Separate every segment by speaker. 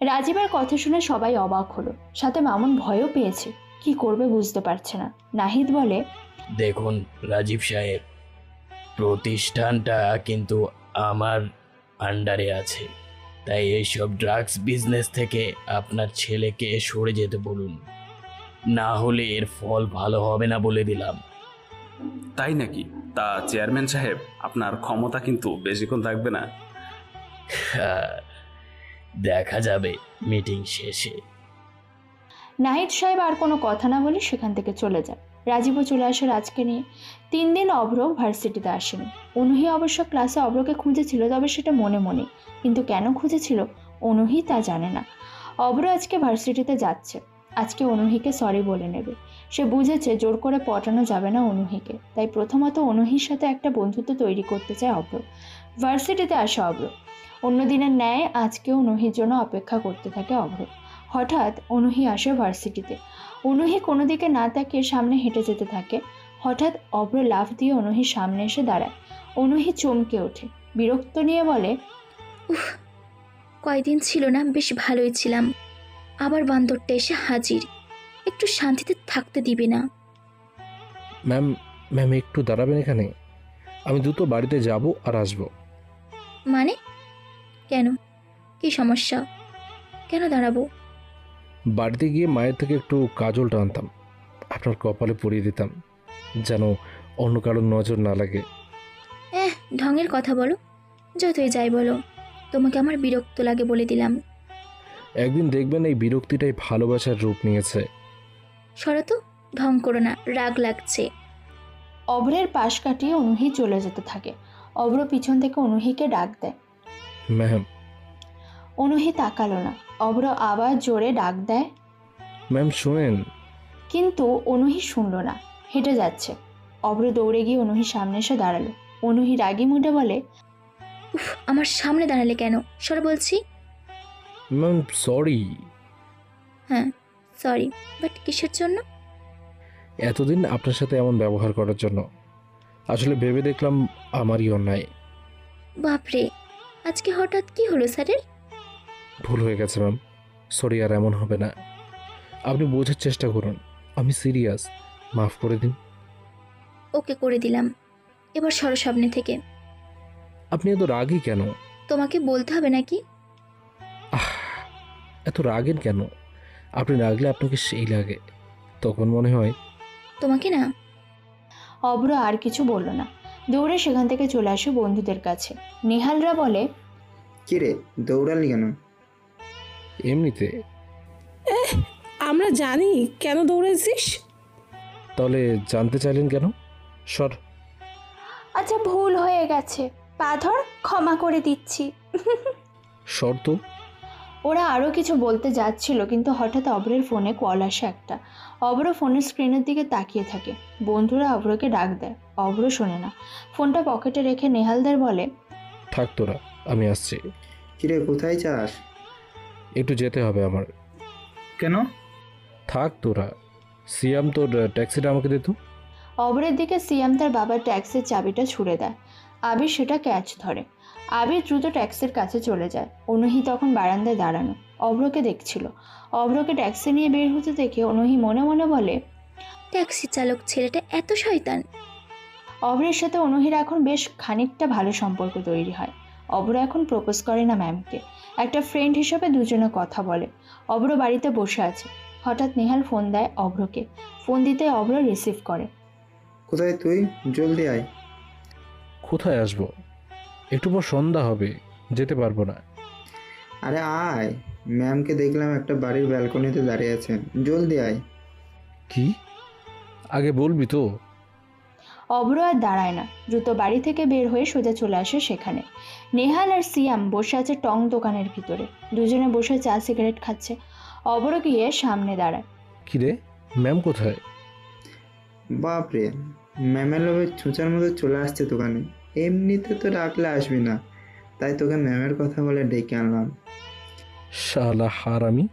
Speaker 1: রাজীবের কথা শুনে সবাই অবাক হলো, সাথে মামুন ভয়ও পেয়েছে। কি করবে বুঝতে পারছে না। নাহিদ বলে,
Speaker 2: দেখুন রাজীব সাহেব, প্রতিষ্ঠানটা কিন্তু আমার আন্ডারে আছে, তাই এইসব ড্রাগস বিজনেস থেকে আপনার ছেলেকে সরে যেতে বলুন, না হলে এর ফল ভালো হবে না বলে দিলাম।
Speaker 3: তাই নাকি? তা চেয়ারম্যান সাহেব, আপনার ক্ষমতা কিন্তু বেশিক্ষণ থাকবে না।
Speaker 2: দেখা যাবে মিটিং শেষে।
Speaker 1: নাহিদ সাহেব আর কোনো কথা না বলে সেখান থেকে চলে যায়। রাজীবও চলে আসে রাজকে নিয়ে। 3 দিন অভ্র ভার্সিটিতে আসেনি। অনুহি অবশ্য ক্লাসে অভ্রকে খুঁজেছিল, তবে সেটা মনে মনে। কিন্তু কেন খুঁজেছিল অনুহি তা জানে না। অভ্র আজকে ভার্সিটিতে যাচ্ছে। আজকে অনুহিকে সরি বলে নেবে। সে বুঝেছে জোর করে পটানো যাবে না অনুহিকে, তাই প্রথমত অনুহির সাথে একটা বন্ধুত্ব তৈরি করতে চায় অভ্র। ভার্সিটিতে আসে অভ্র। অন্য দিনের ন্যায় আজকেও অনুহির জন্য অপেক্ষা করতে থাকে অভ্র। হঠাৎ অনুহি আসে ভার্সিটিতে। অনুহি কোনো দিকে না তাকিয়ে সামনে হেঁটে যেতে থাকে। হঠাৎ অভ্র লাফ দিয়ে অনুহির সামনে এসে দাঁড়ায়। অনুহি চমকে ওঠে, বিরক্ত নিয়ে বলে,
Speaker 4: উফ, কয়দিন ছিল না, বেশ ভালোই ছিলাম। আবার বান্দরটা এসে হাজির। একটু শান্তিতে থাকতে দিবে না?
Speaker 5: ম্যাম, ম্যাম একটু দাঁড়াবেন এখানে? আমি দ্রুত বাড়িতে যাব আর আসব।
Speaker 4: মানে? কেন? কি সমস্যা? কেন দাঁড়াবো?
Speaker 5: বাড়িতে গিয়ে মায়ের থেকে একটু কাজলটা আনতাম, আপনার কপালে পরিয়ে দিতাম, যেন অন্য কারোর নজর না লাগে।
Speaker 4: ঢঙের কথা বলো। যতই যাই বলো, তোমাকে আমার বিরক্ত লাগে বলে দিলাম।
Speaker 5: একদিন দেখবেন এই বিরক্তিটাই ভালোবাসার রূপ নিয়েছে।
Speaker 4: সরো তো, ঢং করো না, রাগ লাগছে।
Speaker 1: অভ্রের পাশ কাটিয়ে অনুহি চলে যেতে থাকে। অভ্র পিছন থেকে অনুহিকে ডাক দেয়।
Speaker 5: ম্যাম।
Speaker 1: অনুহি তাকালো না। অভ্র আবার জোরে ডাক দেয়,
Speaker 5: ম্যাম শুনেন।
Speaker 1: কিন্তু অনুহি শুনল না, হেঁটে যাচ্ছে। অভ্র দৌড়ে গিয়ে অনুহির সামনে এসে দাঁড়ালো। অনুহি রাগি মুডে বলে,
Speaker 4: উফ, আমার সামনে দাঁড়ালে কেন? সরো বলছি।
Speaker 5: Ma'am sorry.
Speaker 4: হ্যাঁ, সরি, বাট কিসের জন্য?
Speaker 5: এতদিন আপনার সাথে এমন ব্যবহার করার জন্য। আসলে ভেবে দেখলাম আমারই অন্যায়।
Speaker 4: বাপরে, আজকে হঠাৎ কি হলো স্যারের?
Speaker 5: ভুল হয়ে গেছে ম্যাম, সরি, আর এমন হবে না। আপনি বোঝার চেষ্টা করুন, আমি সিরিয়াস, মাফ করে দিন।
Speaker 4: ওকে, করে দিলাম। এবার সরো সামনে থেকে।
Speaker 5: আপনি এত রাগী কেন?
Speaker 4: তোমাকে বলতে হবে নাকি?
Speaker 5: আহ, এত রাগেন কেন? আপনি রাগলে আপনাকে সেই লাগে, তখন মনে হয়।
Speaker 4: তোমাকে না।
Speaker 1: অভ্র আর কিছু বলল না। দৌড়ে সেখান থেকে চলে আসে বন্ধুদের কাছে। নেহালরা বলে,
Speaker 6: কিরে দৌড়ালি কেন?
Speaker 5: এমনিতে।
Speaker 7: আমরা জানি কেন দৌড়েছিস।
Speaker 5: তাহলে জানতে চাইলেন কেন? সর।
Speaker 1: আচ্ছা ভুল হয়ে গেছে, পা ধর, ক্ষমা করে দিচ্ছি।
Speaker 5: সর তো।
Speaker 1: ওরা আরও কিছু বলতে যাচ্ছিল, কিন্তু হঠাৎ অভ্রের ফোনে কল আসে একটা। অভ্র ফোনের স্ক্রিনের দিকে তাকিয়ে থাকে। বন্ধুরা অভ্রকে ডাক দেয়, অভ্র শোনে না। ফোনটা পকেটে রেখে নেহালদের বলে,
Speaker 5: থাক তোরা, আমি আসছি।
Speaker 6: কিরে কোথায় যাস?
Speaker 5: একটু যেতে হবে আমার।
Speaker 8: কেন?
Speaker 5: থাক তোরা। সিয়াম, তোর ট্যাক্সিটা আমাকে দে তো।
Speaker 1: অভ্রের দিকে সিয়াম তার বাবার ট্যাক্সির চাবিটা ছুড়ে দেয়। আবির সেটা ক্যাচ ধরে। আবির দ্রুত ট্যাক্সির কাছে চলে যায়। অনুহি তখন বারান্দায় দাঁড়ানো, অভ্রকে দেখছিল। অভ্রকে ট্যাক্সি নিয়ে বের হতে দেখে অনুহি মনে মনে বলে,
Speaker 4: ট্যাক্সি চালক ছেলেটা এত শয়তান।
Speaker 1: অভ্রের সাথে অনুহির এখন বেশ খানিকটা ভালো সম্পর্ক তৈরি হয়। অভ্র এখন প্রপোজ করে না ম্যামকে, একটা ফ্রেন্ড হিসেবে দুজনে কথা বলে। অভ্র বাড়িতে বসে আছে। হঠাৎ নেহাল ফোন দেয় অভ্রকে। ফোন দিতে অভ্র রিসিভ করে।
Speaker 6: কোথায় তুই? জলদি আয়।
Speaker 5: কোথায় আসবো? একটু পর সন্ধ্যা হবে, যেতে পারবো না।
Speaker 6: আরে আয়, ম্যামকে দেখলাম একটা বাড়ির ব্যালকনিতে দাঁড়িয়ে আছেন, জলদি আয়।
Speaker 5: কি? আগে বলবি তো।
Speaker 1: অভ্র আর দাঁড়ায় না, দ্রুত বাড়ি থেকে বের হয়ে সোজা চলে আসে সেখানে। নেহাল আর সিয়াম বসে আছে টং দোকানের ভিতরে। দুজনে বসে চা সিগারেট খাচ্ছে। অভ্র গিয়ে সামনে দাঁড়ায়।
Speaker 5: কিরে, ম্যাম কোথায়?
Speaker 6: বাপরে, ম্যামের লোভে ছুঁচার মতো চলে আসছে দোকানে। এমনিতে তো ডাকলে আসবি না, তাই তোকে ম্যামের কথা বলে ডেকে আনলাম।
Speaker 5: শালা হারামি,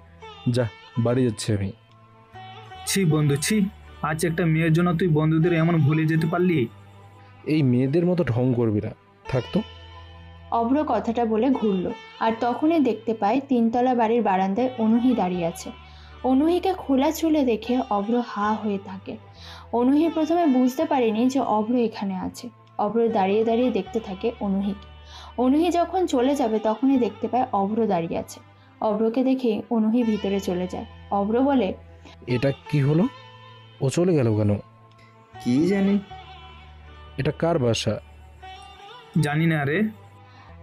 Speaker 5: যা, বাড়ি যাচ্ছি আমি।
Speaker 8: ছি বন্ধু, ছি। আজ একটা মেয়ের জন্য তুই বন্ধুদের এমন ভুলে যেতে পারলি?
Speaker 5: এই মেয়েদের মতো ঢং করবি না, থাকতো।
Speaker 1: অভ্র কথাটা বলে ঘুরল, আর তখনই দেখতে পায় তিনতলা বাড়ির বারান্দায় অনুহি দাঁড়িয়ে আছে। অনুহিকে খোলা চুলে দেখে অভ্র হা হয়ে থাকে। অনুহি প্রথমে বুঝতে পারেনি যে অভ্র এখানে আছে। অভ্র দাঁড়িয়ে দাঁড়িয়ে দেখতে থাকে অনুহিকে। অনুহি যখন চলে যাবে তখনই দেখতে পায় অভ্র দাঁড়িয়ে আছে। অভ্রকে দেখে অনুহি ভিতরে চলে যায়। অভ্র বলে,
Speaker 5: এটা কি হলো? ও চলে গেল কেন?
Speaker 6: কি জানি।
Speaker 5: এটা কার বাসা?
Speaker 8: জানি না রে।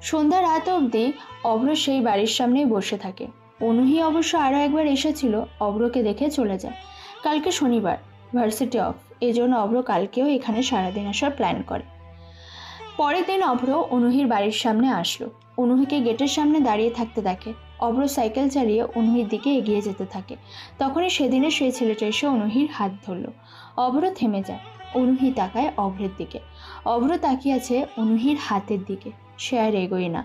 Speaker 1: সন্ধ্যা রাত অবধি অভ্র সেই বাড়ির সামনেই বসে থাকে। অনুহি অবশ্য আরও একবার এসেছিল, অভ্রকে দেখে চলে যায়। কালকে শনিবার, ভার্সিটি অফ, এজন্য অভ্র কালকেও এখানে সারাদিন আসার প্ল্যান করে। পরের দিন অভ্র অনুহির বাড়ির সামনে আসলো। অনুহিকে গেটের সামনে দাঁড়িয়ে থাকতে দেখে। অভ্র সাইকেল চালিয়ে অনুহির দিকে এগিয়ে যেতে থাকে। তখনই সেদিনে সেই ছেলেটা এসে অনুহির হাত ধরল। অভ্র থেমে যায়। অনুহি তাকায় অভ্রের দিকে। অভ্র তাকিয়ে আছে অনুহির হাতের দিকে। সে আর এগোয় না।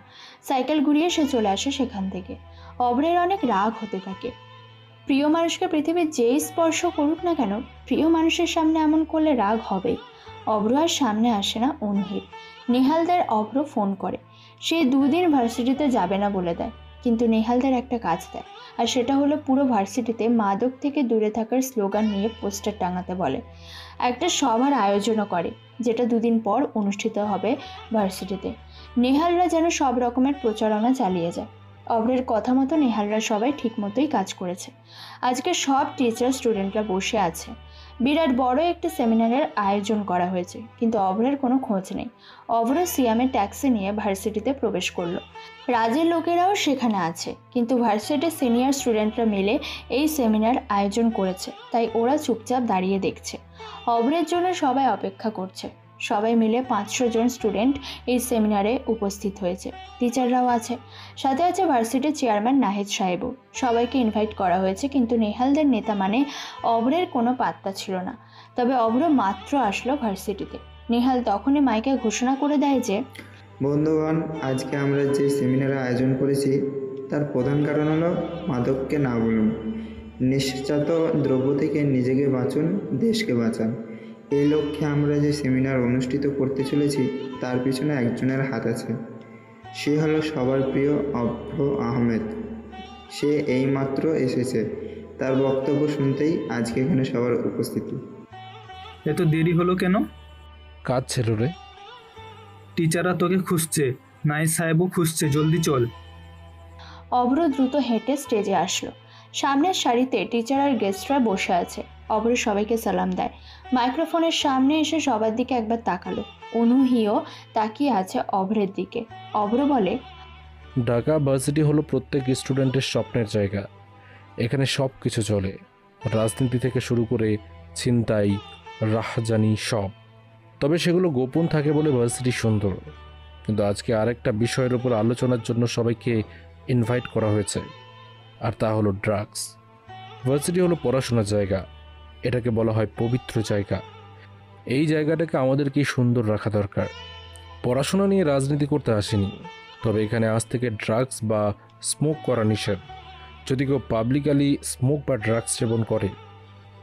Speaker 1: সাইকেল ঘুরিয়ে সে চলে আসে সেখান থেকে। অভ্রের অনেক রাগ হতে থাকে। প্রিয় মানুষকে পৃথিবীর যেই স্পর্শ করুক না কেন, প্রিয় মানুষের সামনে এমন করলে রাগ হবেই। অভ্র আর সামনে আসে না অনুহির। নেহালদের অভ্র ফোন করে। সে 2 দিন ভার্সিটিতে যাবে না বলে দেয়, কিন্তু নেহালদের একটা কাজ দেয়, আর সেটা হলো পুরো ভার্সিটিতে মাদক থেকে দূরে থাকার স্লোগান নিয়ে পোস্টার টাঙাতে বলে। একটা সভার আয়োজনও করে, যেটা 2 দিন পর অনুষ্ঠিত হবে ভার্সিটিতে। নেহালরা যেন সব রকমের প্রচারণা চালিয়ে যায়। অভ্রের কথা মতো নেহালরা সবাই ঠিক মতোই কাজ করেছে। আজকে সব টিচার স্টুডেন্টরা বসে আছে। বিরাট বড় একটি সেমিনারের আয়োজন করা হয়েছে, কিন্তু অভ্রের কোনো খোঁজ নেই। অভ্র সিয়ামের ট্যাক্সি নিয়ে ভার্সিটিতে প্রবেশ করলো। রাজের লোকেরাও সেখানে আছে, কিন্তু ভার্সিটির সিনিয়র স্টুডেন্টরা মিলে এই সেমিনার আয়োজন করেছে, তাই ওরা চুপচাপ দাঁড়িয়ে দেখছে। অভ্রের জন্য সবাই অপেক্ষা করছে। সবাই মিলে 500 জন স্টুডেন্ট এই সেমিনারে উপস্থিত হয়েছে। টিচাররাও আছে, সাথে আছে ভার্সিটির চেয়ারম্যান নাহিদ সাহেবও। সবাইকে ইনভাইট করা হয়েছে, কিন্তু নেহালদের নেতা মানে অভ্রের কোনো পাত্তা ছিল না। তবে অভ্র মাত্র আসলো ভার্সিটিতে, নেহাল তখনই মাইকে ঘোষণা করে দেয় যে,
Speaker 6: বন্ধুগণ, আজকে আমরা যে সেমিনারের আয়োজন করেছি তার প্রধান কারণ হলো মাদককে না বলুন। নিঃশ্চাত দ্রব্য থেকে নিজেকে বাঁচুন, দেশকে বাঁচান। এই লক্ষ্যে আমরা যে সেমিনার অনুষ্ঠিত করতে চলেছি তার পিছনে একজনের হাত আছে। সে হলো সবার প্রিয় অভ্র আহমেদ। সে এইমাত্র এসেছে। তার বক্তব্য শুনতেই আজকে এখানে সবার উপস্থিতি।
Speaker 8: এত দেরি হলো কেন?
Speaker 5: কাজ ছিল রে।
Speaker 8: টিচাররা তোকে খুঁজছে, নাইস সাহেবও খুঁজছে, জলদি চল।
Speaker 1: অভ্র দ্রুত হেঁটে স্টেজে আসলো। সামনের সারিতে টিচার আর গেস্টরা বসে আছে। অভ্র সবাইকে সালাম দেয়। মাইক্রোফোনের সামনে এসে সবার দিকে একবার তাকালো। অনুহিও তাকিয়ে আছে অভ্রের দিকে। অভ্র বলে,
Speaker 5: ঢাকা ভার্সিটি হলো প্রত্যেক স্টুডেন্টের স্বপ্নের জায়গা। এখানে সব কিছু চলে, রাজনীতি থেকে শুরু করে ছিনতাই, রাহজানি সব। তবে সেগুলো গোপন থাকে বলে ভার্সিটি সুন্দর। কিন্তু আজকে আরেকটা বিষয়ের উপর আলোচনার জন্য সবাইকে ইনভাইট করা হয়েছে, আর তা হলো ড্রাগস। ভার্সিটি হলো পড়াশোনার জায়গা, এটাকে বলা হয় পবিত্র জায়গা। এই জায়গাটাকে আমাদেরকে সুন্দর রাখা দরকার। পড়াশোনা নিয়ে রাজনীতি করতে আসেনি, তবে এখানে আজ থেকে ড্রাগস বা স্মোক করা নিষেধ। যদি কেউ পাবলিকালি স্মোক বা ড্রাগস সেবন করে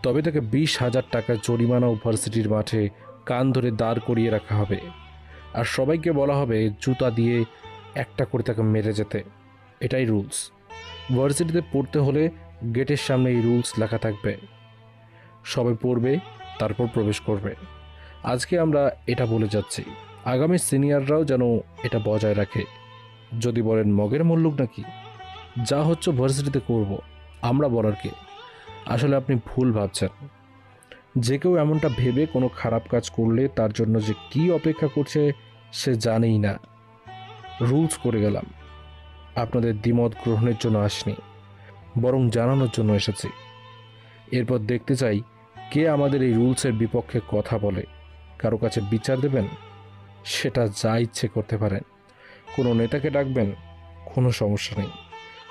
Speaker 5: তবে তাকে 20,000 টাকা জরিমানা ও ভার্সিটির মাঠে কান ধরে দাঁড় করিয়ে রাখা হবে। আর সবাইকে বলা হবে জুতা দিয়ে একটা করে তাকে মেরে যেতে। এটাই রুলস। ভার্সিটিতে পড়তে হলে গেটের সামনে এই রুলস লেখা থাকবে। সবাই পড়বে, তারপর প্রবেশ করবে। আজকে আমরা এটা বলে যাচ্ছি, আগামী সিনিয়ররাও যেন এটা বজায় রাখে। যদি বলেন মগের মল্লুক নাকি, যা হচ্ছে ভার্সিটিতে করব, আমরা বলার কে? আসলে আপনি ভুল ভাবছেন। যে কেউ এমনটা ভেবে কোনো খারাপ কাজ করলে তার জন্য যে কি অপেক্ষা করছে সে জানেই না। রুলস করে গেলাম। আপনাদের দ্বিমত গ্রহণের জন্য আসিনি, বরং জানানোর জন্য এসেছি। এরপর দেখতে চাই কে আমাদের এই রুলসের বিপক্ষে কথা বলে। কারো কাছে বিচার দেবেন, সেটা যা ইচ্ছে করতে পারেন। কোনো নেতাকে ডাকবেন, কোনো সমস্যা নেই।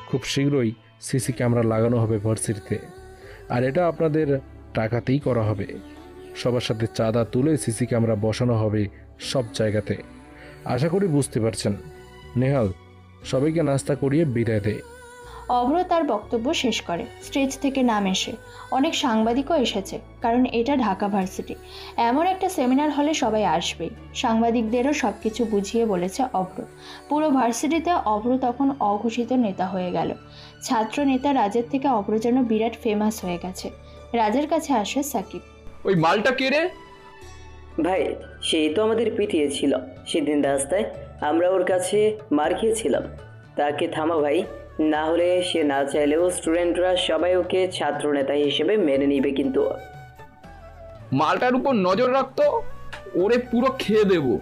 Speaker 5: খুব শীঘ্রই সিসি ক্যামেরা লাগানো হবে ভার্সিটিতে, আর এটা আপনাদের টাকাতেই করা হবে। সবার সাথে চাঁদা তুলে সিসি ক্যামেরা বসানো হবে সব জায়গাতে। আশা করি বুঝতে পারছেন। নেহাল, সবাইকে নাস্তা করিয়ে বিদায় দে।
Speaker 1: অভ্র তার বক্তব্য শেষ করে। স্টেজ থেকে নাম এসে অনেক সাংবাদিকও এসেছে, কারণ এটা ঢাকা ভার্সিটি। এমন একটা সেমিনার হলে সবাই আসবেই। সাংবাদিকদেরও সব কিছু বুঝিয়ে বলেছে অভ্র। পুরো ভার্সিটিতে অভ্র তখন অঘোষিত নেতা হয়ে গেল। ছাত্র নেতা রাজের থেকে অভ্র যেন বিরাট ফেমাস হয়ে গেছে। রাজের কাছে আসে সাকিব।
Speaker 9: ওই মালটা কে রে?
Speaker 10: ভাই, সেই তো আমাদের পিটিয়েছিল সেদিন রাস্তায়, আমরা ওর কাছে মার খেয়েছিলাম। তাকে থামা ভাই, না হলে সে না চাইলেও স্টুডেন্টরা সবাই ওকে ছাত্র নেতা হিসেবে মেনে নিবে। কিন্তু
Speaker 9: মালটার উপর নজর রাখতো, ওরে পুরো খেয়ে দেবো।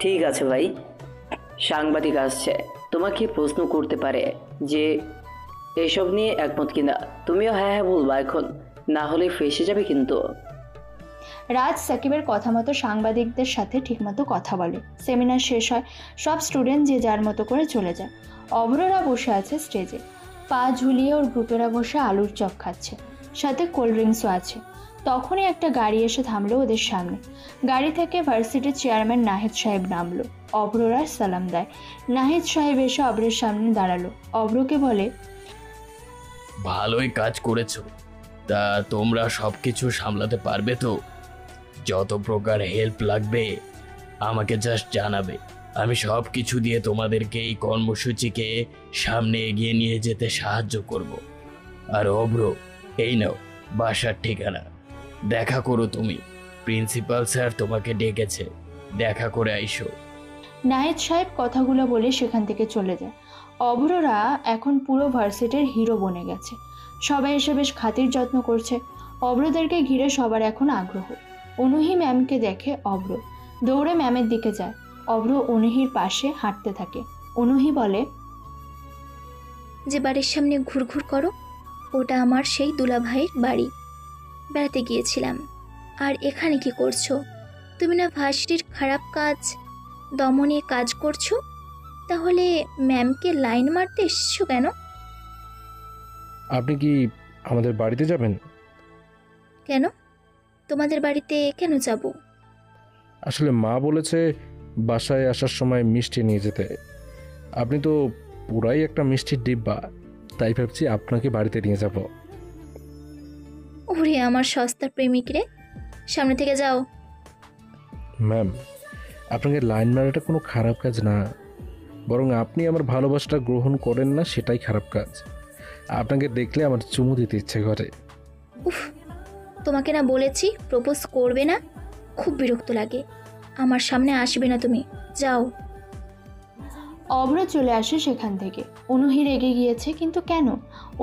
Speaker 10: ঠিক আছে ভাই, সাংবাদিক আসছে, তোমাকে প্রশ্ন করতে পারে যে এসব নিয়ে একমত কিনা। তুমিও হ্যাঁ হ্যাঁ বলবা এখন, না হলে ফেসে যাবে কিন্তু।
Speaker 1: রাজ সাকিবের কথা মতো সাংবাদিকদের সাথে ঠিকমতো কথা বলে। সেমিনার শেষ হয়, সব স্টুডেন্ট যে যার মতো করে চলে যায়। অভ্ররা বসে আছে স্টেজে, পা ঝুলিয়ে ওর গ্রুপেরা বসে আলুর চপ খাচ্ছে, সাথে কোল্ড ড্রিঙ্কসও আছে। তখনই একটা গাড়ি এসে থামলো ওদের সামনে। গাড়ি থেকে ভার্সিটির চেয়ারম্যান নাহিদ সাহেব নামলো। অভ্ররা সালাম দেয়। নাহিদ সাহেব এসে অভ্রের সামনে দাঁড়ালো। অভ্রকে বলে,
Speaker 2: ভালোই কাজ করেছো। তা তোমরা সব কিছু সামলাতে পারবে তো? যত প্রকার হেল্প লাগবে আমাকে জাস্ট জানাবে। আমি সব কিছু দিয়ে তোমাদেরকে এই কর্মসূচিকে সামনে এগিয়ে নিয়ে যেতে সাহায্য করব। আর অভ্র, এই নাও বাসার ঠিকানা, দেখা করো তুমি। প্রিন্সিপাল স্যার তোমাকে ডেকেছে, দেখা করে আইসো।
Speaker 1: নাহিদ সাহেব কথাগুলো বলে সেখান থেকে চলে যায়। অভ্ররা এখন পুরো ভার্সিটির হিরো বনে গেছে। সবাই এসে বেশ খাতির যত্ন করছে। অভ্রদেরকে ঘিরে সবার এখন আগ্রহ। অনুহি ম্যামকে দেখে অভ্র, দৌড়ে ম্যামের দিকে যায়। অভ্র অনুহির পাশে হাঁটতে থাকে। অনুহি বলে,
Speaker 4: যে বাড়ির সামনে ঘুরঘুর করো, ওটা আমার সেই দুলাভাইয়ের বাড়ি। বেড়াতে গিয়েছিলাম। আর এখানে কি করছো? তুমি না ভার্সিটির খারাপ কাজ দমনে কাজ করছো? তাহলে ম্যামকে লাইন মারতে এসছো কেন?
Speaker 5: আপনি কি আমাদের বাড়িতে যাবেন?
Speaker 4: কেন? তোমাদের বাড়িতে কেন যাব?
Speaker 5: আসলে মা বলেছে বাসায় আসার সময় মিষ্টি নিয়ে যেতে। আপনি তো পুরাই একটা মিষ্টির ডিব্বা, তাই ভাবছি আপনাকে বাড়িতে নিয়ে যাব।
Speaker 4: ওরে আমার সস্তার প্রেমিক রে, সামনে থেকে যাও।
Speaker 5: ম্যাম, আপনাকে লাইন মারাটা কোনো খারাপ কাজ না, বরং আপনি আমার ভালোবাসাটা গ্রহণ করেন না, সেটাই খারাপ কাজ। আপনাকে দেখলে আমার চুমু দিতে ইচ্ছে করে।
Speaker 4: উফ, তোমাকে না বলেছি প্রপোজ করবে না? খুব বিরক্ত লাগে। আমার সামনে আসবে না তুমি, যাও।
Speaker 1: অভ্র চলে আসে সেখান থেকে। অনুহি রেগে গিয়েছে, কিন্তু কেন?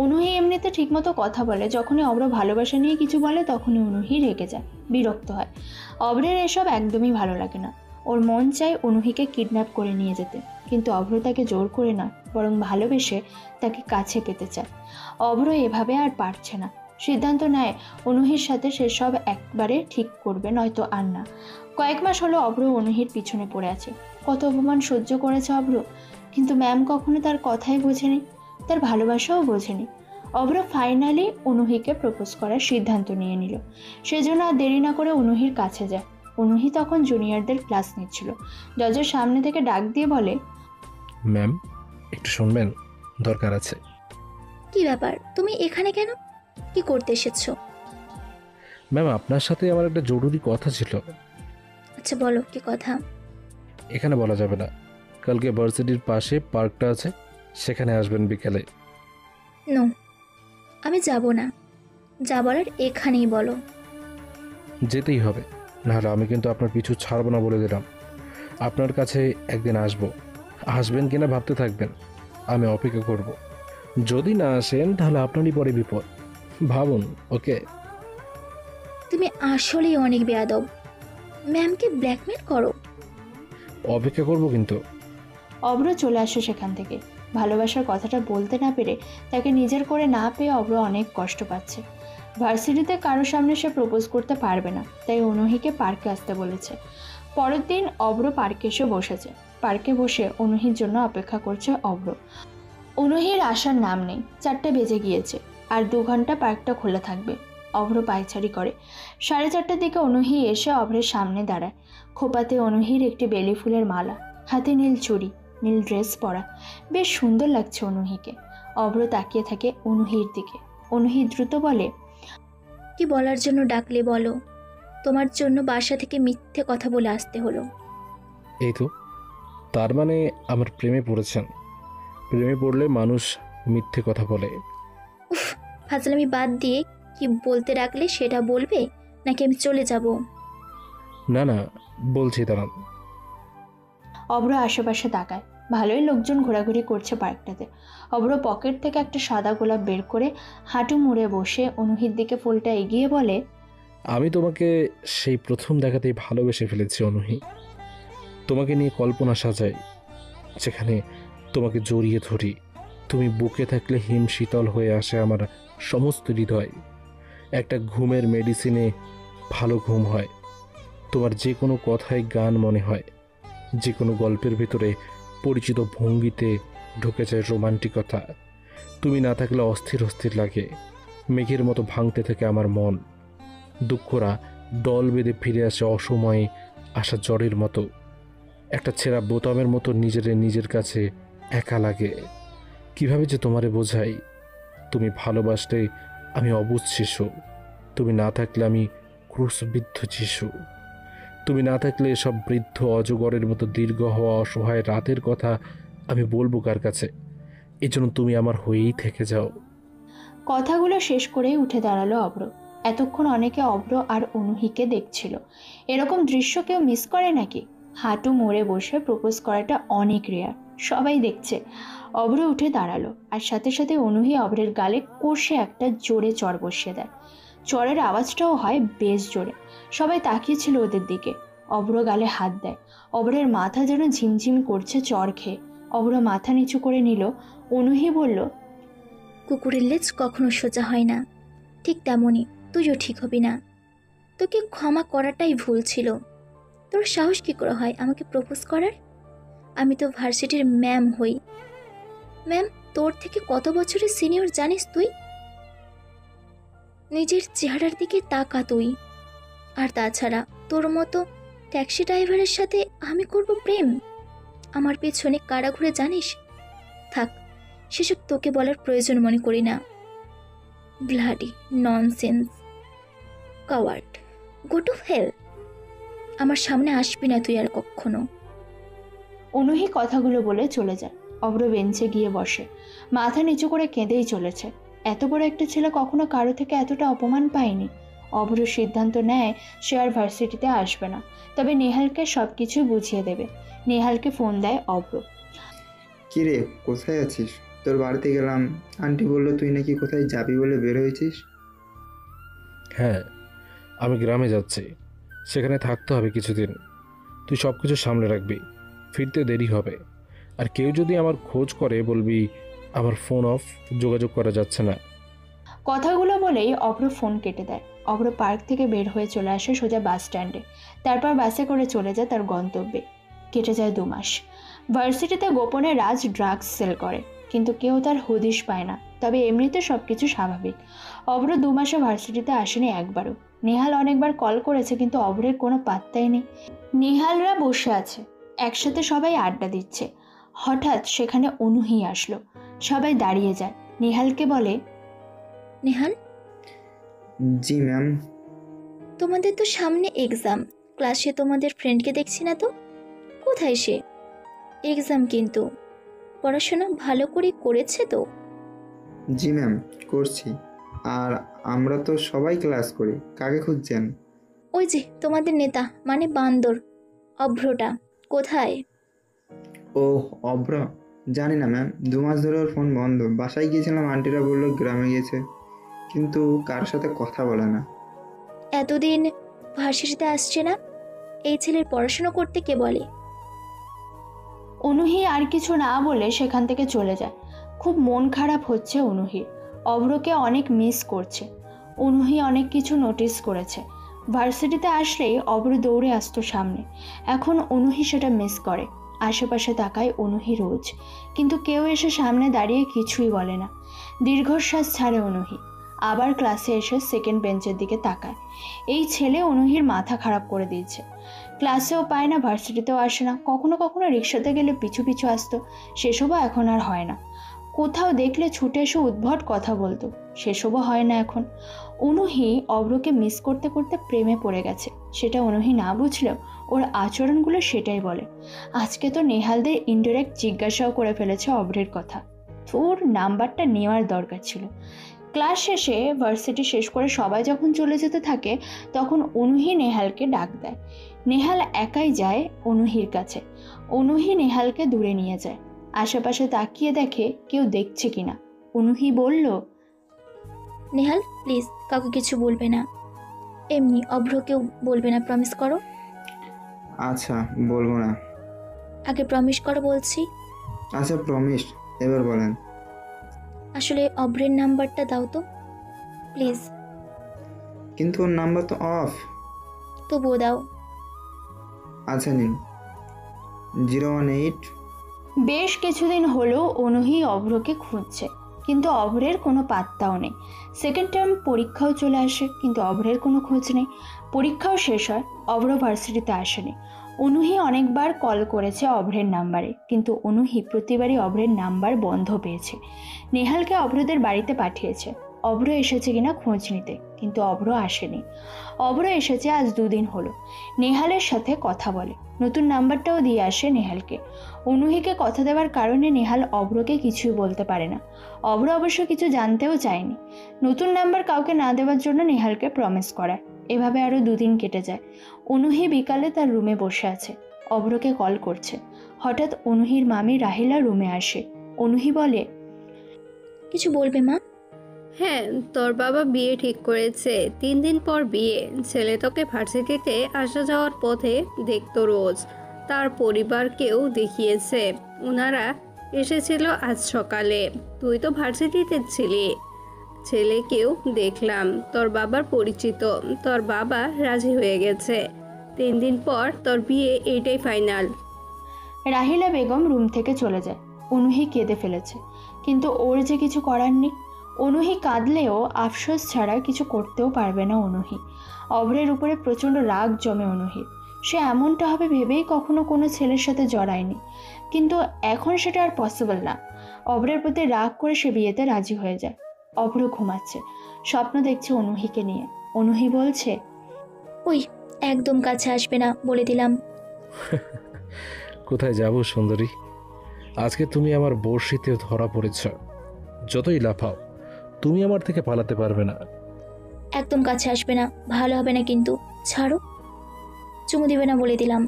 Speaker 1: অনুহি এমনিতে ঠিকমতো কথা বলে। যখনই অভ্র ভালোবাসা নিয়ে কিছু বলে তখনই অনুহি রেগে যায়, বিরক্ত হয়। অভ্রের এসব একদমই ভালো লাগে না। ওর মন চায় অনুহিকে কিডন্যাপ করে নিয়ে যেতে, কিন্তু অভ্র তাকে জোর করে না, বরং ভালোবেসে তাকে কাছে পেতে চায়। অভ্র এভাবে আর পারছে না। সিদ্ধান্ত নেয় অনুহির সাথে সেসব একবারে ঠিক করবে, নয়তো আর না। কয়েক মাস হলো অভ্র অনুহির পিছনে পড়ে আছে। কত অপমান সহ্য করেছে অভ্র, কিন্তু ম্যাম কখনো তার কথাই বোঝেনি, তার ভালোবাসাও বোঝেনি। অভ্র ফাইনালি অনুহিকে প্রপোজ করার সিদ্ধান্ত নিয়ে নিল। সেজন্য আর দেরি না করে অনুহির কাছে যায়। অনুহি তখন জুনিয়রদের ক্লাস নিচ্ছিল। দরজার সামনে থেকে ডাক দিয়ে বলে,
Speaker 5: ম্যাম, একটু শুনবেন, দরকার আছে।
Speaker 4: কি ব্যাপার? তুমি এখানে কেন? কি করতে এসেছো?
Speaker 5: ম্যাম, আপনার সাথে আমার একটা জরুরি কথা ছিল।
Speaker 4: আচ্ছা বলো, কি কথা?
Speaker 5: এখানে বলা যাবে না। কালকে ভার্সিটির পাশে পার্কটা আছে, সেখানে আসবেন বিকেলে।
Speaker 4: নো, আমি যাব না। যা বলার এখানেই বলো।
Speaker 5: যেতেই হবে, নাহলে আমি কিন্তু আপনার পিছু ছাড়বো না বলে দিলাম। আপনার কাছে একদিন আসবো, আসবেন কিনা ভাবতে থাকবেন, আমি অপেক্ষা করব। যদি না আসেন তাহলে আপনারই পরে বিপদ, ভাবুন। ওকে?
Speaker 4: তুমি আসলেই অনেক বেয়াদব। ম্যামকে ব্ল্যাকমেল করো।
Speaker 5: অপেক্ষা করব কিন্তু।
Speaker 1: অভ্র চলে আসে সেখান থেকে। ভালোবাসার কথাটা বলতে না পেরে, তাকে নিজের করে না পেয়ে অভ্র অনেক কষ্ট পাচ্ছে। ভার্সিটিতে কারোর সামনে সে প্রপোজ করতে পারবে না, তাই অনুহিকে পার্কে আসতে বলেছে। পরের দিন অভ্র পার্কে এসে বসেছে। পার্কে বসে অনুহির জন্য অপেক্ষা করছে অভ্র। অনুহির আসার নাম নেই। 4টে বেজে গিয়েছে, আর 2 ঘন্টা পার্কটা খোলা থাকবে। অভ্র পায়চারি করে। 4:30টার দিকে অনুহি এসে অভ্রের সামনে দাঁড়ায়। খোপাতে অনুহির একটি বেলি ফুলের মালা, হাতে নীল চুড়ি, নীল ড্রেস পরা। বেশ সুন্দর লাগছে অনুহিকে। অভ্র তাকিয়ে থাকে অনুহির দিকে। অনুহি দ্রুত বলে,
Speaker 4: কি বলার জন্য ডাকলে বলো? তোমার জন্য বাসা থেকে মিথ্যে কথা বলে আসতে হলো।
Speaker 5: এই তো, তার মানে আমার প্রেমে পড়েছেন। প্রেমে পড়লে মানুষ মিথ্যে কথা বলে।
Speaker 4: উফ, ফাজলামি বাদ দিয়ে কি বলতে ডাকলে সেটা বলবে, নাকি আমি চলে যাব?
Speaker 5: না না, বলছি দাঁড়ান।
Speaker 1: অভ্র আশেপাশে তাকায়। ভালোই লোকজন ঘোরাঘুরি করছে পার্কটাতে। অভ্র পকেট থেকে একটা সাদা গোলাপ বের করে হাঁটু মুড়ে বসে অনুহির দিকে ফুলটা এগিয়ে বলে,
Speaker 5: আমি তোমাকে সেই প্রথম দেখাতেই ভালোবেসে ফেলেছি অনুহি। তোমাকে নিয়ে কল্পনা সাজাই, যেখানে তোমাকে জড়িয়ে ধরি। তুমি বুকে থাকলে হিম শীতল হয়ে আসে আমার সমস্ত হৃদয়। একটা ঘুমের মেডিসিনে ভালো ঘুম হয়। তোমার যে কোনো কথাই গান মনে হয়। যে কোনো গল্পের ভিতরে পরিচিত ভঙ্গিতে ঢুকে যায় রোমান্টিকতা। তুমি না থাকলে অস্থির অস্থির লাগে। মেঘের মতো ভাঙতে থাকে আমার মন। দুঃখরা দল বেঁধে ফিরে আসে অসময়ে আসা জ্বরের মতো। একটা ছেঁড়া বোতামের মতো নিজের কাছে একা লাগে। কিভাবে যে তোমারে বোঝাই? তুমি ভালোবাসলে আমি অবুঝ শিশু। তুমি না থাকলে আমি ক্রুশবিদ্ধ শিশু। তুমি না থাকলে এসব বৃদ্ধ অজগরের মতো দীর্ঘ হওয়া অসহায় রাতের কথা আমি বলবো কার কাছে? এই জন্য তুমি আমার হয়েই থেকে যাও।
Speaker 1: কথাগুলো শেষ করেই উঠে দাঁড়ালো অভ্র। এতক্ষণ অনেকে অভ্র আর অনুহিকে দেখছিল। এরকম দৃশ্য কেউ মিস করে নাকি? হাঁটু মুড়ে বসে প্রপোজ করাটা অনেক রেয়ার। সবাই দেখছে। অভ্র উঠে দাঁড়ালো আর সাথে সাথে অনুহি অভ্রের গালে কষে একটা জোরে চড় বসিয়ে দেয়। চড়ের আওয়াজটাও হয় বেশ জোরে। সবাই তাকিয়েছিল ওদের দিকে। অভ্র গালে হাত দেয়। অভ্রের মাথা যেন ঝিমঝিম করছে চড় খেয়ে। অভ্র মাথা নিচু করে নিল। অনুহি বলল,
Speaker 4: কুকুরের লেজ কখনো সোজা হয় না, ঠিক তেমনই তুইও ঠিক হবি না। তোকে ক্ষমা করাটাই ভুল ছিল। তোর সাহস কী করে হয় আমাকে প্রপোজ করার? আমি তো ভার্সিটির ম্যাম হই। ম্যাম তোর থেকে কত বছরের সিনিয়র জানিস তুই? নিজের চেহারার দিকে তাকা তুই। আর তাছাড়া তোর মতো ট্যাক্সি ড্রাইভারের সাথে আমি করব প্রেম? আমার পেছনে কারা ঘুরে জানিস? থাক, সেসব তোকে বলার প্রয়োজন মনে করি না। Bloody nonsense coward, go to hell. আমার সামনে আসবি না তুই আর কখনো।
Speaker 1: অনুহি কথাগুলো বলে চলে যায়। অভ্র বেঞ্চে গিয়ে বসে। মাথা নিচু করে কেঁদেই চলেছে। এত বড় একটা ছেলে কখনো কারো থেকে এতটা অপমান পায়নি। অভ্র সিদ্ধান্ত নেয় সে আর ভার্সিটিতে আসবে না, তবে নেহালকে সব কিছু বুঝিয়ে দেবে। নেহালকে ফোন দেয় অভ্র।
Speaker 6: কিরে, কোথায় আছিস? তোর বাড়িতে গেলাম, আন্টি বললো তুই নাকি কোথায় যাবি বলে বের হয়েছিস।
Speaker 5: হ্যাঁ, আমি গ্রামে যাচ্ছি। সেখানে থাকতে হবে কিছুদিন। তুই সব কিছু সামলে রাখবি, ফিরতে দেরি হবে। আর কেউ যদি আমার খোঁজ করে বলবি আমার ফোন অফ, যোগাযোগ করা যাচ্ছে না।
Speaker 1: কথাগুলো বলেই অভ্র ফোন কেটে দেয়। অভ্র পার্ক থেকে বের হয়ে চলে আসে সোজা বাস স্ট্যান্ডে। তারপর বাসে করে চলে যায় তার গন্তব্যে। কেটে যায় 2 মাস। ভার্সিটিতে গোপনে রাজ ড্রাগস সেল করে, কিন্তু কেউ তার হদিশ পায় না। তবে এমনিতে সব কিছু স্বাভাবিক। অভ্র 2 মাসে ভার্সিটিতে আসেনি একবারও। নেহাল অনেকবার কল করেছে, কিন্তু অভ্রের কোনো পাত্তাই নেই। নেহালরা বসে আছে, একসাথে সবাই আড্ডা দিচ্ছে। হঠাৎ সেখানে অনুহি আসলো। সবাই দাঁড়িয়ে যায়। নেহালকে বলে,
Speaker 4: নেহাল,
Speaker 6: জি ম্যাম।
Speaker 4: তোমাদের তো সামনে এক্সাম, ক্লাসে তোমাদের ফ্রেন্ডকে দেখছি না তো। কোথায় সে? এক্সাম কিন্তু পড়াশোনা ভালো করে করেছে তো?
Speaker 6: জি ম্যাম, করছি। আর আমরা তো সবাই ক্লাস করি, কাকে খুঁজছেন?
Speaker 4: ওই যে তোমাদের নেতা, মানে বান্দর, অভ্রটা কোথায়?
Speaker 6: ও অভ্র, জানি না ম্যাম। 2 মাস ধরে ওর ফোন বন্ধ। বাসায় গিয়েছিলাম, আন্টিরা বললো গ্রামে গেছে, কিন্তু কার সাথে কথা বলে না।
Speaker 4: এতদিন ভার্সিটিতে আসছে না, এই ছেলের পড়াশোনা করতে কে বলে?
Speaker 1: অনুহি আর কিছু না বলে সেখান থেকে চলে যায়। খুব মন খারাপ হচ্ছে অনুহির। অভ্রকে অনেক মিস করছে। অনুহি অনেক কিছু নোটিস করেছে। ভার্সিটিতে আসলেই অভ্র দৌড়ে আসতো সামনে। এখন অনুহি সেটা মিস করে। আশেপাশে তাকায় অনুহি রোজ, কিন্তু কেউ এসে সামনে দাঁড়িয়ে কিছুই বলে না। দীর্ঘশ্বাস ছাড়ে অনুহি। আবার ক্লাসে এসে সেকেন্ড বেঞ্চের দিকে তাকায়। এই ছেলে অনুহির মাথা খারাপ করে দিয়েছে। ক্লাসেও পায় না, ভার্সিটিতেও আসে না। কখনো কখনো রিক্সাতে গেলে পিছু পিছু আসতো, সেসবও এখন আর হয় না। কোথাও দেখলে ছুটে এসে উদ্ভট কথা বলতো, সেসবও হয় না এখন। অনুহি অভ্রকে মিস করতে করতে প্রেমে পড়ে গেছে, সেটা অনুহি না বুঝলেও ওর আচরণগুলো সেটাই বলে। আজকে তো নেহালদের ইনডাইরেক্ট জিজ্ঞাসাও করে ফেলেছে অভ্রের কথা। তোর নাম্বারটা নেওয়ার দরকার ছিল। ক্লাস শেষে ভার্সিটি শেষ করে সবাই যখন চলে যেতে থাকে তখন অনুহি নেহালকে ডাক দেয়। নেহাল একাই যায় অনুহির কাছে। অনুহি নেহালকে দূরে নিয়ে যায়, আশেপাশে তাকিয়ে দেখে কেউ দেখছে কিনা। অনুহি বলল,
Speaker 4: নেহাল প্লিজ কাউকে কিছু বলবে না, এমনি অভ্রকেও বলবে না, প্রমিস করো।
Speaker 6: আচ্ছা বলবো না।
Speaker 4: আগে প্রমিস করো বলছি।
Speaker 6: আচ্ছা প্রমিস, এবার বলেন।
Speaker 4: আসলে অভ্রের নাম্বারটা দাও তো প্লিজ।
Speaker 6: কিন্তু ওর নাম্বার তো অফ।
Speaker 4: তবুও দাও।
Speaker 6: আচ্ছা নিন, 018।
Speaker 1: বেশ কিছুদিন হলো অনুহি অভ্রকে খুঁজছে, কিন্তু অভ্রের কোনো পাত্তাও নেই। সেকেন্ড টার্ম পরীক্ষাও চলে আসে, কিন্তু অভ্রের কোনো খোঁজ নেই। পরীক্ষাও শেষ হয়, অভ্র ভার্সিটিতে আসেনি। অনুহি অনেকবার কল করেছে অভ্রের নাম্বারে, কিন্তু অনুহি প্রতিবারই অভ্রের নাম্বার বন্ধ পেয়েছে। নেহালকে অভ্রদের বাড়িতে পাঠিয়েছে অভ্র এসেছে কিনা খোঁজ নিতে, কিন্তু অভ্র আসেনি। অভ্র এসেছে আজ 2 দিন হলো, নেহালের সাথে কথা বলে, নতুন নাম্বারটাও দিয়ে আসে নেহালকে। অনুহিকে কথা দেওয়ার কারণে নেহাল অভ্রকে কিছুই বলতে পারে না। অভ্র অবশ্য কিছু জানতেও চায়নি। নতুন নাম্বার কাউকে না দেওয়ার জন্য নেহালকে প্রমিস করায়। এভাবে আরও 2 দিন কেটে যায়। অনুহি বিকালে তার রুমে বসে আছে, অভ্রকে কল করছে। হঠাৎ অনুহির মামি রাহিলা রুমে আসে। অনুহি বলে,
Speaker 4: কিছু বলবে মা?
Speaker 11: হ্যাঁ, তোর বাবা বিয়ে ঠিক করেছে, 3 দিন পর বিয়ে। ছেলে তোকে ভার্সিটিতে আসা যাওয়ার পথে দেখতো রোজ। তার পরিবারকেও দেখিয়েছে, ওনারা এসেছিল আজ সকালে। তুই তো ভার্সিটিতে ছিলি, ছেলেকেও দেখলাম, তোর বাবার পরিচিত। তোর বাবা রাজি হয়ে গেছে, 3 দিন পর তোর বিয়ে, এইটাই ফাইনাল।
Speaker 1: রাহিলা বেগম রুম থেকে চলে যায়। অনুহি কেঁদে ফেলেছে, কিন্তু ওর যে কিছু করার নেই। অনুহি কাঁদলেও আফসোস ছাড়া কিছু করতেও পারবে না অনুহি। অভ্রের উপরে প্রচণ্ড রাগ জমে অনুহির। সে এমনটা হবে ভেবেই কখনো কোনো ছেলের সাথে জড়ায়নি, কিন্তু এখন সেটা আর পসিবল না। অভ্রের প্রতি রাগ করে সে বিয়েতে রাজি হয়ে যায়। অভ্র ঘুমাচ্ছে, স্বপ্ন দেখছে অনুহিকে নিয়ে। অনুহি বলছে,
Speaker 4: ওই একদম কাছে আসবে না বলে দিলাম।
Speaker 5: কোথায় যাব সুন্দরী? আজকে তুমি আমার বড়শিতে ধরা পড়েছ। যতই লাফাও তুমি আমার থেকে পালাতে পারবে না।
Speaker 4: একদম কাছে আসবে না, ভালো হবে না কিন্তু। ছাড়ো, চুমু দিবে না বলে দিলাম।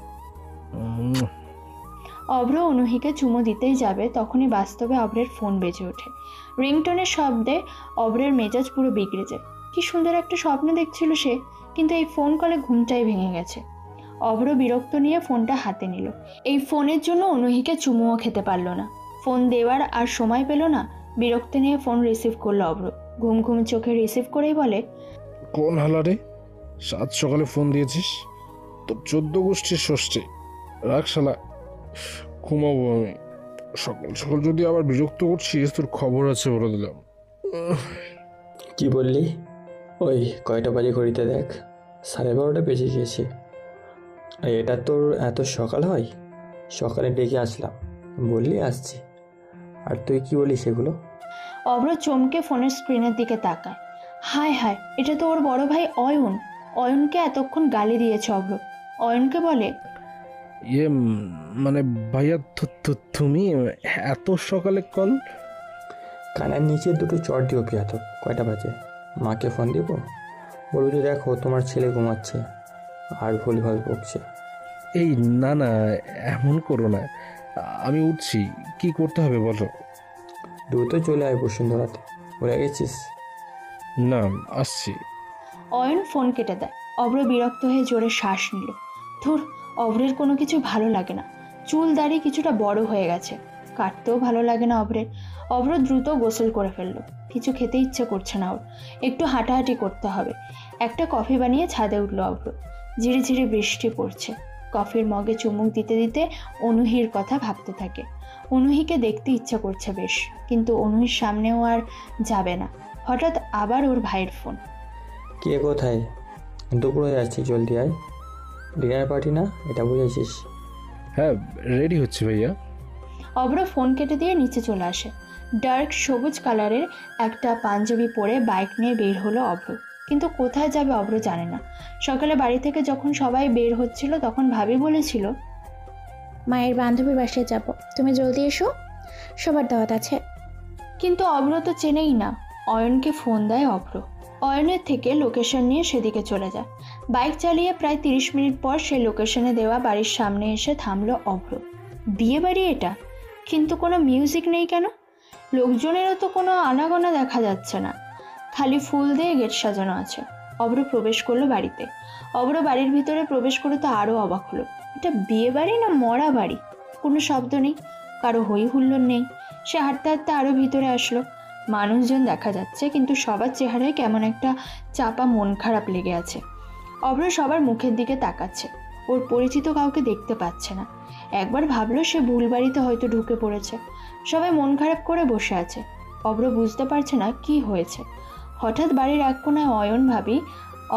Speaker 1: অভ্র অনুহিকে চুমু দিতেই যাবে, তখনই বাস্তবে অভ্রের ফোন বেজে ওঠে। রিংটোনের শব্দে অভ্রের মেজাজ পুরো বিগড়ে যায়। কি সুন্দর একটা স্বপ্ন দেখছিল সে, কিন্তু এই ফোন কলে ঘুমটাই ভেঙে গেছে। অভ্র বিরক্ত নিয়ে ফোনটা হাতে নিল। এই ফোনের জন্য অনুহিকে চুমুও খেতে পারল না। ফোন দেওয়ার আর সময় পেল না। বিরক্ত নিয়ে ফোন রিসিভ করলো অভ্র। ঘুম ঘুম চোখে রিসিভ করেই বলে,
Speaker 5: কোন হালারে? 7 সকালে ফোন দিয়েছিস? তোর 14 গোষ্ঠীর ষষ্ঠী। রাখ শালা, ঘুমাবো আমি। সকাল সকাল যদি আবার বিরক্ত করছিস তোর খবর আছে বলে দিলাম।
Speaker 12: কি বললি? ওই কয়টা বাজে ঘড়িতে দেখ, 12:30 বেজে গিয়েছে। আর এটা তোর এত সকাল হয়? সকালে ডেকে আসলাম, বললি আসছি, আর তুই কি বলিস সেগুলো?
Speaker 1: অভ্র চমকে ফোনের স্ক্রিনের দিকে তাকায়। হায় হায়, এটা তো ওর বড় ভাই অয়ন। অয়নকে এতক্ষণ গালি দিয়েছে অভ্র। অয়নকে বলে,
Speaker 5: মানে ভাইয়া তুমি এত সকালে কল?
Speaker 12: কানের নিচে দুটো চট দিও কি এত? কয়টা বাজে? মাকে ফোন দিব, বলবো যে দেখো তোমার ছেলে ঘুমাচ্ছে আর ভুলভাল বকছে।
Speaker 5: এই না না, এমন করো না, আমি উঠছি। কি করতে হবে বলো?
Speaker 12: দ্রুত চলে আয় বসুন্ধরাতে। ভুলে গেছিস?
Speaker 5: না, আসছি।
Speaker 1: অয়ন ফোন কেটে দেয়। অভ্র বিরক্ত হয়ে জোরে শ্বাস নিল। ধুর, অভ্রের কোনো কিছু ভালো লাগে না। চুল দাড়ি কিছুটা বড় হয়ে গেছে, কাটতেও ভালো লাগে না অভ্রের। অভ্র দ্রুত গোসল করে ফেললো। কিছু খেতে ইচ্ছে করছে না ওর, একটু হাঁটাহাঁটি করতে হবে। একটা কফি বানিয়ে ছাদে উঠল অভ্র। ঝিরিঝিরি বৃষ্টি পড়ছে। কফির মগে চুমুক দিতে দিতে অনুহির কথা ভাবতে থাকে। অনুহিকে দেখতে ইচ্ছা করছে বেশ, কিন্তু অনুহির সামনেও আর যাবে না। হঠাৎ আবার ওর ভাইয়ের ফোন।
Speaker 12: কে কোথায়? দুপুর হয়ে যাচ্ছে, জলদি আয়। ডিনার পার্টি না, এটা বুঝেছিস?
Speaker 5: হ্যাঁ, রেডি হচ্ছে ভাইয়া।
Speaker 1: অভ্র ফোন কেটে দিয়ে নিচে চলে আসে। ডার্ক সবুজ কালারের একটা পাঞ্জাবি পরে বাইক নিয়ে বের হলো অভ্র। কিন্তু কোথায় যাবে অভ্র জানে না। সকালে বাড়ি থেকে যখন সবাই বের হচ্ছিল তখন ভাবি বলেছিল,
Speaker 13: মায়ের বান্ধবীর বাসায় যাব, তুমি জলদি এসো, সবার দাওয়াত আছে।
Speaker 1: কিন্তু অভ্র তো চেনেই না। অয়নকে ফোন দেয় অভ্র। অয়নের থেকে লোকেশন নিয়ে সেদিকে চলে যায়। বাইক চালিয়ে প্রায় 30 মিনিট পর সেই লোকেশনে দেওয়া বাড়ির সামনে এসে থামলো অভ্র। বিয়ে বাড়ি এটা, কিন্তু কোনো মিউজিক নেই কেন? লোকজনেরও তো কোনো আনাগোনা দেখা যাচ্ছে না, খালি ফুল দিয়ে গেট সাজানো আছে। অভ্র প্রবেশ করলো বাড়িতে। অভ্র বাড়ির ভিতরে প্রবেশ করে তো আরও অবাক হলো। এটা বিয়ে বাড়ি না মরা বাড়ি? কোনো শব্দ নেই, কারো হই হুল্লোড় নেই। সে হাঁটতে হাঁটতে আরও ভিতরে আসলো। মানুষজন দেখা যাচ্ছে, কিন্তু সবার চেহারায় কেমন একটা চাপা মন খারাপ লেগে আছে। অভ্র সবার মুখের দিকে তাকাচ্ছে, ওর পরিচিত কাউকে দেখতে পাচ্ছে না। একবার ভাবলো সে ভুল বাড়িতে হয়তো ঢুকে পড়েছে। সবাই মন খারাপ করে বসে আছে। অভ্র বুঝতে পারছে না কি হয়েছে। হঠাৎ বাড়ির এক কোণায় অয়ন ভাবি,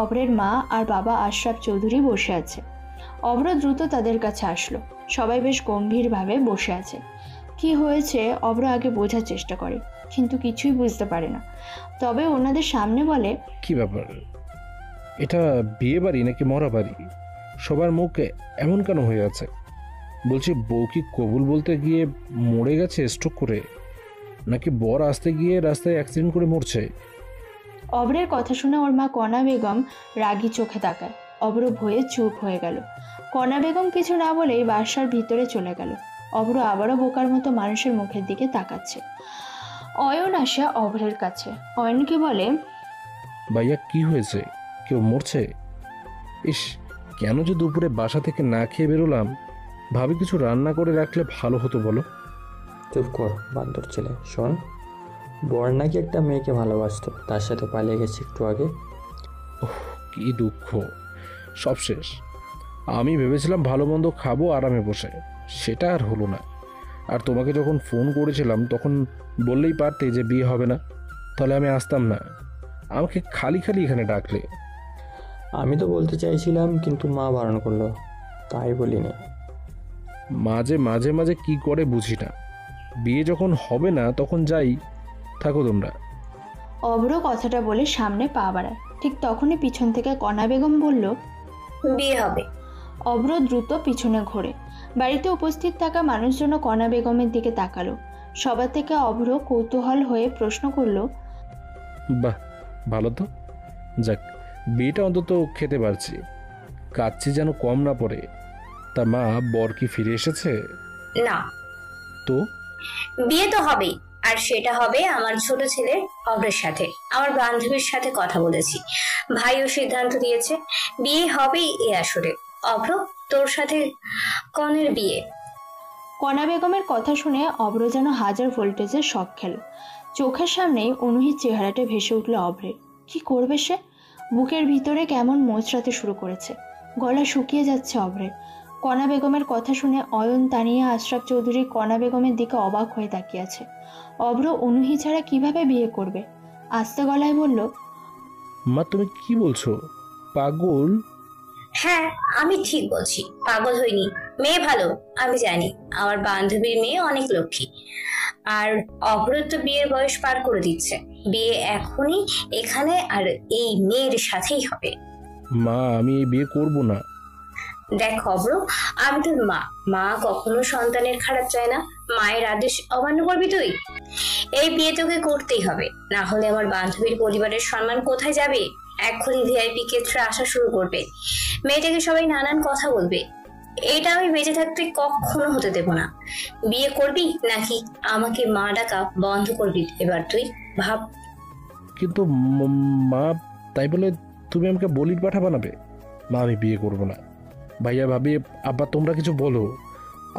Speaker 1: অভ্রের মা আর বাবা আশরাফ চৌধুরী বসে আছে। অভ্র দ্রুত তাদের কাছে আসলো। সবাই বেশ গম্ভীরভাবে বসে আছে। কি হয়েছে অভ্র আগে বোঝার চেষ্টা করে, কিন্তু কিছুই বুঝতে পারে না। তবে ওনাদের সামনে বলে,
Speaker 5: কি ব্যাপার, এটা বিয়ে বাড়ি নাকি মরা বাড়ি? সবার মুখ এমন কেন হয়ে আছে? বলছি, বউ কি কবুল বলতে গিয়ে মরে গেছে স্ট্রোক করে, নাকি বর আসতে গিয়ে রাস্তায় অ্যাক্সিডেন্ট করে মরছে?
Speaker 1: অভ্রের কথা শুনে ওর মা কণা বেগম রাগী চোখে তাকায়। অভ্র ভয়ে চুপ হয়ে গেল। কণা বেগম কিছু না বলেই বাসার ভিতরে চলে গেল। অভ্র আবারও বোকার মতো মানুষের মুখের দিকে তাকাচ্ছে। অয়ন আসে অভ্রের কাছে। অয়নকে বলে,
Speaker 5: ভাইয়া কি হয়েছে? কেউ মরছে? ইস, কেন যে দুপুরে বাসা থেকে না খেয়ে বেরোলাম। ভাবি কিছু রান্না করে রাখলে ভালো হতো বলো।
Speaker 12: চুপ কর বান্দর ছেলে। শোন, বর নাকি একটা মেয়েকে ভালোবাসতো, তার সাথে পালিয়ে গেছে একটু আগে।
Speaker 5: ওহ, কি দুঃখ, সব শেষ। আমি ভেবেছিলাম ভালো মন্দ খাবো আরামে বসে, সেটা আর হলো না। আর তোমাকে যখন ফোন করেছিলাম তখন বললেই পারতে যে বিয়ে হবে না, তাহলে আমি আসতাম না। আমাকে খালি খালি এখানে ডাকলে।
Speaker 12: আমি তো বলতে চাইছিলাম, কিন্তু মা বারণ করলো, তাই বলিনি।
Speaker 5: মাঝে মাঝে মাঝে কি করে বুঝি না। বিয়ে যখন হবে না তখন যাই, থাকো তোমরা।
Speaker 1: অভ্র কথাটা বলে সামনে পা বাড়ায়। ঠিক তখনই পিছন থেকে কণা বেগম বলল,
Speaker 14: বিয়ে হবে।
Speaker 1: অভ্র দ্রুত পিছনে ঘোরে। বাড়িতে উপস্থিত থাকা মানুষজন কণা বেগমের দিকে তাকালো। সবার থেকে অভ্র কৌতূহল হয়ে প্রশ্ন করলো,
Speaker 5: বাহ, ভালো তো। যাক, বিয়েটা অন্তত খেতে পারছি। কাচ্ছি যেন কম না পড়ে। তা মা, বর কি ফিরে এসেছে?
Speaker 14: না।
Speaker 5: তো
Speaker 14: বিয়ে তো হবেই, আর সেটা হবে আমার ছোট ছেলে অভ্রের সাথে। আমার বান্ধবীর সাথে কথা বলেছি, ভাইও সিদ্ধান্ত দিয়েছে বিয়ে হবেই এ আসরে। অভ্র, তোর সাথে কনের বিয়ে।
Speaker 1: কণা বেগমের কথা শুনে অভ্র যেন হাজার ভোল্টেজের শক খেল। চোখের সামনেই অনুহির চেহারাটা ভেসে উঠল অভ্রের। কি করবে সে? বুকের ভিতরে কেমন মোচড়াতে শুরু করেছে। গলা শুকিয়ে যাচ্ছে অভ্রের। কণা বেগমের কথা শুনে অয়ন, তানিয়া, আশরাফ চৌধুরী কণা বেগমের দিকে অবাক হয়ে তাকিয়ে আছে। অভ্র অনুহি ছাড়া কিভাবে বিয়ে করবে? আস্তে গলায় বলল,
Speaker 5: মা তুমি কি বলছো? পাগল?
Speaker 14: হ্যাঁ, আমি ঠিক বলছি, পাগল হইনি। মেয়ে ভালো, আমি জানি। আমার বান্ধবীর মেয়ে অনেক লক্ষ্মী। আর অভ্র তো বিয়ের বয়স পার করে দিচ্ছে। বিয়ে এখনই এখানে আর এই মেয়ের সাথেই হবে।
Speaker 5: মা, আমি এই বিয়ে করব না।
Speaker 14: দেখ অভ্র, আমি তোর মা। মা কখনো সন্তানের খারাপ চায় না। মায়ের আদেশ অমান্য করবি তুই? এই বিয়ে তোকে করতেই হবে, না হলে আমার বান্ধবীর পরিবারের সম্মান কোথায় যাবে? এখনই ভিআইপি ক্ষেত্রে আসা শুরু করবে। মেয়েটাকে সবাই নানান কথা বলবে। এইটা আমি বেঁচে থাকতে কখনো হতে দেব না। বিয়ে করবি নাকি আমাকে মা ডাকা বন্ধ করবি এবার তুই ভাব।
Speaker 5: কিন্তু মা, তাই বলে তুমি আমাকে বলির পাঠা বানাবে? মা, আমি বিয়ে করব না। ভাইয়া, ভাবি, আব্বা, তোমরা কিছু বলো।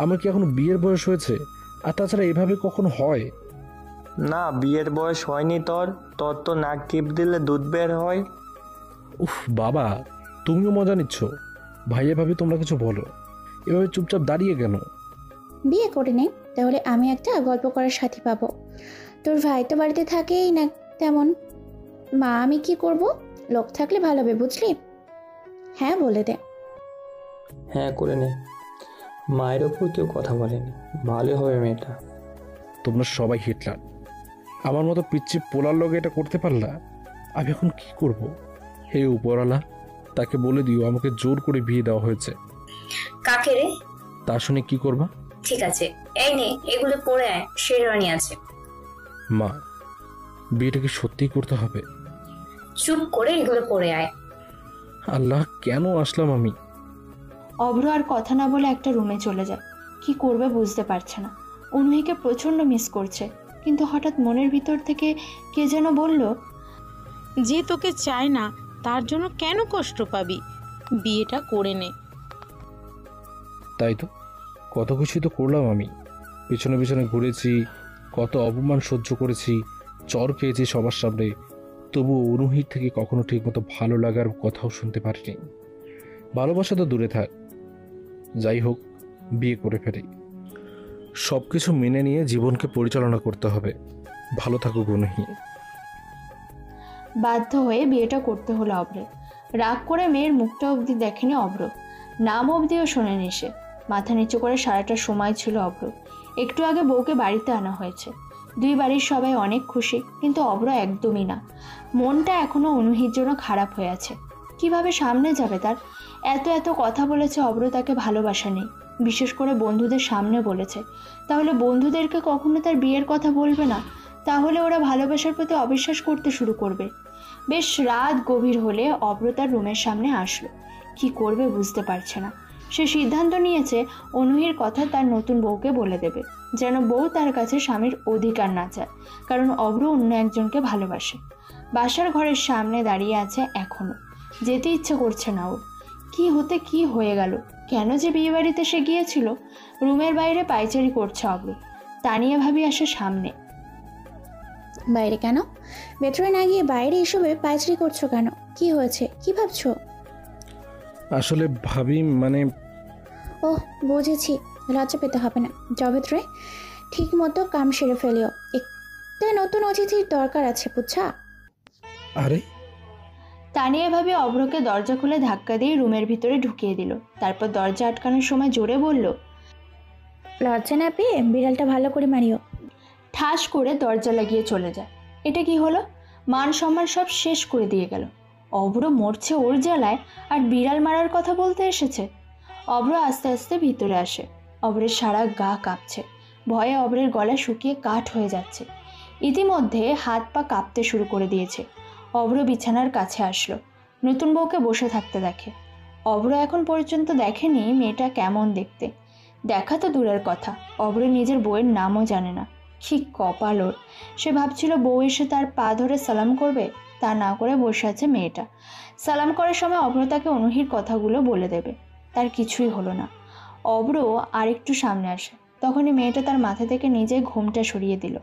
Speaker 5: আমার কি এখন বিয়ের বয়স হয়েছে? আর তাছাড়া এভাবে কখনো হয়?
Speaker 12: না, বিয়ের বয়স হয়নি তোর। তোর তো নাক টিপ দিলে দুধ বের হয়।
Speaker 5: উফ বাবা, তুমিও মজা নিচ্ছ। ভাইয়া, ভাবি, তোমরা কিছু বলো। এভাবে চুপচাপ দাঁড়িয়ে কেন?
Speaker 13: বিয়ে করে নে, তাহলে আমি একটা গল্প করার সাথী পাবো। তোর ভাই তো বাড়িতে থাকেই না তেমন। মা, আমি কি করব? লোক থাকলে ভালো হবে, বুঝলি? হ্যাঁ বলে দে।
Speaker 12: হ্যাঁ করে নে। মায়ের ওপর কেউ কথা বলেনি, ভালো হবে মেয়েটা।
Speaker 5: তোমরা সবাই হিটলার। আমার মতো পিচ্ছি পোলার লগে এটা করতে পারলা? আমি এখন কি করব? হে উপরওয়ালা, তাকে বলে দিও আমাকে জোর করে বিয়ে দেওয়া হয়েছে।
Speaker 14: কাকে রে?
Speaker 5: তা শুনে কি করবা?
Speaker 14: ঠিক আছে, এই নে এগুলো পরে আয়, শেরওয়ানি আছে।
Speaker 5: মা, বিয়েটা কি সত্যিই করতে হবে?
Speaker 14: চুপ করে এগুলো পরে আয়।
Speaker 5: আল্লাহ, কেন আসলাম আমি?
Speaker 1: অভ্র আর কথা না বলে একটা রুমে চলে যায়। কি করবে বুঝতে পারছে না। অনুহিকে প্রচণ্ড মিস করছে, কিন্তু হঠাৎ মনের ভিতর থেকে কে যেন বলল,
Speaker 7: যে তোকে চায় না তার জন্য কেন কষ্ট পাবি? বিয়েটা করে নে।
Speaker 5: তাই তো, কত কিছুই তো করলাম আমি। পিছনে পিছনে ঘুরেছি, কত অপমান সহ্য করেছি, চর খেয়েছি সবার সামনে, তবুও অনুহির থেকে কখনো ঠিকমতো ভালো লাগার কথাও শুনতে পারিনি। ভালোবাসা তো দূরে থাক, যাই হোক বিয়ে করে ফেলি। সব কিছু মেনে নিয়ে জীবনকে পরিচালনা করতে হবে। ভালো থাকুক অনুহি।
Speaker 1: বাধ্য হয়ে বিয়েটা করতে হলো অভ্রের। রাগ করে মেয়ের মুখটা অবধি দেখেনি অভ্র, নাম অবধিও শোনেনি সে। মাথা নিচু করে সারাটা সময় ছিল অভ্র। একটু আগে বউকে বাড়িতে আনা হয়েছে, দুই বাড়ির সবাই অনেক খুশি, কিন্তু অভ্র একদমই না। মনটা এখনো অনুহির জন্য খারাপ হয়ে আছে। কিভাবে সামনে যাবে তার? এত এত কথা বলেছে অভ্র তাকে ভালোবাসা নেই, বিশেষ করে বন্ধুদের সামনে বলেছে। তাহলে বন্ধুদেরকে কখনো তার বিয়ের কথা বলবে না? তাহলে ওরা ভালোবাসার প্রতি অবিশ্বাস করতে শুরু করবে। বেশ রাত গভীর হলে অভ্র তার রুমের সামনে আসলো। কি করবে বুঝতে পারছে না। সে সিদ্ধান্ত নিয়েছে অনুহির কথা তার নতুন বউকে বলে দেবে, যেন বউ তার কাছে স্বামীর অধিকার না চায়, কারণ অভ্র অন্য একজনকে ভালোবাসে। বাসার ঘরের সামনে দাঁড়িয়ে আছে এখনো, যেতে ইচ্ছে করছে না ওর। কি হতে কি হয়ে গেল? কেন যে বিয়ে বাড়িতে সে গিয়েছিল? রুমের বাইরে পায়চারি করছে অভ্র। তানিয়া ভাবি আসে সামনে।
Speaker 13: বাইরে কেন? ভেতরে না গিয়ে বাইরে এসবে পায়চারি করছো কেন? কি হয়েছে? কি ভাবছো?
Speaker 5: আসলে ভাবি মানে...
Speaker 13: ওহ, বুঝেছি, লজ্জা পেতে হবে না। যাও ভেতরে, ঠিক মতো কাম সেরে ফেলিও। একটা নতুন অতিথির দরকার আছে, বুঝছা?
Speaker 5: আরে,
Speaker 1: তানিয়া ভাবি অভ্রকে দরজা খুলে ধাক্কা দিয়ে রুমের ভিতরে ঢুকিয়ে দিল। তারপর দরজা আটকানোর সময় জোরে বলল,
Speaker 13: লজ্জা না পেয়ে বিড়ালটা ভালো করে মারিও।
Speaker 1: ঠাস করে দরজা লাগিয়ে চলে যায়। এটা কি হলো? মান সম্মান সব শেষ করে দিয়ে গেল। অভ্র মরছে ওর জ্বালায়, আর বিড়াল মারার কথা বলতে এসেছে। অভ্র আস্তে আস্তে ভিতরে আসে। অভ্রের সারা গা কাঁপছে, ভয়ে অভ্রের গলা শুকিয়ে কাঠ হয়ে যাচ্ছে। ইতিমধ্যে হাত পা কাঁপতে শুরু করে দিয়েছে। অভ্র বিছানার কাছে আসলো, নতুন বউকে বসে থাকতে দেখে। অভ্র এখন পর্যন্ত দেখেনি মেয়েটা কেমন দেখতে। দেখা তো দূরের কথা, অভ্র নিজের বউয়ের নামও জানে না। কি কপাল ওর! সে ভাবছিল বউ এসে তার পা ধরে সালাম করবে, তা না করে বসে আছে মেয়েটা। সালাম করার সময় অভ্র তাকে অনুহির কথাগুলো বলে দেবে, তার কিছুই হলো না। অভ্র আরেকটু সামনে আসে, তখনই মেয়েটা তার মাথা থেকে নিজে ঘুমটা সরিয়ে দিল।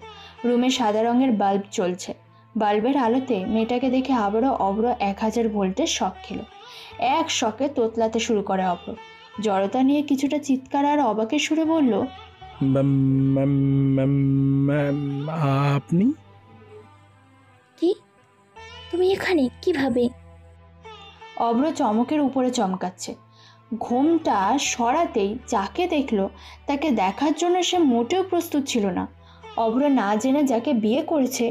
Speaker 1: রুমে সাদা রঙের বাল্ব জ্বলছে। বাল্বের আলোতে মেয়েটাকে দেখে আবারও অভ্র 1000 ভোল্টের শক খেল। এক শকে তোতলাতে শুরু করে অভ্র। জড়তা নিয়ে কিছুটা চিৎকার আর অবাকের সুরে বলল,
Speaker 5: আপনি?
Speaker 13: কি? তুমি এখানে কিভাবে?
Speaker 1: অভ্র চমকের উপরে চমকাচ্ছে। ঘুমটা সরাতেই যাকে দেখলো তাকে দেখার জন্য সে মোটেও প্রস্তুত ছিল না। অভ্র না জেনে যাকে বিয়ে করেছে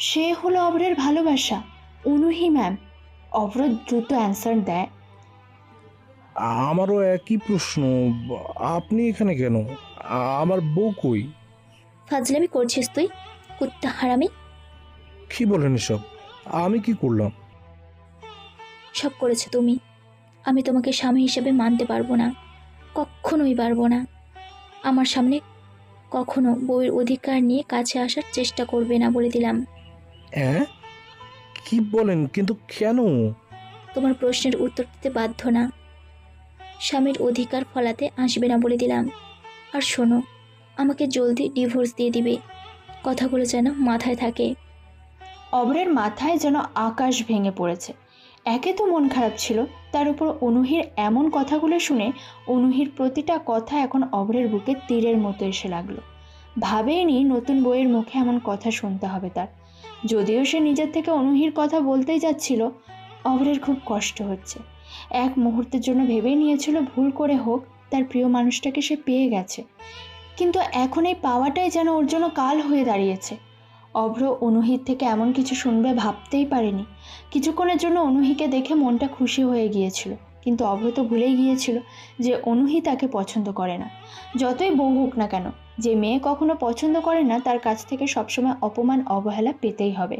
Speaker 1: সে হলো অভ্রের ভালোবাসা, অনুহি ম্যাম। অভ্র দ্রুত অ্যান্সার দেয়,
Speaker 5: আমারও একই প্রশ্ন, আপনি এখানে কেন? আমার বউ কই?
Speaker 13: ফাজলামি করছিস তুই, কুত্তা হারামি!
Speaker 5: কি বলেন এসব? আমি কি করলাম?
Speaker 13: সব করেছো তুমি। আমি তোমাকে স্বামী হিসেবে মানতে পারবো না, কখনোই পারবো না। আমার সামনে কখনো বউয়ের অধিকার নিয়ে কাছে আসার চেষ্টা করবে না, বলে দিলাম।
Speaker 5: হ্যাঁ, কি বলেন? কিন্তু কেন?
Speaker 13: তোমার প্রশ্নের উত্তর দিতে বাধ্য না। স্বামীর অধিকার ফলাতে আসবে না, বলে দিলাম। আর শোনো, আমাকে জলদি ডিভোর্স দিয়ে দিবে, কথাগুলো যেন মাথায় থাকে।
Speaker 1: অভ্রের মাথায় যেন আকাশ ভেঙে পড়েছে। একে তো মন খারাপ ছিল, তার উপর অনুহির এমন কথাগুলো শুনে অনুহির প্রতিটা কথা এখন অভ্রের বুকে তীরের মতো এসে লাগলো। ভাবেইনি নতুন বউয়ের মুখে এমন কথা শুনতে হবে তার। যদিও সে নিজের থেকে অনুহির কথা বলতেই যাচ্ছিল, অভ্রের খুব কষ্ট হচ্ছে। এক মুহূর্তের জন্য ভেবেই নিয়েছিল ভুল করে হোক তার প্রিয় মানুষটাকে সে পেয়ে গেছে, কিন্তু এখন এই পাওয়াটাই যেন ওর জন্য কাল হয়ে দাঁড়িয়েছে। অভ্র অনুহির থেকে এমন কিছু শুনবে ভাবতেই পারেনি। কিছুক্ষণের জন্য অনুহিকে দেখে মনটা খুশি হয়ে গিয়েছিল, কিন্তু অভ্র তো ভুলেই গিয়েছিল যে অনুহি তাকে পছন্দ করে না। যতই বউ হোক না কেন, যে মেয়ে কখনো পছন্দ করে না তার কাছ থেকে সবসময় অপমান অবহেলা পেতেই হবে।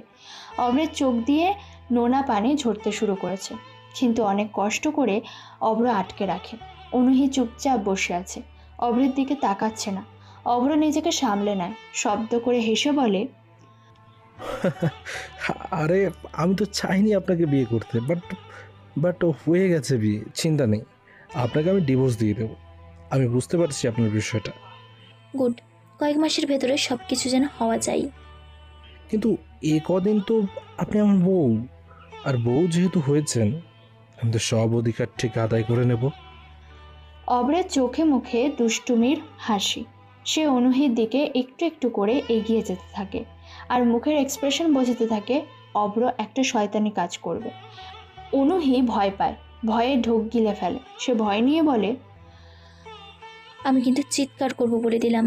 Speaker 1: অভ্রের চোখ দিয়ে নোনা পানি ঝরতে শুরু করেছে, কিন্তু অনেক কষ্ট করে অভ্র আটকে রাখে। অনুহি চুপচাপ বসে আছে, অভ্রের দিকে তাকাচ্ছে না। অভ্র নিজেকে সামলে নেয়, শব্দ করে হেসে বলে,
Speaker 5: আরে আমি তো চাইনি আপনাকে বিয়ে করতে, বাট হয়ে গেছে বিয়ে, চিন্তা নেই, আপনাকে আমি ডিভোর্স দিয়ে দেবো। আমি বুঝতে পারছি আপনার বিষয়টা।
Speaker 4: গুড, কয়েক মাসের ভেতরে সব কিছু যেন হওয়া যায়।
Speaker 5: কিন্তু এ কদিন তো আপনি আমার বউ, আর বউ যেহেতু হয়েছেন, আমি তো সব অধিকার ঠিক আদায় করে নেব।
Speaker 1: অভ্রের চোখে মুখে দুষ্টুমির হাসি। সে অনুহির দিকে একটু একটু করে এগিয়ে যেতে থাকে, আর মুখের এক্সপ্রেশন বোঝাতে থাকে অভ্র একটা শয়তানি কাজ করবে। অনুহি ভয় পায়, ভয়ে ঢোক গিলে ফেলে। সে ভয় নিয়ে বলে,
Speaker 4: আমি কিন্তু চিৎকার করব বলে দিলাম।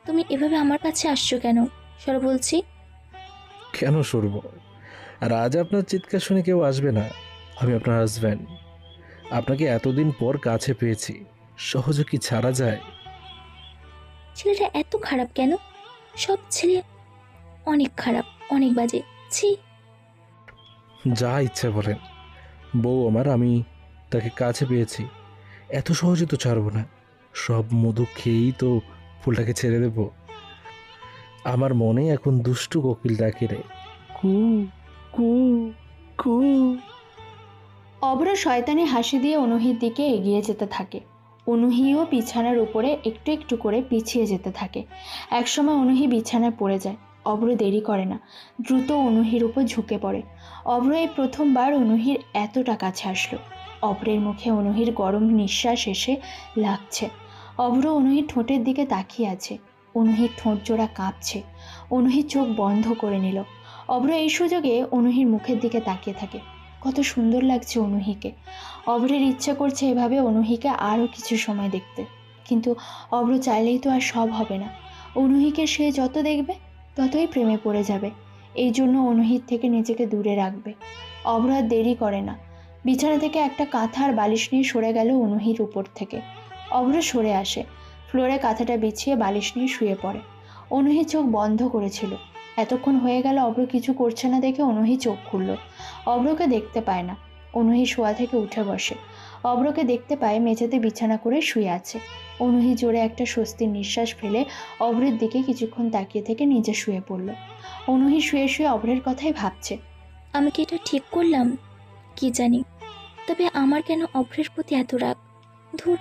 Speaker 4: তুমি এভাবে আমার কাছে আসছো কেন? সর বলছি।
Speaker 5: কেন সরব? আর আজ আপনার চিৎকার শুনে কেউ আসবে না। আমি আপনার হাজব্যান্ড, আপনাকে এতদিন পর কাছে পেয়েছি, সহজে কি ছাড়া যায়?
Speaker 4: ছেলেটা এত খারাপ কেন? সব ছেলে অনেক খারাপ, অনেক বাজে। ছি।
Speaker 5: যা ইচ্ছা বলেন, বউ আমার, আমি তাকে কাছে পেয়েছি, এত সহজে তো ছাড়বো না। সব মধু খেয়েই তো ফুলটাকে ছেড়ে দেব। আমার মনে এখন দুষ্টু কোকিল ডাকে রে, কু কু কু।
Speaker 1: অভ্র শয়তানি হাসি দিয়ে অনুহির দিকে এগিয়ে যেতে থাকে। অনুহিও বিছানার উপরে একটু একটু করে পিছিয়ে যেতে থাকে। একসময় অনুহি বিছানায় পড়ে যায়। অভ্র দেরি করে না, দ্রুত অনুহির উপর ঝুঁকে পড়ে। অভ্র এই প্রথমবার অনুহির এতটা কাছে আসলো। অভ্রের মুখে অনুহির গরম নিঃশ্বাস এসে লাগছে। অভ্র অনুহির ঠোঁটের দিকে তাকিয়ে আছে। অনুহির ঠোঁট জোড়া কাঁপছে। অনুহির চোখ বন্ধ করে নিল। অভ্র এই সুযোগে অনুহির মুখের দিকে তাকিয়ে থাকে। কত সুন্দর লাগছে অনুহিকে। অভ্রের ইচ্ছে করছে এভাবে অনুহিকে আরও কিছু সময় দেখতে, কিন্তু অভ্র চাইলেই তো আর সব হবে না। অনুহিকে সে যত দেখবে ততই প্রেমে পড়ে যাবে। এই জন্য অনুহির থেকে নিজেকে দূরে রাখবে। অভ্র আর দেরি করে না, বিছানা থেকে একটা কাঁথা আর বালিশ নিয়ে সরে গেল অনুহির উপর থেকে। অভ্র সরে আসে, ফ্লোরে কাঁথাটা বিছিয়ে বালিশ নিয়ে শুয়ে পড়ে। অনুহি চোখ বন্ধ করেছিল। এতক্ষণ হয়ে গেল অভ্র কিছু করছে না দেখে অনুহি চোখ খুলল। অভ্রকে দেখতে পায় না। অনুহি শোয়া থেকে উঠে বসে। অভ্রকে দেখতে পায় মেঝেতে বিছানা করে শুয়ে আছে। অনুহি জোরে একটা স্বস্তির নিঃশ্বাস ফেলে অভ্রের দিকে কিছুক্ষণ তাকিয়ে থেকে নিজে শুয়ে পড়ল। অনুহি শুয়ে শুয়ে অভ্রের কথাই ভাবছে।
Speaker 4: আমি কি এটা ঠিক করলাম? কি জানি, তবে আমার কেন অভ্রের প্রতি এত রাগ? ধুর,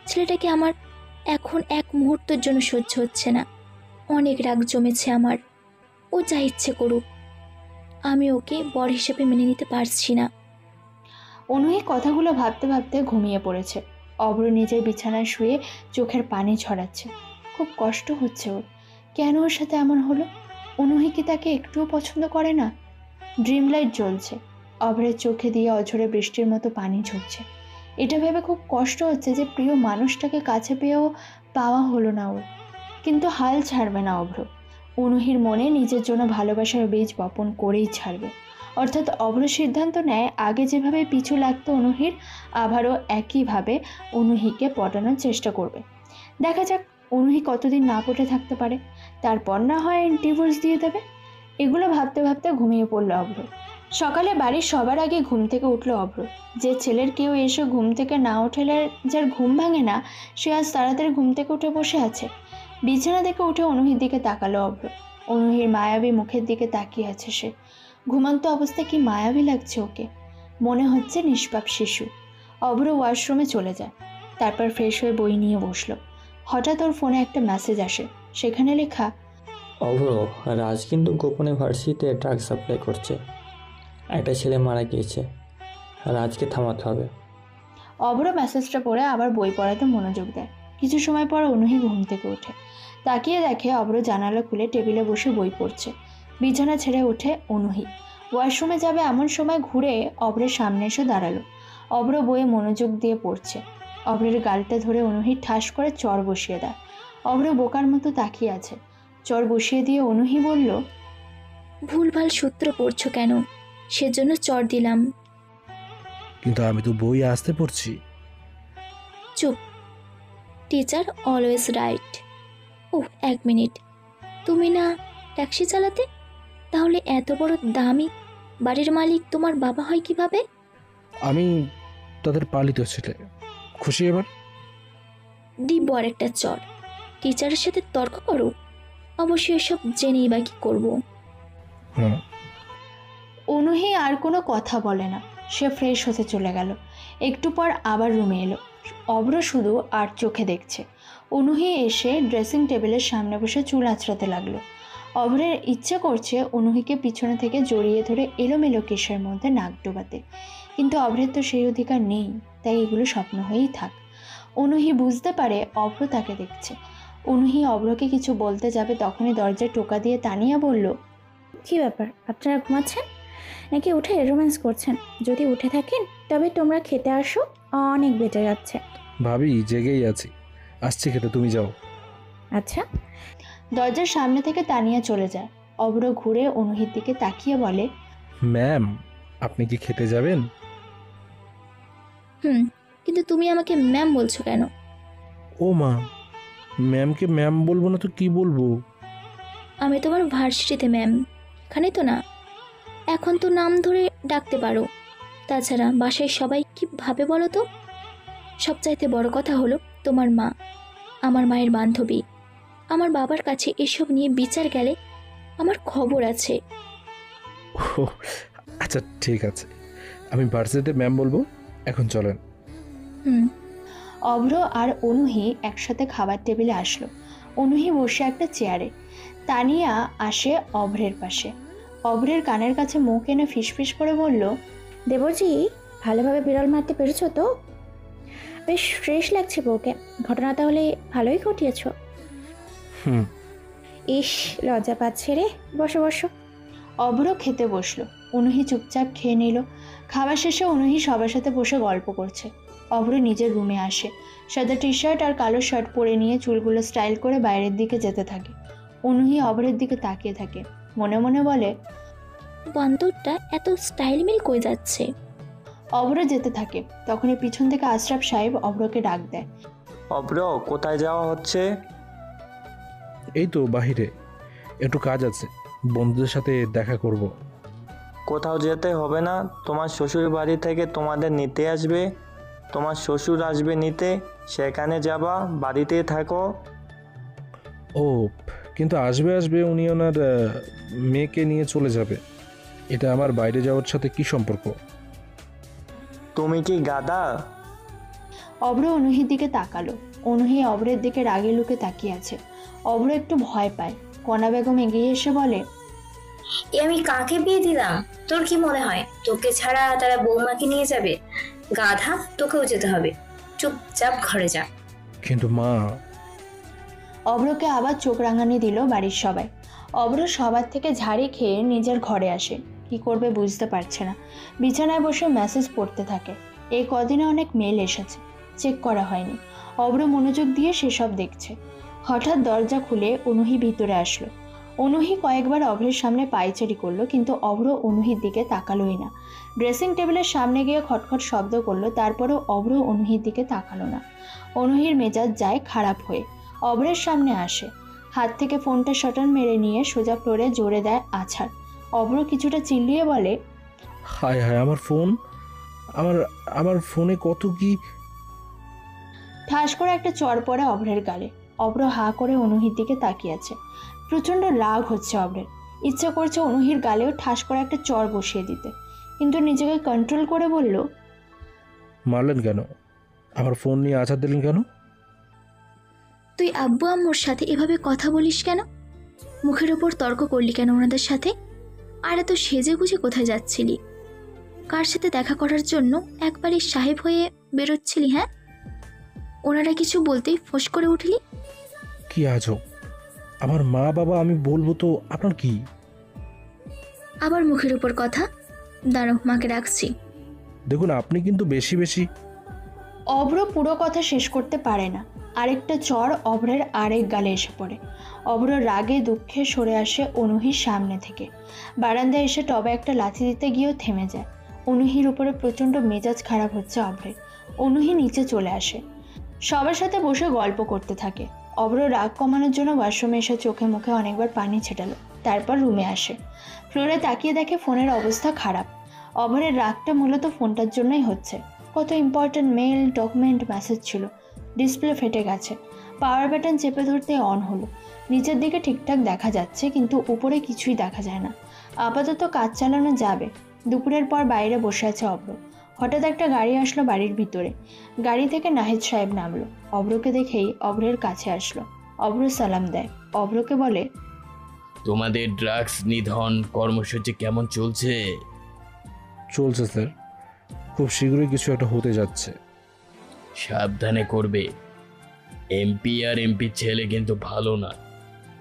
Speaker 4: ছেলেটাকে আমার এখন এক মুহূর্তের জন্য সহ্য হচ্ছে না। অনেক রাগ জমেছে আমার। ও যা ইচ্ছে করুক, আমি ওকে বর হিসেবে মেনে নিতে পারছি না।
Speaker 1: অনুহি কথাগুলো ভাবতে ভাবতে ঘুমিয়ে পড়েছে। অভ্র নিজের বিছানায় শুয়ে চোখের পানি ঝরাচ্ছে। খুব কষ্ট হচ্ছে ওর। কেন ওর সাথে এমন হলো? অনুহি কি তাকে একটুও পছন্দ করে না? ড্রিম লাইট জ্বলছে, অভ্রের চোখে দিয়ে অঝরে বৃষ্টির মতো পানি ঝরছে। এটা ভেবে খুব কষ্ট হচ্ছে যে প্রিয় মানুষটাকে কাছে পেয়েও পাওয়া হলো না ওর। কিন্তু হাল ছাড়বে না অভ্র। অনুহির মনে নিজের জন্য ভালোবাসার বীজ বপন করেই ছাড়বে। অর্থাৎ অভ্র সিদ্ধান্ত নেয় আগে যেভাবে পিছু লাগতো অনুহির, আবারও একইভাবে অনুহিকে পটানোর চেষ্টা করবে। দেখা যাক অনুহি কতদিন না পটে থাকতে পারে, তারপর না হয় ডিভোর্স দিয়ে দেবে। এগুলো ভাবতে ভাবতে ঘুমিয়ে পড়ল অভ্র। সকালে বাড়ির সবার আগে ঘুম থেকে উঠল অভ্র। যে ছেলের কেউ এসে ঘুম থেকে না উঠলে যার ঘুম ভাঙে না, সে আজ তাড়াতাড়ি ঘুম থেকে উঠে বসে আছে। বিছানা থেকে উঠে অনুহির দিকে তাকালো অভ্র। অনুহির মায়াবী মুখের দিকে তাকিয়ে আছে সে। ঘুমন্ত অবস্থায় কি মায়াবী লাগছে ওকে, মনে হচ্ছে নিষ্পাপ শিশু। অভ্র ওয়াশরুমে চলে যায়, তারপর ফ্রেশ হয়ে বই নিয়ে বসলো। হঠাৎ ওর ফোনে একটা মেসেজ আসে। সেখানে লেখা,
Speaker 12: অভ্র, রাজ কিন্তু গোপনে ভার্সিটিতে ড্রাগ সাপ্লাই করছে। একটা ছেলে মারা গিয়েছে, রাজকে থামাতে হবে।
Speaker 1: অভ্র মেসেজটা পড়ে আবার বই পড়াতে মনোযোগ দেয়। কিছু সময় পর অনুহি ঘুম থেকে ওঠে। তাকিয়ে দেখে অভ্র জানালা খুলে টেবিলে বসে বই পড়ছে। বিছানা ছেড়ে ওঠে অনুহি। ওয়াশরুমে যাবে এমন সময় ঘুরে অভ্রের সামনে এসে দাঁড়ালো। অভ্র বইয়ে মনোযোগ দিয়ে পড়ছে। অভ্রের গালটা ধরে অনুহি ঠাস করে চর বসিয়ে দেয়। অভ্র বোকার মতো তাকিয়ে আছে। চর বসিয়ে দিয়ে অনুহি বলল,
Speaker 4: ভুলভাল সূত্র পড়ছো কেন? সেজন্য চর দিলাম।
Speaker 5: কিন্তু আমি তো বই আসতে পড়ছি।
Speaker 4: চুপ। Teacher always right. ও 1 মিনিট, তুমি না ট্যাক্সি চালাতে? তাহলে এত বড় দামি বাড়ির মালিক তোমার বাবা হয় কিভাবে?
Speaker 5: আমি তাদের পালিত ছেলে। খুশি এবার?
Speaker 4: দিব আর একটা চর। টিচারের সাথে তর্ক করো? অবশ্যই এসব জেনেই বা কি করবো।
Speaker 1: অনুহি আর কোনো কথা বলে না, সে ফ্রেশ হতে চলে গেল। একটু পর আবার রুমে এলো। অভ্র শুধু আর চোখে দেখছে। অনুহি এসে ড্রেসিং টেবিলের সামনে বসে চুল আঁচড়াতে লাগলো। অভ্রের ইচ্ছে করছে অনুহিকে পিছনে থেকে জড়িয়ে ধরে এলোমেলো কেশের মধ্যে নাক ডোবাতে, কিন্তু অভ্রের তো সেই অধিকার নেই, তাই এগুলো স্বপ্ন হয়েই থাক। অনুহি বুঝতে পারে অভ্র তাকে দেখছে। অনুহি অভ্রকে কিছু বলতে যাবে, তখনই দরজায় টোকা দিয়ে তানিয়া বলল,
Speaker 13: কি ব্যাপার, আপনারা ঘুমাচ্ছেন নাকি উঠে রোম্যান্স করছেন? যদি উঠে থাকেন তবে তোমরা খেতে আসো, অনেক বেঁচে যাচ্ছে।
Speaker 5: ভাবি জেগেই আছি, আসছি খেতে, তুমি যাও।
Speaker 13: আচ্ছা।
Speaker 1: দরজার সামনে থেকে তানিয়া চলে যায়। অভ্র ঘুরে অনুহির দিকে তাকিয়ে বলে,
Speaker 5: ম্যাম আপনি কি খেতে যাবেন?
Speaker 4: কিন্তু তুমি আমাকে ম্যাম বলছো কেন?
Speaker 5: ও মা, ম্যামকে ম্যাম বলবো না তো কি বলবো?
Speaker 4: আমি তোমার ভার্সিটিতে ম্যাম, এখানে তো না। এখন তো নাম ধরে ডাকতে পারো। তাছাড়া বাসায় সবাই কি ভাবে বলো তো? সবচাইতে বড় কথা হলো তোমার মা আমার মায়ের বান্ধবী। আমার বাবার কাছে এসব নিয়ে বিচার গেলে আমার খবর আছে।
Speaker 5: আচ্ছা ঠিক আছে, আমি ভার্সিটিতে ম্যাম বলবো। এখন চলেন।
Speaker 1: অভ্র আর অনুহি একসাথে খাবার টেবিলে আসলো। অনুহি বসে একটা চেয়ারে, তানিয়া আসে অভ্রের পাশে। অভ্রের কানের কাছে মুখ এনে ফিসফিস করে বলল,
Speaker 13: দেবরজি ভালোভাবে বিড়াল মারতে পেরেছো তো? বেশ ফ্রেশ লাগছে বউকে। ঘটনা তাহলে ভালোই ঘটিয়েছ। ইস, লজ্জা পাচ্ছে রে। বসো বসো।
Speaker 1: অভ্র খেতে বসলো। অনুহি চুপচাপ খেয়ে নিল। খাবার শেষে অনুহি সবার সাথে বসে গল্প করছে। অভ্র নিজের রুমে আসে, সাদা টি শার্ট আর কালো শার্ট পরে নিয়ে চুলগুলো স্টাইল করে বাইরের দিকে যেতে থাকে। অনুহি অভ্রের দিকে তাকিয়ে থাকে, মনে মনে বলে,
Speaker 4: বান্দরটা এত স্টাইল মিল কই যাচ্ছে।
Speaker 1: অভ্র যেতে থাকে, তখনই পিছন থেকে আশরাফ সাহেব অভ্রকে ডাক দেয়।
Speaker 12: অভ্র, কোথায় যাওয়া হচ্ছে?
Speaker 5: এই তো বাহিরে, একটু কাজ আছে, বন্ধুদের সাথে দেখা করব।
Speaker 12: কোথাও যেতে হবে না, তোমার শ্বশুর বাড়ি থেকে তোমাদের নিতে আসবে। তোমার শ্বশুর আসবে নিতে, সেখানে যাবা, বাড়িতেই থাকো।
Speaker 5: ও, কিন্তু আসবে আসবে উনি ওনার মেয়েকে নিয়ে চলে যাবে। এটা আমার বাইরে যাওয়ার সাথে কি সম্পর্ক?
Speaker 12: তুমি কি গাধা?
Speaker 1: অভ্র অনুহির দিকে তাকালো। অনুহি অভ্রের দিকে রাগে লুকে তাকিয়ে আছে। অভ্র একটু ভয় পায়। কণা বেগম এগিয়ে এসে বলে,
Speaker 14: আমি কাকে বিয়ে দিলাম? তোর কি মনে হয় তোকে ছাড়া তারা বৌমাকে নিয়ে যাবে? গাধা, তোকেও যেতে হবে। চুপচাপ ঘরে যা।
Speaker 5: কিন্তু মা।
Speaker 1: অভ্রকে আবার চোখ রাঙানি দিল বাড়ির সবাই। অভ্র সবার থেকে ঝাড়ি খেয়ে নিজের ঘরে আসে। কি করবে বুঝতে পারছে না। বিছানায় বসে মেসেজ পড়তে থাকে। এই কদিনে অনেক মেল এসেছে, চেক করা হয়নি। অভ্র মনোযোগ দিয়ে সেসব দেখছে। হঠাৎ দরজা খুলে অনুহি ভিতরে আসলো। অনুহি কয়েকবার অভ্রের সামনে পায়চারি করলো, কিন্তু অভ্র অনুহির দিকে তাকালোই না। ড্রেসিং টেবিলের সামনে গিয়ে খটখট শব্দ করলো, তারপরেও অভ্র অনুহির দিকে তাকালো না। অনুহির মেজাজ যায় খারাপ হয়ে। অভ্রের সামনে আসে, হাত থেকে ফোনটা শটান মেরে নিয়ে সোজা ফ্লোরে জোরে দেয় আছাড়। অভ্র কিছুটা চিল্লিয়ে বলে,
Speaker 5: হায় হায়, আমার ফোন, আমার ফোনে কত কি।
Speaker 1: ঠাস করে একটা চড় পড়ে অভ্রের গালে। অভ্র হা করে অনুহির দিকে তাকিয়ে আছে। প্রচণ্ড রাগ হচ্ছে অভ্রের। ইচ্ছা করছে অনুহির গালেও ঠাস করে একটা চড় বসিয়ে দিতে, কিন্তু নিজেকে কন্ট্রোল করে বলল,
Speaker 5: মারলেন কেন? আমার ফোন নিয়ে আছাড় দিলেন কেন?
Speaker 4: তুই আব্বু আম্মুর সাথে এভাবে কথা বলিস কেন? মুখের ওপর তর্ক করলি কেন ওনাদের সাথে? আর এত সেজে গুজে কোথায় যাচ্ছিলি? কার সাথে দেখা করার জন্য একবারে সাহেব হয়ে বেরোচ্ছিলি? হ্যাঁ, ওনারা কিছু বলতেই ফোঁস করে উঠলি।
Speaker 5: কি আজব, আমার মা বাবা, আমি বলবো তো আপনার কি?
Speaker 4: আবার মুখের উপর কথা। দাঁড়াও, মাকে রাখছি।
Speaker 5: দেখুন আপনি কিন্তু বেশি বেশি।
Speaker 1: অভ্র পুরো কথা শেষ করতে পারে না। আরেকটা চড় অভ্রের আরেক গালে এসে পড়ে। অভ্র রাগে দুঃখে সরে আসে অনুহির সামনে থেকে। বারান্দায় এসে টবে একটা লাথি দিতে গিয়েও থেমে যায়। অনুহির উপরে প্রচণ্ড মেজাজ খারাপ হচ্ছে অভ্রের। অনুহি নিচে চলে আসে, সবার সাথে বসে গল্প করতে থাকে। অভ্র রাগ কমানোর জন্য ওয়াশরুমে এসে চোখে মুখে অনেকবার পানি ছেটালো, তারপর রুমে আসে। ফ্লোরে তাকিয়ে দেখে ফোনের অবস্থা খারাপ। অভ্রের রাগটা মূলত ফোনটার জন্যই হচ্ছে। কত ইম্পর্ট্যান্ট মেল ডকুমেন্ট মেসেজ ছিল, ডিসপ্লে ফেটে গেছে। পাওয়ার বাটন চেপে ধরতে অন হলো। নিচের দিকে ঠিকঠাক দেখা যাচ্ছে, কিন্তু উপরে কিছুই দেখা যায় না। আপাতত কাজ চালানো যাবে। দুপুরের পর বাইরে বসে আছে অভ্র। হঠাৎ একটা গাড়ি আসলো বাড়ির ভিতরে। গাড়ি থেকে নাহিদ সাহেব নামলো। অভ্রকে দেখেই অভ্রের কাছে আসলো। অভ্র সালাম দেয়। অভ্রকে বলে,
Speaker 2: তোমাদের ড্রাগস নিধন কর্মসূচি কেমন চলছে?
Speaker 5: চলছে স্যার, খুব শীঘ্রই কিছু একটা হতে যাচ্ছে।
Speaker 2: সাবধানে করবে। এমপি আর এমপির ছেলে কিন্তু ভালো না,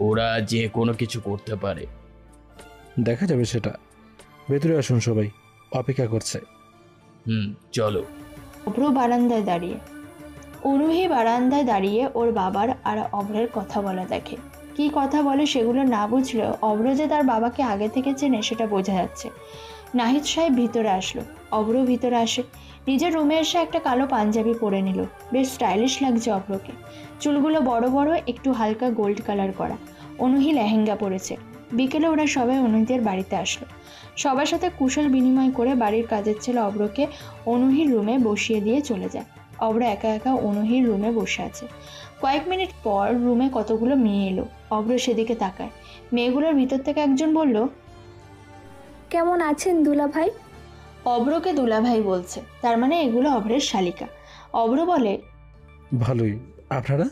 Speaker 2: ওরা যে কোনো কিছু করতে পারে।
Speaker 5: দেখা যাবে সেটা। ভেতরে আসুন, সবাই অপেক্ষা করছে।
Speaker 2: চলো।
Speaker 1: অভ্র বারান্দায় দাঁড়িয়ে। অনুহি বারান্দায় দাঁড়িয়ে ওর বাবার আর অভ্রের কথা বলা দেখে। কি কথা বলে সেগুলো না বুঝলেও অভ্র যে তার বাবাকে আগে থেকে চেনে সেটা বোঝা যাচ্ছে। নাহিদ সাহেব ভিতরে আসলো। অভ্র ভিতরে আসে। নিজের রুমে এসে একটা কালো পাঞ্জাবি পরে নিল। বেশ স্টাইলিশ লাগছে অভ্রকে। চুলগুলো বড় বড়, একটু হালকা গোল্ড কালার করা। অনুহি লেহেঙ্গা পরেছে। বিকেলে ওরা সবাই অনুহিদের বাড়িতে আসলো। সবার সাথে কুশল বিনিময় করে বাড়ির কাজের ছেলে অভ্রকে অনুহির রুমে বসিয়ে দিয়ে চলে যায়। অভ্র একা একা অনুহির রুমে বসে আছে। কয়েক মিনিট পর রুমে কতগুলো মেয়ে এলো। অভ্র সেদিকে তাকায়। মেয়েগুলোর ভিতর থেকে একজন বলল,
Speaker 4: কেমন আছেন দুলা ভাই?
Speaker 1: অভ্রকে দুলাভাই বলছে, তার মানে এগুলো অভ্রের শালিকা। অভ্র বলে,
Speaker 5: ভালোই। আপনারা?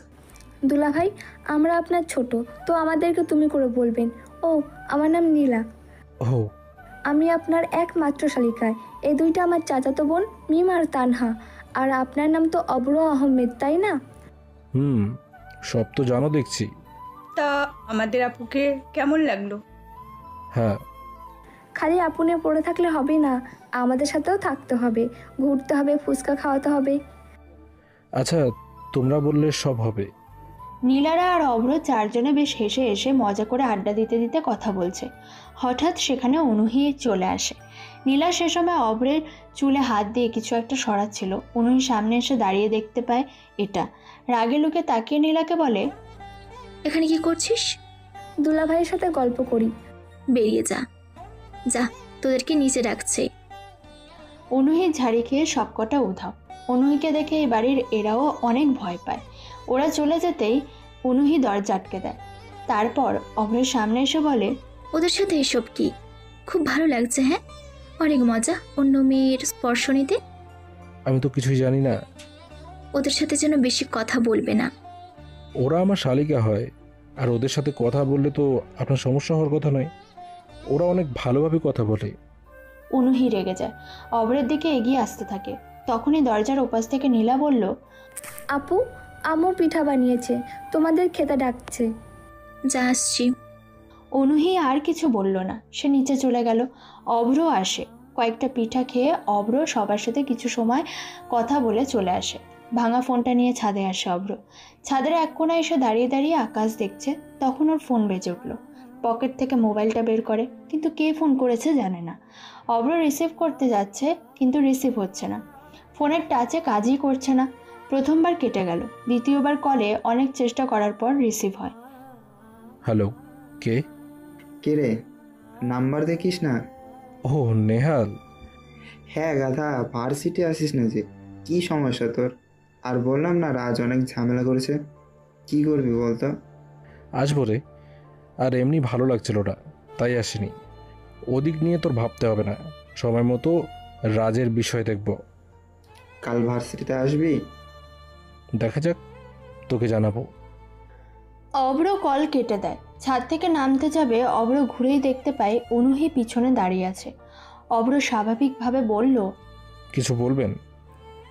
Speaker 4: দুলা ভাই, আমরা আপনার ছোট, তো আমাদেরকে তুমি করে বলবেন। ও, আমার নাম নীলা।
Speaker 5: ও,
Speaker 4: আমি আপনার একমাত্র শালিকায়। এই দুইটা আমার চাচাতো বোন, মিম আর তানহা। আর আপনার নাম তো অভ্র আহমেদ, তাই না?
Speaker 5: সব তো জানো দেখছি।
Speaker 15: তা আমাদের আপুকে কেমন লাগলো?
Speaker 5: হ্যাঁ।
Speaker 4: খালি আপনে পড়ে থাকলে হবে না, আমাদের সাথেও থাকতে হবে, ঘুরতে হবে, ফুচকা খাওয়াতে হবে।
Speaker 5: আচ্ছা, তোমরা বললে সব হবে।
Speaker 1: নীলারা আর অভ্র চারজনে বেশ হেসে এসে মজা করে আড্ডা দিতে দিতে কথা বলছে। হঠাৎ সেখানে অনুহি চলে আসে। নীলা সে সময় অভ্রের চুলে হাত দিয়ে কিছু একটা সরাচ্ছিল। অনুহি সামনে এসে দাঁড়িয়ে দেখতে পায় এটা। রাগে লুকে তাকিয়ে নীলাকে বলে,
Speaker 4: এখানে কি করছিস? দুলা ভাইয়ের সাথে গল্প করি। বেরিয়ে যা, যা, তোদেরকে নিচে ডাকছে।
Speaker 1: অনুহির ঝাড়ি খেয়ে সবকটা উধাও। অনুহিকে দেখে এই বাড়ির এরাও অনেক ভয় পায়। ওরা চলে যেতেই অনুহি দরজা আটকে দেয়। তারপর অভ্রের সামনে এসে বলে,
Speaker 4: ওদের সাথে এসব কি? খুব ভালো লাগছে। হ্যাঁ, অনেক মজা অন্য মেয়ের স্পর্শ নিতে।
Speaker 5: আমি তো কিছুই জানি না।
Speaker 4: ওদের সাথে যেন বেশি কথা বলবে না।
Speaker 5: ওরা আমার শালিকা হয়, আর ওদের সাথে কথা বললে তো আপনার সমস্যা হওয়ার কথা নয়। ওরা অনেক ভালোভাবে কথা বলে।
Speaker 1: অনুহি রেগে যায়, অভ্রের দিকে এগিয়ে আসতে থাকে। তখনই দরজার ওপাশ থেকে নীলা বলল,
Speaker 4: আপু, আম্মু পিঠা বানিয়েছে, তোমাদের খেতে ডাকছে। যা, আসছি।
Speaker 1: অনুহি আর কিছু বলল না, সে নিচে চলে গেল। অভ্র আসে। কয়েকটা পিঠা খেয়ে অভ্র সবার সাথে কিছু সময় কথা বলে চলে আসে। ভাঙা ফোনটা নিয়ে ছাদে আসে অভ্র। ছাদের এক কোণায় এসে দাঁড়িয়ে দাঁড়িয়ে আকাশ দেখছে। তখন ওর ফোন বেজে উঠল। পকেট থেকে মোবাইলটা বের করে, কিন্তু কে ফোন করেছে জানে না। অভ্র রিসিভ করতে যাচ্ছে, কিন্তু রিসিভ হচ্ছে না। ফোনের টাচে কাজই করছে না। প্রথমবার কেটে গেল। দ্বিতীয়বার কলে অনেক চেষ্টা করার পর রিসিভ হয়।
Speaker 5: হ্যালো, কে?
Speaker 6: কে রে? নাম্বার দেখিস না?
Speaker 5: ও, নেহাল।
Speaker 6: হ্যাঁ গাধা, ভার্সিটি আসিস না যে? কি সমস্যা তোর? আর বললাম না রাজ অনেক ঝামেলা করেছে। কি করবি বলতো?
Speaker 5: আসবো রে, আর এমনি ভালো লাগছিল না, তাই আসিনি। ওদিক নিয়ে তোর ভাবতে হবে না, সময় মতো রাজের বিষয় দেখব।
Speaker 6: কাল ভার্সিটিতে আসবি?
Speaker 5: দেখা যাক, তোকে জানাবো।
Speaker 1: অভ্র কল কেটে দেয়। ছাদ থেকে নামতে যাবে, অভ্র ঘুরেই দেখতে পায় অনুহি পিছনে দাঁড়িয়ে আছে। অভ্র স্বাভাবিকভাবে বলল,
Speaker 5: কিছু বলবেন?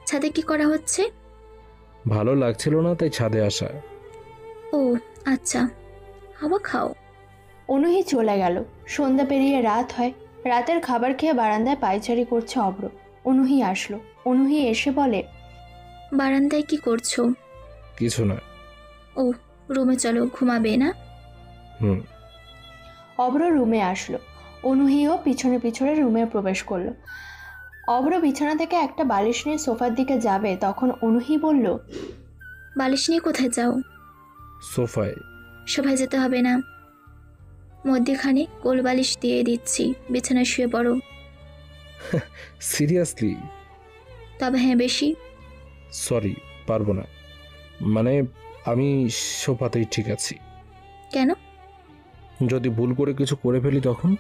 Speaker 4: ছাদে কি করা হচ্ছে?
Speaker 5: ভালো লাগছিল না, তাই ছাদে আসা।
Speaker 4: ও আচ্ছা, হাওয়া খাও।
Speaker 1: অনুহি চলে গেল। সন্ধ্যা পেরিয়ে রাত হয়। রাতের খাবার খেয়ে বারান্দায় পায়চারি করছে অভ্র। অনুহি আসলো। অনুহি এসে বলে,
Speaker 4: বারান্দায় কি করছো?
Speaker 5: কিছু না।
Speaker 4: ও, রুমে চলো, ঘুমাবে না?
Speaker 5: হুম।
Speaker 1: অভ্র রুমে আসলো। অনুহিও পিছনে পিছনে রুমে প্রবেশ করলো। অভ্র বিছানা থেকে একটা বালিশ নিয়ে সোফার দিকে যাবে, তখন অনুহি বলল,
Speaker 4: বালিশ নিয়ে কোথায় যাও?
Speaker 5: সোফায়।
Speaker 4: সোফায় যেতে হবে না, মধ্যখানে কোল বালিশ দিয়ে দিচ্ছি, বিছানায় শুয়ে পড়ো।
Speaker 5: সিরিয়াসলি?
Speaker 4: তবে হ্যাঁ, বেশি।
Speaker 5: সরি, পারবো না। মানে আমি সোফাতেই ঠিক আছি।
Speaker 4: কেন?
Speaker 5: যদি ভুল করে কিছু করে ফেলি তখন?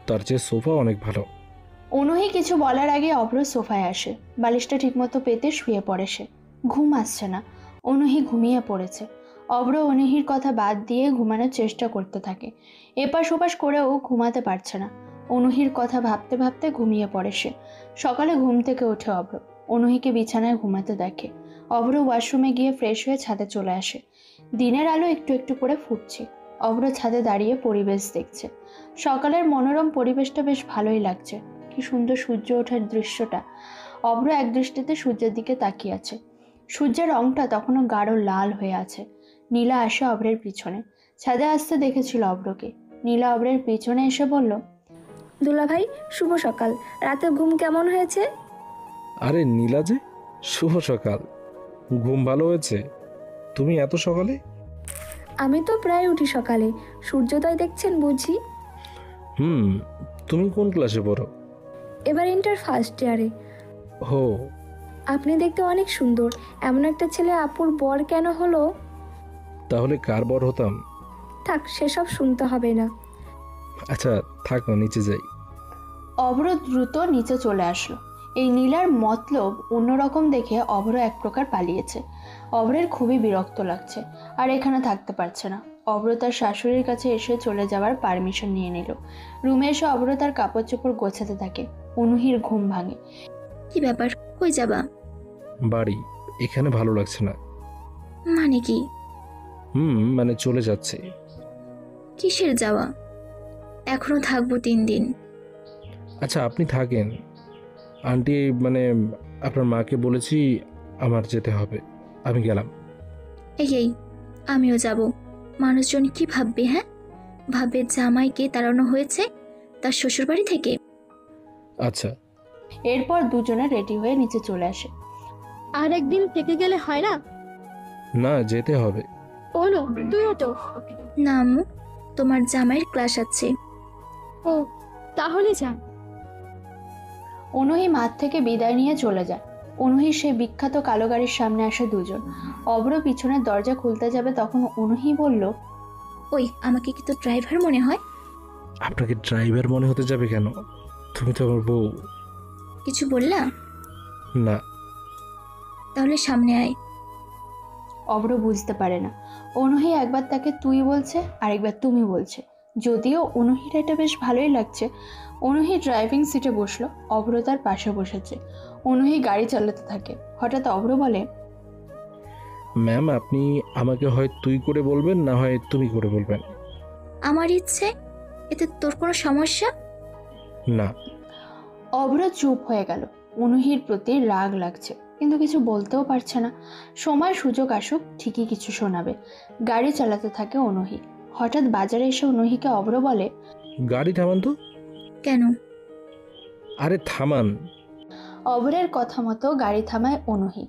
Speaker 5: তার চেয়ে সোফা অনেক ভালো।
Speaker 1: অনুহি কিছু বলার আগে অভ্র সোফায় আসে। বালিশটা ঠিকমতো পেতে শুয়ে পড়ে সে। ঘুম আসছে না। অনুহি ঘুমিয়ে পড়েছে। অভ্র অনুহির কথা বাদ দিয়ে ঘুমানোর চেষ্টা করতে থাকে। এপাশ ওপাশ করেও ঘুমাতে পারছে না। অনুহির কথা ভাবতে ভাবতে ঘুমিয়ে পড়ে সে। সকালে ঘুম থেকে ওঠে অভ্র। অনুহিকে বিছানায় ঘুমাতে দেখে। অভ্র ওয়াশরুমে গিয়ে ফ্রেশ হয়ে ছাদে চলে আসে। দিনের আলো একটু একটু করে ফুটছে। অভ্র ছাদে দাঁড়িয়ে পরিবেশ দেখছে। সকালের মনোরম পরিবেশটা বেশ ভালোই লাগছে। কি সুন্দর সূর্য ওঠার দৃশ্যটা। অভ্র এক দৃষ্টিতে সূর্যের দিকে তাকিয়ে আছে। সূর্যের রংটা তখনও গাঢ় লাল হয়ে আছে। নীলা আসে অভ্রের পিছনে। ছাদে আসতে দেখেছিল অভ্রকে। নীলা অভ্রের পিছনে এসে বলল,
Speaker 16: দুলাভাই, শুভ সকাল। রাতে ঘুম কেমন হয়েছে?
Speaker 5: আরে নীলা যে, শুভ সকাল। ঘুম ভালো হয়েছে? তুমি এত সকালে?
Speaker 16: আমি তো প্রায় উঠি সকালে। সূর্যোদয় দেখছেন বুঝি?
Speaker 5: তুমি কোন ক্লাসে পড়ো?
Speaker 16: এবার ইন্টার ফার্স্ট ইয়ারে।
Speaker 5: হো।
Speaker 16: আপনি দেখতে অনেক সুন্দর। এমন একটা ছেলে আপুর বর কেন হলো?
Speaker 5: তাহলে কার বর হতাম?
Speaker 16: থাক, সেসব শুনতে হবে না।
Speaker 5: আচ্ছা থাক না, নিচে যাই।
Speaker 1: অভ্র দ্রুত নিচে চলে আসলো। এই নীলার মতলব অন্যরকম দেখে অভ্র এক প্রকার পালিয়েছে। অভ্রের খুবই বিরক্ত লাগছে, আর এখানে থাকতে পারছে না। অভ্র তার শাশুড়ির কাছে এসে চলে যাওয়ার পারমিশন নিয়ে নিল। রুমে এসে অভ্র তার কাপড় চোপড় গোছাতে থাকে। অনুহির ঘুম ভাঙে।
Speaker 4: কি ব্যাপার, কই যাবা?
Speaker 5: বাড়ি। এখানে ভালো লাগছে না।
Speaker 4: মানে কি?
Speaker 5: মানে চলে যাচ্ছে।
Speaker 4: কিসের যাওয়া? এখনো থাকবো 3 দিন।
Speaker 5: আচ্ছা আপনি থাকেন। আন্টি মানে আপনার মাকে বলেছি আমার যেতে হবে। আমি গেলাম।
Speaker 4: এই আমিও যাব। মানুষজন কি ভাববে? হ্যাঁ, ভাববে জামাইকে তাড়ানো হয়েছে তার শ্বশুর বাড়ি থেকে।
Speaker 5: আচ্ছা।
Speaker 1: এরপর দুজনে রেডি হয়ে নিচে চলে আসে।
Speaker 16: আর একদিন থেকে গেলে হয় না?
Speaker 5: না, যেতে হবে।
Speaker 16: ওনো, তুইও তো।
Speaker 4: না আম্মু, তোমার জামাইয়ের ক্লাস আছে।
Speaker 16: ও, তাহলে যা।
Speaker 1: অনুহি মাঠ থেকে বিদায় নিয়ে চলে যায়। অনুহির সেই বিখ্যাত কালো গাড়ির সামনে আসে দুজন। অভ্র পিছনের দরজা খুলতে যাবে, তখন অনুহি বলল,
Speaker 4: ওই, আমাকে কি তো ড্রাইভার মনে হয়?
Speaker 5: আপনাকে ড্রাইভার মনে হতে যাবে কেন? তুমি তো আমার বউ।
Speaker 4: কিছু বললা?
Speaker 5: না।
Speaker 4: তাহলে সামনে আয়।
Speaker 1: অভ্র বুঝতে পারে না। অনুহি একবার তাকে তুই বলছে, আরেকবার তুমি বলছে। যদিও অনুহির এটা বেশ ভালোই লাগছে। অনুহি ড্রাইভিং সিটে বসলো। অভ্র তার পাশে বসেছে। অনুহি গাড়ি চালাতে থাকে। হঠাৎ অভ্র বলে,
Speaker 5: ম্যাম আপনি আমাকে হয় তুই করে বলবেন, না হয় তুমি করে বলবেন।
Speaker 4: আমার ইচ্ছে। এতে তোর কোনো সমস্যা?
Speaker 5: না।
Speaker 1: অভ্র চুপ হয়ে গেল। অনুহির প্রতি রাগ লাগছে, কিন্তু কিছু বলতেও পারছে না। সময় সুযোগ আসুক, ঠিকই কিছু শোনাবে। গাড়ি চালাতে থাকে অনুহি। হঠাৎ বাজারে এসে অনুহিকে অভ্র বলে,
Speaker 5: গাড়ি থামান তো।
Speaker 4: কেন?
Speaker 5: আরে থামান।
Speaker 1: অভ্রের কথা মতো গাড়ি থামায় অনুহি।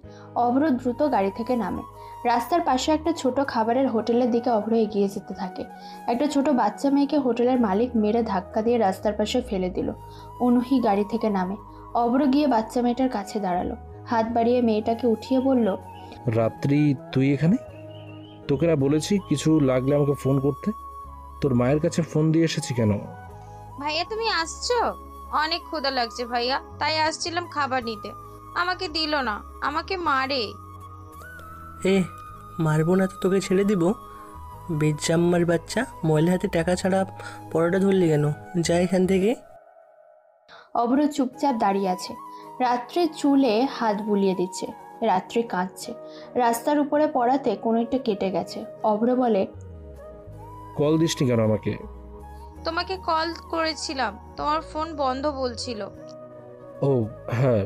Speaker 1: অভ্র দ্রুত গাড়ি থেকে নামে। রাস্তার পাশে একটা ছোট খাবারের হোটেলের দিকে অভ্র এগিয়ে যেতে থাকে। একটা ছোট বাচ্চা মেয়েকে হোটেলের মালিক মেরে ধাক্কা দিয়ে রাস্তার পাশে ফেলে দিল। অনুহি গাড়ি থেকে নামে। অভ্র গিয়ে বাচ্চা মেয়েটার কাছে দাঁড়ালো। হাত বাড়িয়ে মেয়েটাকে উঠিয়ে বলল,
Speaker 5: রাত্রি তুই এখানে? তোকে না বলেছি কিছু লাগলে আমাকে ফোন করতে? তোর মায়ের কাছে ফোন দিয়ে এসেছি কেন?
Speaker 17: ভাইয়া তুমি আসছো? অনেক ক্ষুধা লাগছে ভাইয়া, তাই আসছিলাম খাবার নিতে। আমাকে দিল না, আমাকে মারে।
Speaker 18: মারবো না তো তোকে ছেড়ে দিব? বেজ্জাম্মার বাচ্চা, ময়লা হাতে টাকা ছাড়া পরোটা ধরলি কেন? যা এখান থেকে।
Speaker 1: অভ্র চুপচাপ দাঁড়িয়ে আছে। রাত্রে চুলে হাত বুলিয়ে দিচ্ছে। রাত্রি কাঁদছে। রাস্তার উপরে পড়াতে কোনো একটা কেটে গেছে। অভ্র বলে,
Speaker 5: কল দিসনি কেন আমাকে?
Speaker 17: তোমাকে কল করেছিলাম, তোমার ফোন বন্ধ বলছিল।
Speaker 5: ও হ্যাঁ,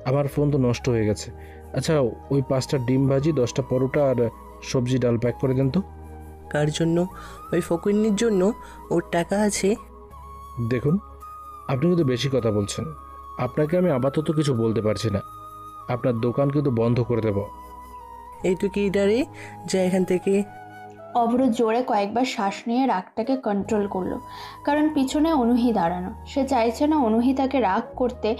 Speaker 5: আমার ফোন তো নষ্ট হয়ে গেছে। আচ্ছা, ওই 5টা ডিম ভাজি, 10টা পরোটা আর সবজি ডাল প্যাক করে দেন তো।
Speaker 18: কার জন্য? ওই ফকিন্নির জন্য। ওর টাকা আছে।
Speaker 5: দেখুন, আপনি কিন্তু বেশি কথা বলছেন। আপনাকে আমি আপাতত কিছু বলতে পারছি না। আপনার দোকান কিন্তু বন্ধ করে দেব।
Speaker 18: এই তো কি ডারে যা এখান থেকে।
Speaker 1: অভ্র জোরে কয়েকবার শ্বাস নিয়ে রাগটাকে কন্ট্রোল করলো, কারণ পিছনে অনুহি দাঁড়ানো। সে চাইছে না অনুহি তাকে রাগ করতে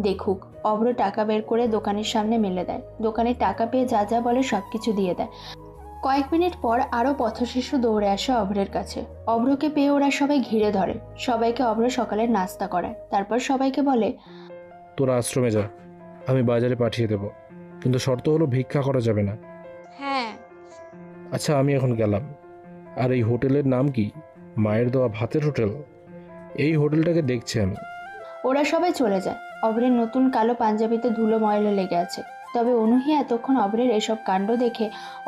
Speaker 1: দেখুক। অভ্র টাকা বের করে দোকানের সামনে মেলে দেয়। দোকানে টাকা পেয়ে যা যা বলে সব কিছু দিয়ে দেয়। কয়েক মিনিট পর আরও পথশিশু দৌড়ে আসে অভ্রের কাছে। অভ্রকে পেয়ে ওরা সবাই ঘিরে ধরে। সবাইকে অভ্র সকালের নাস্তা করায়। তারপর সবাইকে বলে,
Speaker 5: তোরা আশ্রমে যা, আমি বাজারে পাঠিয়ে দেব, কিন্তু শর্ত হলো ভিক্ষা করা যাবে না।
Speaker 17: হ্যাঁ।
Speaker 5: আচ্ছা, আমি এখন গেলাম। আর এই হোটেলের নাম কি? মায়ের দেওয়া ভাতের হোটেল। এই হোটেলটাকে দেখছি আমি।
Speaker 1: ওরা সবাই চলে যায়। অভ্রের নতুন কালো পাঞ্জাবিতে ধুলো ময়লা লেগে আছে। তবে অনুহি এতক্ষণ অভ্রের এসব কাণ্ড দেখে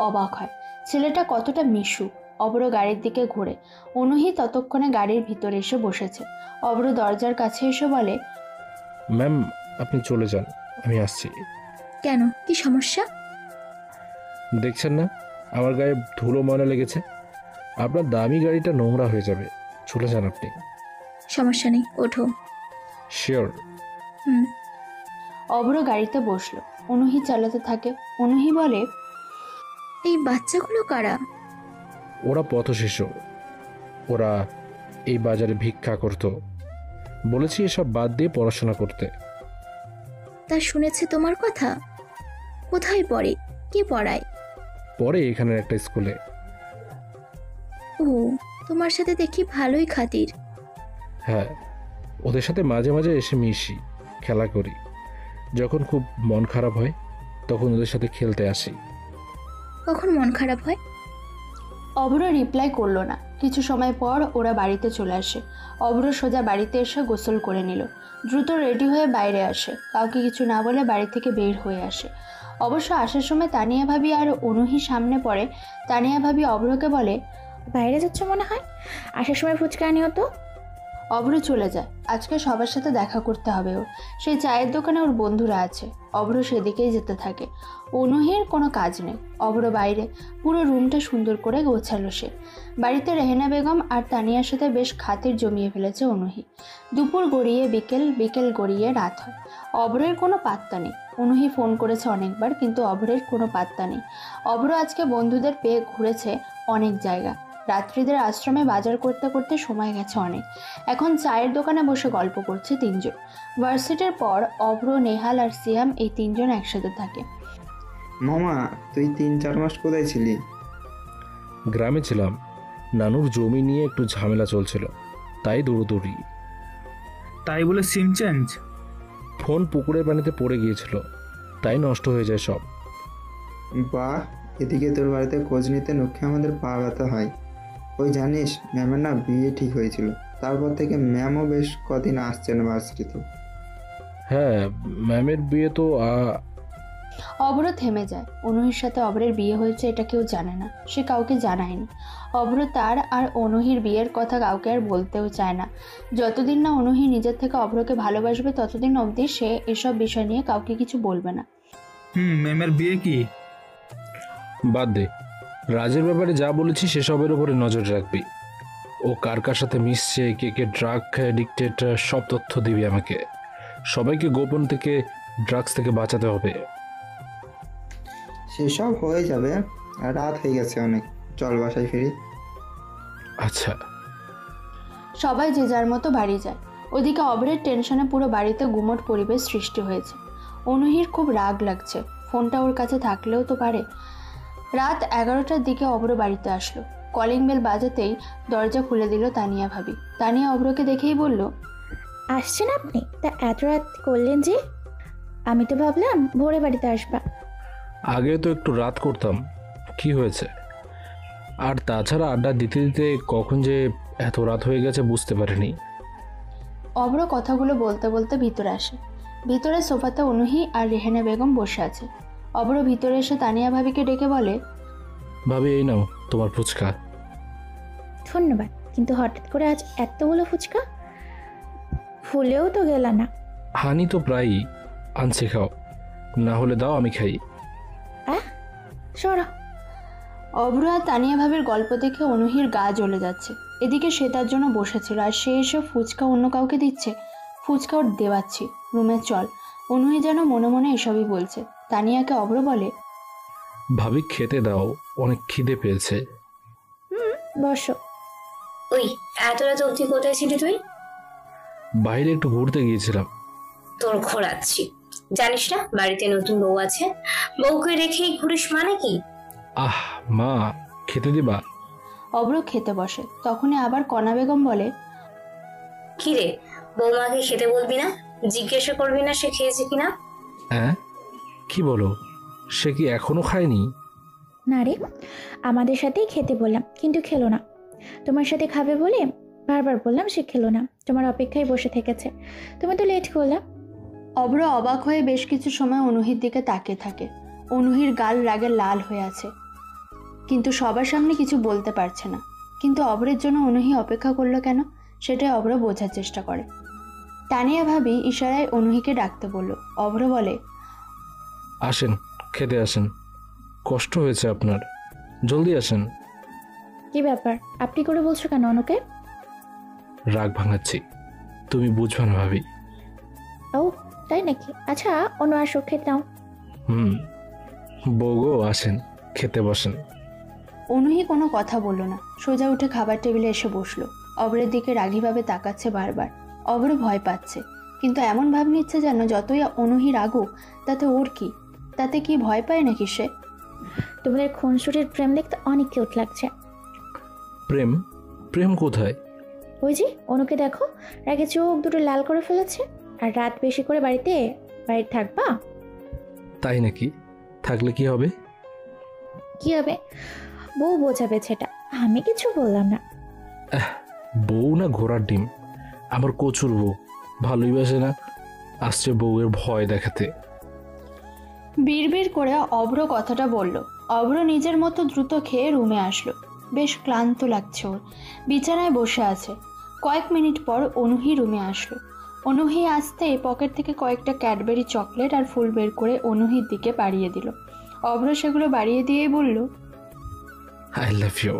Speaker 1: অবাক হয়। ছেলেটা কতটা মিশুক। অভ্র গাড়ির দিকে ঘুরে। অনুহি ততক্ষণে গাড়ির ভিতরে এসে বসেছে। অভ্র দরজার কাছে এসে বলে,
Speaker 5: ম্যাম, আপনি চলে যান, আমি আসছি।
Speaker 4: কেন, কি সমস্যা?
Speaker 5: দেখছেন না আমার গায়ে ধুলো ময়লা লেগেছে? আপনার দামি গাড়িটা নোংরা হয়ে যাবে। চলে যান আপনি।
Speaker 4: সমস্যা নেই, ওঠো।
Speaker 5: শিওর?
Speaker 4: হুম।
Speaker 1: অভ্র গাড়িতে বসলো। অনুহি চালাতে থাকে। অনুহি বলে,
Speaker 4: এই বাচ্চাগুলো কারা?
Speaker 5: ওরা পথশিশু। ওরা এই বাজারে ভিক্ষা করত। বলেছি এসব বাদ দিয়ে পড়াশোনা করতে।
Speaker 4: তা শুনেছে তোমার কথা? কোথায় পড়ে? কে পড়ায়?
Speaker 5: পরে এখানের একটা স্কুলে।
Speaker 4: ও, তোমার সাথে দেখি ভালোই খাতির।
Speaker 5: হ্যাঁ, ওদের সাথে মাঝে মাঝে এসে মিশি, খেলা করি। যখন খুব মন খারাপ হয় তখন ওদের সাথে খেলতে আসি।
Speaker 4: কখন মন খারাপ হয়?
Speaker 1: অভ্র রিপ্লাই করলো না। কিছু সময় পর ওরা বাড়িতে চলে আসে। অভ্র সোজা বাড়িতে এসে গোসল করে নিল। দ্রুত রেডি হয়ে বাইরে আসে। কাউকে কিছু না বলে বাড়ি থেকে বের হয়ে আসে। অবশ্য আসার সময় তানিয়া ভাবি আর অনুহি সামনে পড়ে। তানিয়া ভাবি অভ্রকে বলে,
Speaker 13: বাইরে যাচ্ছ মনে হয়, আসার সময় ফুচকা আনিও তো।
Speaker 1: অভ্র চলে যায়। আজকে সবার সাথে দেখা করতে হবে ওর। সেই চায়ের দোকানে ওর বন্ধুরা আছে। অভ্র সেদিকেই যেতে থাকে। অনুহির কোনো কাজ নেই। অভ্র বাইরে পুরো রুমটা সুন্দর করে গোছালো সে। বাড়িতে রেহেনা বেগম আর তানিয়ার সাথে বেশ খাতির জমিয়ে ফেলেছে অনুহি। দুপুর গড়িয়ে বিকেল, বিকেল গড়িয়ে রাত হয়। অভ্রের কোনো পাত্তা নেই। অনুহি ফোন করেছে অনেকবার, কিন্তু অভ্রের কোনো পাত্তা নেই। অভ্র আজকে বন্ধুদের পেয়ে ঘুরেছে অনেক জায়গা। রাত্রিদের আশ্রমে বাজার করতে করতে সময় গেছে অনেক। এখন চায়ের দোকানে বসে গল্প করছে তিনজন। ভার্সিটির পর অভ্র, নেহাল আর সিয়াম এই তিনজন একসাথে থাকে।
Speaker 6: মামা, তুই 3-4 মাস কোথায় ছিলি?
Speaker 5: গ্রামে ছিলাম। নানুর জমি নিয়ে একটু ঝামেলা চলছিল, তাই দৌড়দৌড়ি।
Speaker 8: তাই বলে সিম চেঞ্জ?
Speaker 5: ফোন পুকুরের পানিতে পড়ে গিয়েছিল, তাই নষ্ট হয়ে যায় সব।
Speaker 6: বাহ, এদিকে তোর বাড়িতে খোঁজ নিতে নক্ষে আমাদের পা ব্যথা হয়। ওই জানিস, ম্যামের না বিয়ে ঠিক হয়েছিল। তারপর থেকে ম্যামও বেশ কদিন আসছে না ভার্সিটিতে।
Speaker 5: হ্যাঁ, ম্যামের বিয়ে তো
Speaker 1: অভ্র থেমে যায়। অনুহির সাথে অভ্রের বিয়ে হয়েছে এটা কেউ জানে না। সে কাউকে জানায়নি। অভ্র তার আর অনুহির বিয়ের কথা কাউকে আর বলতেও চায় না। যতদিন না অনুহি নিজের থেকে অভ্রকে ভালোবাসবে ততদিন অবধি সে এসব বিষয় নিয়ে কাউকে কিছু বলবে না।
Speaker 8: ম্যামের বিয়ে কি?
Speaker 5: বাদ দে। রাজের ব্যাপারে যা বলেছি সেসবের উপরে নজর রাখবি। ও কার কার সাথে মিশছে, কে কে ড্রাগ খায়, এডিক্টেড, সব তথ্য দিবি আমাকে। সবাইকে গোপন থেকে ড্রাগস থেকে বাঁচাতে হবে।
Speaker 6: সেসব হয়ে যাবে। রাত হয়ে গেছে অনেক, চল বাসায় ফিরি।
Speaker 5: আচ্ছা।
Speaker 1: সবাই যে যার মতো বাড়ি যায়। ওদিকে অভ্রের টেনশনে পুরো বাড়িতে গুমট পরিবেশ সৃষ্টি হয়েছে। অনুহির খুব রাগ লাগছে। ফোনটা ওর কাছে থাকলেও তো পারে। রাত 11টার দিকে অভ্র বাড়িতে আসলো। কলিং বেল বাজাতেই দরজা খুলে দিল তানিয়া ভাবি। তানিয়া অভ্রকে দেখেই বলল,
Speaker 13: আসছেন আপনি? তা এত রাত করলেন যে? আমি তো ভাবলাম ভোরে বাড়িতে আসবা।
Speaker 5: আগে তো একটু রাত করতাম, কি হয়েছে? আর তাছাড়া আড্ডা দিতে দিতে কখন যে এত রাত হয়ে গেছে বুঝতে পারিনি।
Speaker 1: অভ্র কথাগুলো বলতে বলতে ভিতরে আসে। ভিতরে সোফাতে অনুহি আর রেহেনা বেগম বসে আছে। অভ্র ভিতরে এসে তানিয়া ভাবিকে ডেকে বলে,
Speaker 5: ভাবি এই নাও তোমার ফুচকা।
Speaker 13: ধন্যবাদ, কিন্তু হঠাৎ করে আজ এতগুলো ফুচকা? ভুলেও তো গেল না।
Speaker 5: হানি তো প্রায়ই আনছে, খাও। না হলে দাও, আমি খাই।
Speaker 13: সরা।
Speaker 1: অভ্র আর তানিয়া ভাবির গল্প দেখে অনুহির গা জ্বলে যাচ্ছে। এদিকে সে তার জন্য বসেছিল আর সে এসে ফুচকা অন্য কাউকে দিচ্ছে। ফুচকা ওর দেওয়াচ্ছি, রুমে চল। অনুহি যেন মনে মনে এসবই বলছে। তানিয়াকে অভ্র বলে,
Speaker 5: ভাবি খেতে দাও, অনেক খিদে পেয়েছে।
Speaker 13: বসো।
Speaker 14: ওই এত রাত অবধি কোথায় ছিলি তুই?
Speaker 5: বাইরে একটু ঘুরতে গিয়েছিলাম।
Speaker 14: তোর ঘোরাচ্ছি, জানিস না বাড়িতে নতুন বউ আছে? বউকে রেখেই ঘুরিস মানে কি?
Speaker 5: আহ মা, খেতে দিবা?
Speaker 1: অভ্র খেতে বসে। তখনই আবার কণা বেগম বলে,
Speaker 14: কি রে, বৌমাকে খেতে বলবি না? জিজ্ঞাসা করবি না সে খেয়েছে কিনা?
Speaker 5: হ্যাঁ, কি বলো? সে কি এখনো খায়নি?
Speaker 13: না রে, আমাদের সাথেই খেতে বললাম কিন্তু খেলো না। তোমার সাথে খাবে বলে বারবার বললাম, সে খেলো না। তোমার অপেক্ষায় বসে থেকেছে, তুমি তো লেট করলা।
Speaker 1: অভ্র অবাক হয়ে বেশ কিছু সময় অনুহির দিকে তাকিয়ে থাকে। অনুহির গাল রাগে লাল হয়ে আছে, কিন্তু সবার সামনে কিছু বলতে পারছে না। কিন্তু অভ্রের জন্য অনুহি অপেক্ষা করলো কেন, সেটাই অভ্র বোঝার চেষ্টা করে। তানিয়া ভাবি ইশারায় অনুহিকে ডাকতে বলল। অভ্র বলে,
Speaker 5: আসেন, খেতে আসেন। কষ্ট হয়েছে আপনার, জলদি আসেন।
Speaker 13: কি ব্যাপার, আপনি করে বলছো কেন অনুকে?
Speaker 5: রাগ ভাঙাচ্ছি, তুমি বুঝবে না ভাবি।
Speaker 13: ও তাই নাকি? আচ্ছা অনু আসো, খেতে নাও।
Speaker 5: বউগো আসেন, খেতে বসেন।
Speaker 1: অনুহি কোনো কথা বলল না, সোজা উঠে খাবার টেবিলে এসে বসলো। অভ্রের দিকে রাগীভাবে তাকাচ্ছে বারবার। অভ্র ভয় পাচ্ছে, কিন্তু এমন ভাব নিচ্ছে যেন যতই অনুহি রাগুক তাতে ওর কি, তাতে কি ভয় পায় নাকি সে?
Speaker 13: তোমাদের খুনসুটির প্রেম দেখতে অনেক কিউট লাগছে।
Speaker 5: প্রেম? প্রেম কোথায়?
Speaker 13: ওই যে অনুকে দেখো, রাগে চোখ দুটো লাল করে ফেলেছে। আর রাত বেশি করে বাড়িতে থাকবা?
Speaker 5: তাই নাকি? থাকলে কি হবে?
Speaker 13: কি হবে? বউ বোঝাবে সেটা, আমি কিছু বললাম না।
Speaker 5: বউ না ঘোড়ার ডিম, আমার কচুর বউ, ভালোই বাসে না, আসছে বউয়ের ভয় দেখাতে।
Speaker 1: বিড়বিড় করে অভ্র কথাটা বলল। অভ্র নিজের মতো দ্রুত খেয়ে রুমে আসলো। বেশ ক্লান্ত লাগছে ওর, বিছানায় বসে আছে। কয়েক মিনিট পর অনুহি রুমে আসলো। অনুহি আসতে পকেট থেকে কয়েকটা ক্যাডবেরি চকলেট আর ফুল বের করে অনুহির দিকে বাড়িয়ে দিল। অভ্র সেগুলো বাড়িয়ে দিয়েই বলল,
Speaker 5: আই লাভ ইউ।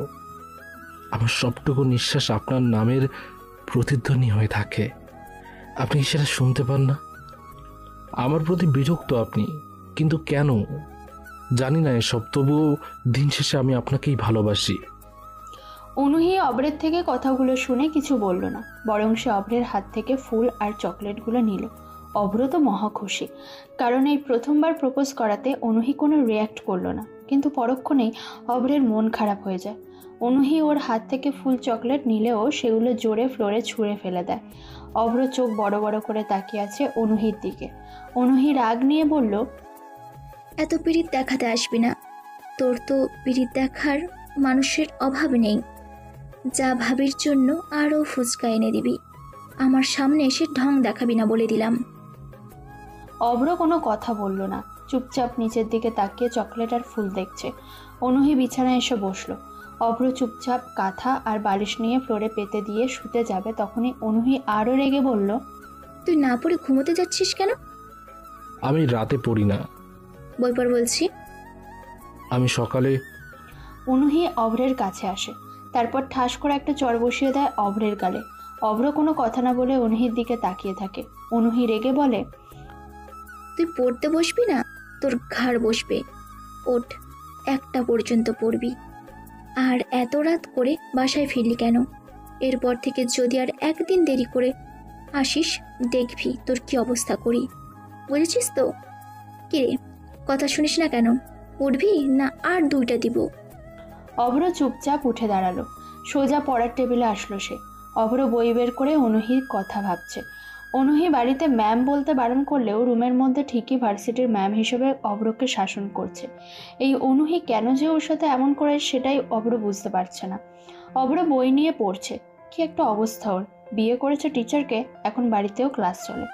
Speaker 5: আমার সবটুকু নিঃশ্বাস আপনার নামের প্রতিধ্বনি হয়ে থাকে, আপনি কি সেটা শুনতে পান না? আমার প্রতি বিরক্ত আপনি, কিন্তু কেন জানি না এসব, তবুও দিন শেষে আমি আপনাকেই ভালোবাসি।
Speaker 1: অনুহি অভ্রের থেকে কথাগুলো শুনে কিছু বলল না, বরং সে অভ্রের হাত থেকে ফুল আর চকলেটগুলো নিল। অভ্র তো মহা খুশি, কারণ এই প্রথমবার প্রপোজ করাতে অনুহি কোনো রিয়্যাক্ট করলো না। কিন্তু পরক্ষণেই অভ্রের মন খারাপ হয়ে যায়। অনুহি ওর হাত থেকে ফুল চকলেট নিলেও সেগুলো জোরে ফ্লোরে ছুঁড়ে ফেলে দেয়। অভ্র চোখ বড় বড় করে তাকিয়ে আছে অনুহির দিকে। অনুহি রাগ নিয়ে বলল,
Speaker 4: এত পীড়িত দেখাতে আসবি না, তোর তো পীড়িত দেখার মানুষের অভাব নেই। যা ভাবির জন্য আরও ফুচকা এনে দিবি, আমার সামনে এসে ঢং দেখাবি না বলে দিলাম।
Speaker 1: অভ্র কোনো কথা বলল না, চুপচাপ নিচের দিকে তাকিয়ে চকলেট আর ফুল দেখছে। অনুহি বিছানায় এসে বসলো। অভ্র চুপচাপ কাঁথা আর বালিশ নিয়ে ফ্লোরে পেতে দিয়ে শুতে যাবে, তখনই অনুহি আরও রেগে বলল,
Speaker 4: তুই না পড়ে ঘুমোতে যাচ্ছিস কেন?
Speaker 5: আমি রাতে পড়ি না,
Speaker 4: বই পড় বলছি।
Speaker 5: আমি সকালে।
Speaker 1: অনুহি অভ্রের কাছে আসে, তারপর ঠাস করে একটা চড় বসিয়ে দেয় অভ্রের গালে। অভ্র কোনো কথা না বলে অনুহির দিকে তাকিয়ে থাকে। অনুহি রেগে বলে,
Speaker 4: তুই পড়তে বসবি না, তোর ঘাড় বসবে। ওঠ, 1টা পর্যন্ত পড়বি। আর এত রাত করে বাসায় ফিরলি কেন? এরপর থেকে যদি আর একদিন দেরি করে আসিস, দেখবি তোর কি অবস্থা করি, বুঝেছিস তো? কিরে, কথা শুনিস না কেন? উঠবি না আর 2টা দিব?
Speaker 1: অভ্র চুপচাপ উঠে দাঁড়ালো, সোজা পড়ার টেবিলে আসলো সে। অভ্র বই বের করে অনুহির কথা ভাবছে। অনুহি বাড়িতে ম্যাম বলতে বারণ করলেও রুমের মধ্যে ঠিকই ভার্সিটির ম্যাম হিসেবে অভ্রকে শাসন করছে। এই অনুহি কেন যে ওর সাথে এমন করে সেটাই অভ্র বুঝতে পারছে না। অভ্র বই নিয়ে পড়ছে, কি একটা অবস্থা ওর। বিয়ে করেছে টিচারকে, এখন বাড়িতেও ক্লাস চলে।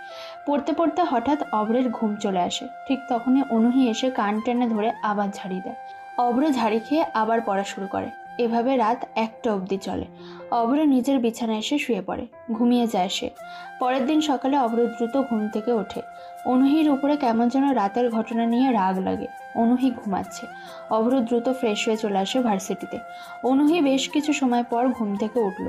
Speaker 1: পড়তে পড়তে হঠাৎ অভ্রের ঘুম চলে আসে। ঠিক তখনই অনুহি এসে কান টেনে ধরে আবার ঝাড়ি দেয়। অভ্র ঝাড়ি খেয়ে আবার পড়া শুরু করে। এভাবে রাত 1টা অবধি চলে। অভ্র নিজের বিছানায় এসে শুয়ে পড়ে, ঘুমিয়ে যায় সে। পরের দিন সকালে অভ্র দ্রুত ঘুম থেকে ওঠে। অনুহির উপরে কেমন যেন রাতের ঘটনা নিয়ে রাগ লাগে। অনুহি ঘুমাচ্ছে। অভ্র দ্রুত ফ্রেশ হয়ে চলে আসে ভার্সিটিতে। অনুহি বেশ কিছু সময় পর ঘুম থেকে উঠল।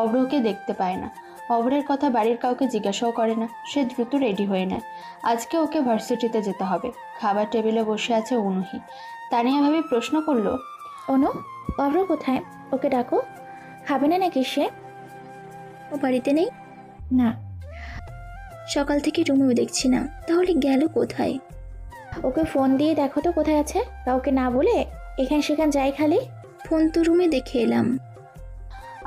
Speaker 1: অভ্রকে দেখতে পায় না। অভ্রের কথা বাড়ির কাউকে জিজ্ঞাসাও করে না। সে দ্রুত রেডি হয়ে নেয়। আজকে ওকে ভার্সিটিতে যেতে হবে। খাবার টেবিলে বসে আছে অনুহি। তানিয়া ভাবি প্রশ্ন করলো,
Speaker 13: অনু, অভ্র কোথায়? ওকে ডাকো। খাবে না নাকি সে?
Speaker 4: ও বাড়িতে নেই?
Speaker 13: না।
Speaker 4: সকাল থেকে রুমেও দেখছি না, তাহলে গেল কোথায়?
Speaker 13: ওকে ফোন দিয়ে দেখো তো কোথায় আছে। কাউকে না বলে এখান সেখান যাই খালি।
Speaker 4: ফোন তো রুমে দেখে এলাম।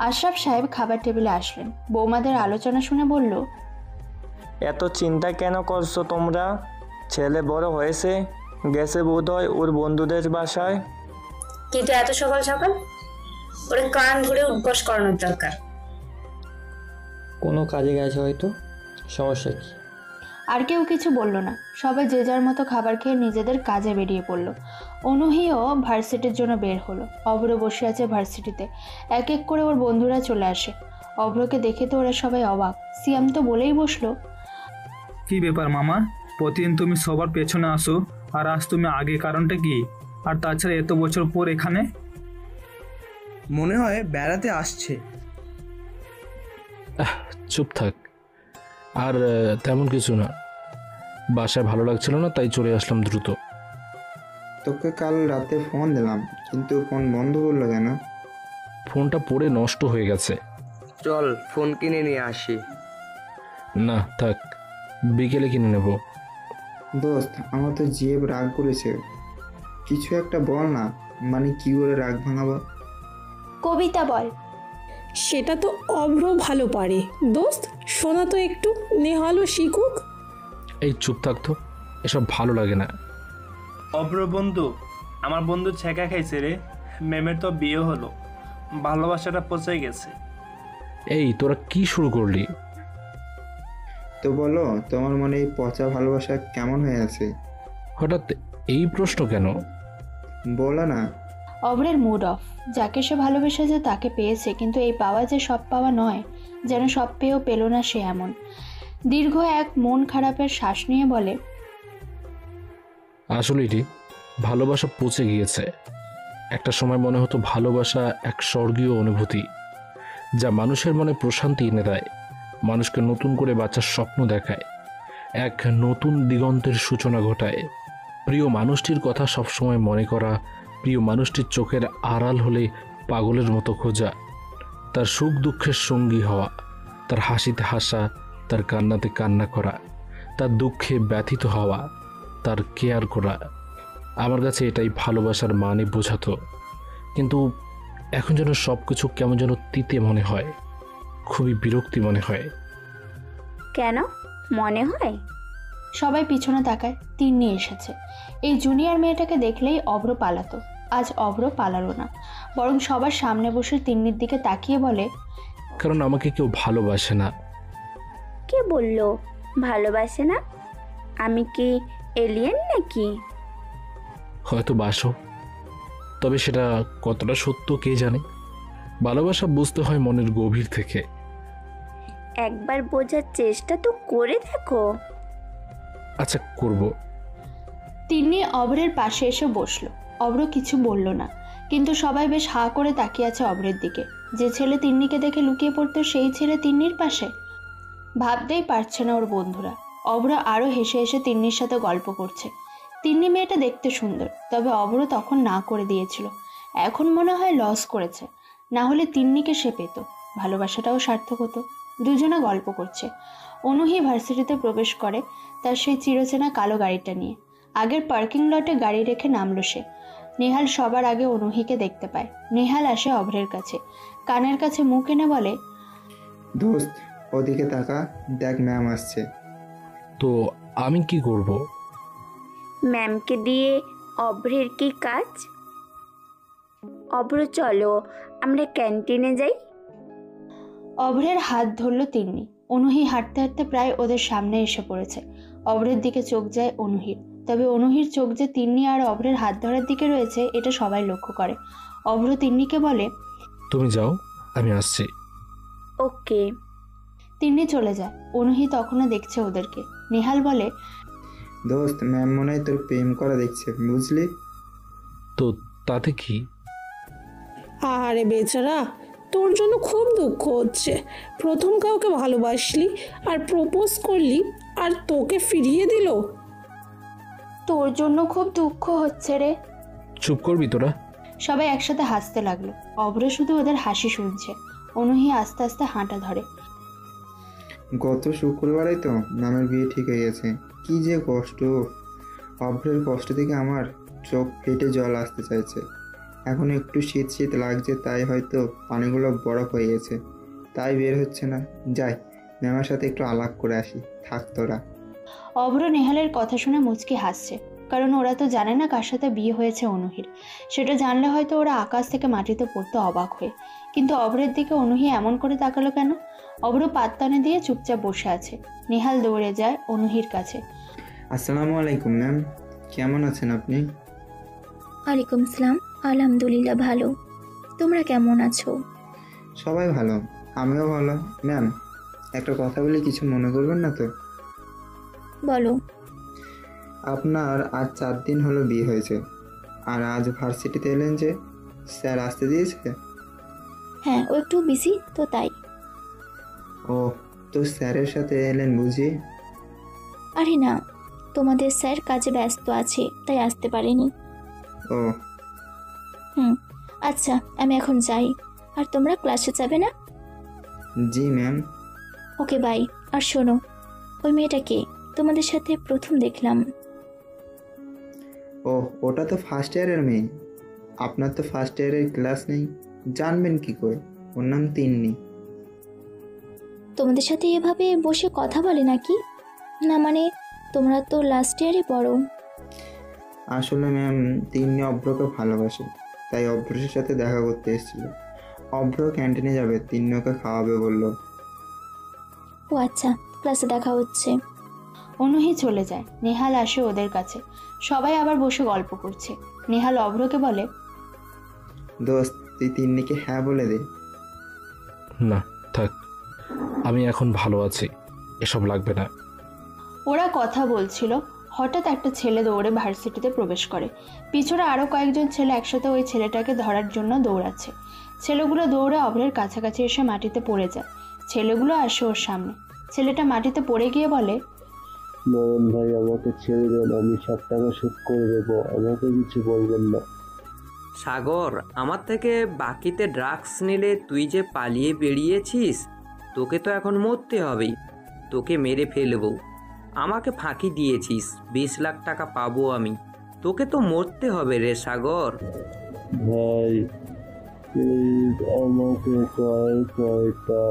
Speaker 1: আশরাফ সাহেব খাবার টেবিলে আসলেন। বৌমাদের আলোচনা শুনে বলল,
Speaker 12: এত চিন্তা কেন করছো তোমরা? ছেলে বড় হয়েছে, গেছে বোধহয় ওর বন্ধুদের বাসায়।
Speaker 14: কিন্তু এত সকাল সকাল ওরে কান ধরে উদ্বাস করানোর দরকার।
Speaker 12: কোনো কাজে গেছে হয়তো, সমস্যা কি?
Speaker 1: আর কেউ কিছু বলল না। সবাই যে যার মতো খাবার খেয়ে নিজেদের কাজে বেরিয়ে পড়ল। অনুহিও ভার্সিটির জন্য বের হলো। অভ্র বসে আছে ভার্সিটিতে। এক এক করে ওর বন্ধুরা চলে আসে। অভ্রকে দেখে তো ওরা সবাই অবাক। সিয়াম তো বলেই বসলো,
Speaker 8: কি ব্যাপার মামা, প্রতিদিন তুমি সবার পেছনে আসো আর আজ তুমি আগে, কারণটা কি? আর তাছাড়া এত বছর পর এখানে?
Speaker 18: মনে হয় বেড়াতে আসছে।
Speaker 5: চুপ থাক। আর তেমন কিছু না, বাসায় ভালো লাগছিল না তাই চলে আসলাম দ্রুত।
Speaker 6: তোকে কাল রাতে ফোন দিলাম, কিন্তু ফোন বন্ধ করলো কেন?
Speaker 5: ফোনটা পড়ে নষ্ট হয়ে গেছে।
Speaker 18: চল ফোন কিনে নিয়ে আসি।
Speaker 5: না থাক, বিকেলে কিনে নেব।
Speaker 6: দোস্ত, আমার তো জিএফ রাগ করেছে। কিছু একটা বল না, মানে কি করে রাগ ভাঙাবো?
Speaker 1: কবিতা বল।
Speaker 19: সেটা তো অভ্র ভালো পারে। দোস্ত শোনা তো একটু, নেহালও শিখুক।
Speaker 5: এই চুপ থাক তো, এসব ভালো লাগে না।
Speaker 20: অভ্র বন্ধু, আমার বন্ধু ছেঁকা খাইছে রে। ম্যামের তো বিয়ে হলো, ভালোবাসাটা পচে গেছে।
Speaker 5: এই তোরা কি শুরু করলি?
Speaker 6: তো বলো, তোমার মনে এই পচা ভালোবাসা কেমন হয়ে আছে?
Speaker 5: হঠাৎ এই প্রশ্ন কেন?
Speaker 6: বলো না।
Speaker 1: অভ্রের মুড অফ। যাকে সে ভালোবেসেছে তাকে পেয়েছে, কিন্তু এই পাওয়া যে সব পাওয়া নয়। যেন সব পেয়েও পেল না সে এমন। দীর্ঘ এক মন খারাপের শ্বাস নিয়ে বলে,
Speaker 5: আসলে এটি ভালোবাসা পচে গিয়েছে। একটা সময় মনে হতো ভালোবাসা এক স্বর্গীয় অনুভূতি, যা মানুষের মনে প্রশান্তি এনে দেয়, মানুষকে নতুন করে বাঁচার স্বপ্ন দেখায়, এক নতুন দিগন্তের সূচনা ঘটায়। প্রিয় মানুষটির কথা সবসময় মনে করা, প্রিয় মানুষটির চোখের আড়াল হলে পাগলের মতো খোঁজা, তার সুখ দুঃখের সঙ্গী হওয়া, তার হাসিতে হাসা, তার কান্নাতে কান্না করা, তার দুঃখে ব্যথিত হওয়া, তার কেয়ার করা। আমার কাছে এটাই ভালোবাসার মানে বোঝাতো। কিন্তু এখন যেন সব কিছু কেমন যেন তিতে মনে হয়, খুবই বিরক্তি মনে হয়।
Speaker 16: কেন মনে হয়?
Speaker 1: সবাই পিছনে তাকায়। তিন্নি এসেছে। এই জুনিয়র মেয়েটাকে দেখলেই অভ্র পালাতো। আজ অভ্র পালালো না, বরং সবার সামনে বসে তিন্নির দিকে তাকিয়ে বলে,
Speaker 5: কারণ আমাকে কেউ ভালোবাসে না।
Speaker 16: কে বলল ভালোবাসে না? আমি কি এলিয়েন নাকি?
Speaker 5: হয়তো বাসো, তবে সেটা কতটা সত্য কে জানে। ভালোবাসা বুঝতে হয় মনের গভীর থেকে।
Speaker 16: একবার বোঝার চেষ্টা তো করে দেখো।
Speaker 5: আচ্ছা করব।
Speaker 1: তিন্নি অভ্রের পাশে এসে বসলো। অভ্র কিছু বলল না, কিন্তু সবাই বেশ হাঁ করে তাকিয়ে আছে অভ্রের দিকে। যে ছেলে তিন্নিকে দেখে লুকিয়ে পড়তো সেই ছেলে তিন্নির পাশে। ভাবতেই পারছে না ওর বন্ধুরা। অভ্র আরও হেসে হেসে তিন্নির সাথে গল্প করছে। তিন্নি মেয়েটা দেখতে সুন্দর, তবে অভ্র তখন না করে দিয়েছিল। এখন মনে হয় লস করেছে, না হলে তিন্নিকে সে পেত, ভালোবাসাটাও সার্থক হতো। দুজনে গল্প করছে। অনুহি ভার্সিটিতে প্রবেশ করে তার সেই চিরচেনা কালো গাড়িটা নিয়ে। আগের পার্কিং লটে গাড়ি রেখে নামলো সে। নেহাল সবার আগে অনুহিকে দেখতে পায়। নেহাল আসে অভ্রের কাছে, কানের কাছে মুখ এনে বলে,
Speaker 6: দোস্ত ওদিকে তাকা, দেখ ম্যাম আসছে।
Speaker 5: তো আমি কি করব?
Speaker 16: ম্যামকে দিয়ে অভ্রের কি কাজ? অভ্র চলো আমরা ক্যান্টিনে যাই।
Speaker 1: অভ্রের হাত ধরল তিন্নি। অনুহি হাঁটতে হাঁটতে প্রায় ওদের সামনে এসে পড়েছে। অভ্রের দিকে চোখ যায় অনুহির। তবে অনুহির চোখ যে তিন্নি আর অভ্রের হাত ধরার দিকে রয়েছে এটা সবাই লক্ষ্য করে। অভ্র তিন্নিকে বলে,
Speaker 5: তুমি যাও, আমি আসছি।
Speaker 13: ওকে।
Speaker 1: তিন্নি চলে যায়। অনুহি তখনও দেখছে ওদেরকে। নেহাল বলে,
Speaker 6: দোস্ত, ম্যাম মনে হয় তোর প্রেম করা দেখছে, বুঝলি?
Speaker 5: তো তাতে কি?
Speaker 19: আরে বেচারা, তোর জন্য খুব দুঃখ হচ্ছে। প্রথম কাউকে ভালোবাসলি আর প্রপোজ করলি, আর তোকে ফিরিয়ে দিল।
Speaker 1: তোর জন্য খুব দুঃখ হচ্ছে রে।
Speaker 5: চুপ করবি তোরা?
Speaker 1: সবাই একসাথে হাসতে লাগলো। অভ্র শুধু ওদের হাসি শুনছে। অনুহি আস্তে আস্তে হাঁটা ধরে।
Speaker 6: গত শুক্রবারেই তো ম্যামের বিয়ে ঠিক হয়ে গেছে। কি যে কষ্ট! অভ্রের কষ্ট থেকে আমার চোখ ফেটে জল আসতে চাইছে। এখন একটু শীত শীত লাগছে, তাই হয়তো পানিগুলো বরফ হয়ে গেছে, তাই বের হচ্ছে না। যাই, ম্যামের সাথে একটু আলাপ করে আসি। থাক তোরা।
Speaker 1: অভ্র নেহালের কথা শুনে মুচকি হাসছে, কারণ ওরা তো জানে না কার সাথে বিয়ে হয়েছে অনুহির। সেটা জানলে হয়তো ওরা আকাশ থেকে মাটিতে পড়তে অবাক হয়ে। কিন্তু অভ্রের দিকে অনুহি এমন করে তাকালো কেন? অভ্র পাত্তানে দিয়ে চুপচাপ বসে আছে। নেহাল দৌড়ে যায় অনুহির কাছে।
Speaker 6: আসসালামু আলাইকুম ম্যাম, কেমন আছেন আপনি?
Speaker 4: ওয়ালাইকুম আসসালাম। আলহামদুলিল্লাহ ভালো। তোমরা কেমন আছো?
Speaker 6: সবাই ভালো, আমিও ভালো। ম্যাম, একটা কথা বলি, কিছু মনে করবেন না তো?
Speaker 4: বলো।
Speaker 6: আপনার আজ 4 দিন হলো বিয়ে হয়েছে, আর আজ ভার্সিটিতে এলেন যে? স্যার আসতে দিয়েছে?
Speaker 4: হ্যাঁ, ও একটু বিজি তো তাই।
Speaker 6: ও, তো স্যারের সাথে এলেন বুঝি?
Speaker 4: আরে না, তোমাদের স্যার কাজে ব্যস্ত আছে তাই আসতে পারেনি।
Speaker 6: ও
Speaker 4: আচ্ছা, আমি এখন যাই। আর তোমরা ক্লাসে যাবে না?
Speaker 6: জি ম্যাম।
Speaker 4: Okay bye. আর শোনো, ওই মেয়েটাকে তোমাদের সাথে প্রথম দেখলাম।
Speaker 6: ও, ওটা তো ফার্স্ট ইয়ারের মেয়ে। আপনার তো ফার্স্ট ইয়ারের ক্লাস নেই, জানবেন কি করে? ওর নাম তিন্নি।
Speaker 4: তোমাদের সাথে এভাবে বসে কথা বলে নাকি? না মানে, তোমরা তো লাস্ট ইয়ারে পড়ো।
Speaker 6: আসলে ম্যাম, তিন্নি অভ্রকে ভালোবাসে, তাই অভ্রের সাথে দেখা করতে এসেছিল। অভ্র ক্যান্টিনে যাবে, তিন্নি ওকে খাওয়াবে বললো।
Speaker 4: ও আচ্ছা, ক্লাসে দেখা হচ্ছে।
Speaker 1: অনুহি চলে যায়। নেহাল আসে ওদের কাছে। সবাই আবার বসে গল্প করছে। নেহাল অভ্রকে বলে,
Speaker 6: দোস্ত, তুই তিন্নিকে হ্যাঁ বলে দে।
Speaker 5: না থাক, আমি এখন ভালো আছি, এসব লাগবে না।
Speaker 1: ওরা কথা বলছিল, হঠাৎ একটা ছেলে দৌড়ে ভার্সিটিতে প্রবেশ করে। পিছনে আরও কয়েকজন ছেলে একসাথে ওই ছেলেটাকে ধরার জন্য দৌড়াচ্ছে। ছেলেগুলো দৌড়ে অভ্রের কাছাকাছি এসে মাটিতে পড়ে যায়। ছেলেগুলো আসে ওর সামনে। ছেলেটা মাটিতে পড়ে গিয়ে বলে,
Speaker 21: নয়ন ভাই, আমাকে ছেড়ে দেন, আমি সব টাকা শোধ করে দেবো, আমাকে কিছু বলবেন না।
Speaker 10: সাগর, আমার থেকে বাকিতে ড্রাগস নিলে তুই যে পালিয়ে বেরিয়েছিস, তোকে তো এখন মরতে হবেই। তোকে মেরে ফেলবো। আমাকে ফাঁকি দিয়েছিস, 20 লাখ টাকা পাবো আমি। তোকে তো মরতে হবে রে সাগর।
Speaker 21: ভাই প্লিজ আমাকে কয়েকটা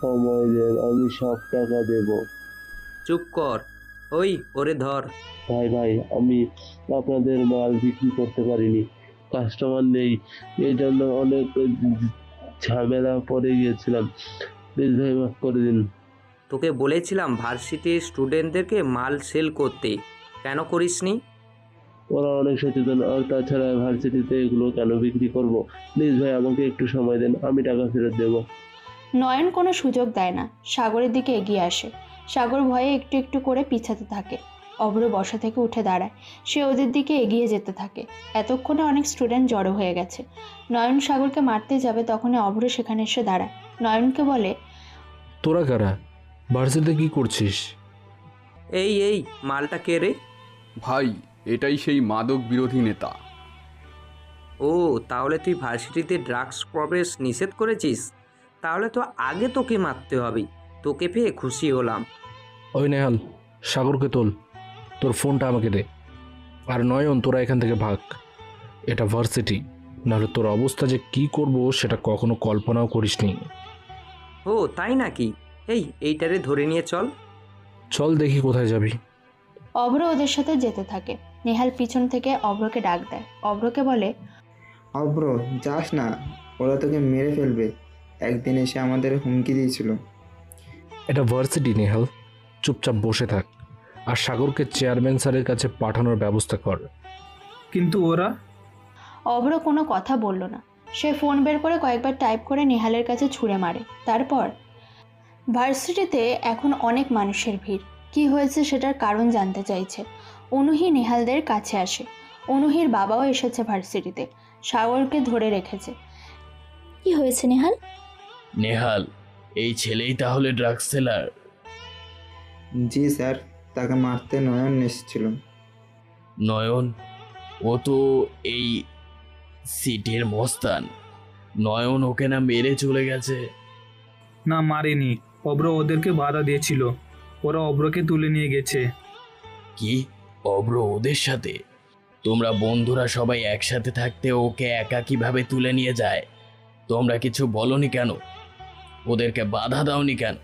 Speaker 21: সময় দেন, আমি সব টাকা দেব।
Speaker 10: চুপ কর। ওই ওরে ধর।
Speaker 21: ভাই আমি আপনাদের মাল বিক্রি করতে পারিনি, কাস্টমার নেই, এই জন্য অনেক ঝামেলা পড়ে গিয়েছিলাম, প্লিজ ভাই মাফ করে দিন।
Speaker 10: তোকে বলেছিলাম ভার্সিটির স্টুডেন্টদেরকে মাল সেল করতে, কেন করিসনি?
Speaker 21: ওরা অনেক সচেতন, আর তাছাড়া ভার্সিটিতে এগুলো কেন বিক্রি করব? প্লিজ ভাই আমাকে একটু সময় দেন, আমি টাকা ফেরত দেব।
Speaker 1: নয়ন কোনো সুযোগ দেয় না। সাগরের দিকে এগিয়ে আসে। সাগর ভয়ে একটু একটু করে পিছাতে থাকে। অভ্র বসা থেকে উঠে দাঁড়ায়। সে ওদের দিকে এগিয়ে যেতে থাকে। এতক্ষণে অনেক স্টুডেন্ট জড়ো হয়ে গেছে। নয়ন সাগরকে মারতে যাবে, তখনই অভ্র সেখানে এসে দাঁড়ায়। নয়নকে বলে,
Speaker 5: তোরা কারা? ভার্সিটিতে কি করছিস?
Speaker 10: এই মালটা কে রে?
Speaker 22: ভাই, এটাই সেই মাদক বিরোধী নেতা।
Speaker 10: ও, তাহলে তুই ভার্সিটিতে ড্রাগস প্রবেশ নিষেধ করেছিস? তাহলে তো আগে তোকে মারতে হবে। তোকে পেয়ে খুশি হলাম।
Speaker 5: ওই নেহাল, সাগরকে তোল, তোর ফোনটা আমাকে দে। আর নয়ন, তোরা এখান থেকে ভাগ। এটা ভার্সিটি, নাহলে তোর অবস্থা যে কি করব সেটা কখনো কল্পনাও করিসনি।
Speaker 10: ও তাই নাকি? এইটারে ধরে নিয়ে চল।
Speaker 5: চল দেখি কোথায় যাবি।
Speaker 1: অভ্র ওদের সাথে যেতে থাকে। নেহাল পিছন থেকে অভ্রকে ডাক দেয়। অভ্রকে বলে,
Speaker 6: অভ্র যাস না, ওরা তোকে মেরে ফেলবে। একদিন এসে আমাদের হুমকি দিয়েছিল।
Speaker 5: এটা ভার্সিটি নেহাল, চুপচাপ বসে থাক। আর সাগরকে চেয়ারম্যান স্যারের কাছে পাঠানোর ব্যবস্থা কর।
Speaker 8: কিন্তু ওরা?
Speaker 1: অভ্র কোনো কথা বলল না। সে ফোন বের করে কয়েকবার টাইপ করে নেহালের কাছে ছুঁড়ে মারে। তারপর ভার্সিটিতে এখন অনেক মানুষের ভিড়। কি হয়েছে সেটার কারণ জানতে চাইছে। অনুহি নেহালদের কাছে আসে। অনুহির বাবাও এসেছে ভার্সিটিতে, সাগরকে ধরে রেখেছে।
Speaker 4: কি হয়েছে নেহাল?
Speaker 2: নেহাল, এই ছেলেই তাহলে ড্রাগস সেলার?
Speaker 6: জি স্যার, তাকে মারতে নয়ন এসেছিল।
Speaker 2: নয়ন? ও তো এই সিটির মস্তান। নয়ন ওকে না মেরে চলে গেছে?
Speaker 8: না, মারেনি। অব্র ওদেরকে বাধা দিয়েছিল, ওরা অব্রকে তুলে নিয়ে গেছে।
Speaker 2: কি? অব্র ওদের সাথে? তোমরা বন্ধুরা সবাই একসাথে থাকতে ওকে একা কিভাবে তুলে নিয়ে যায়? তোমরা কিছু বলনি কেন? ওদেরকে বাধা দাওনি কেন?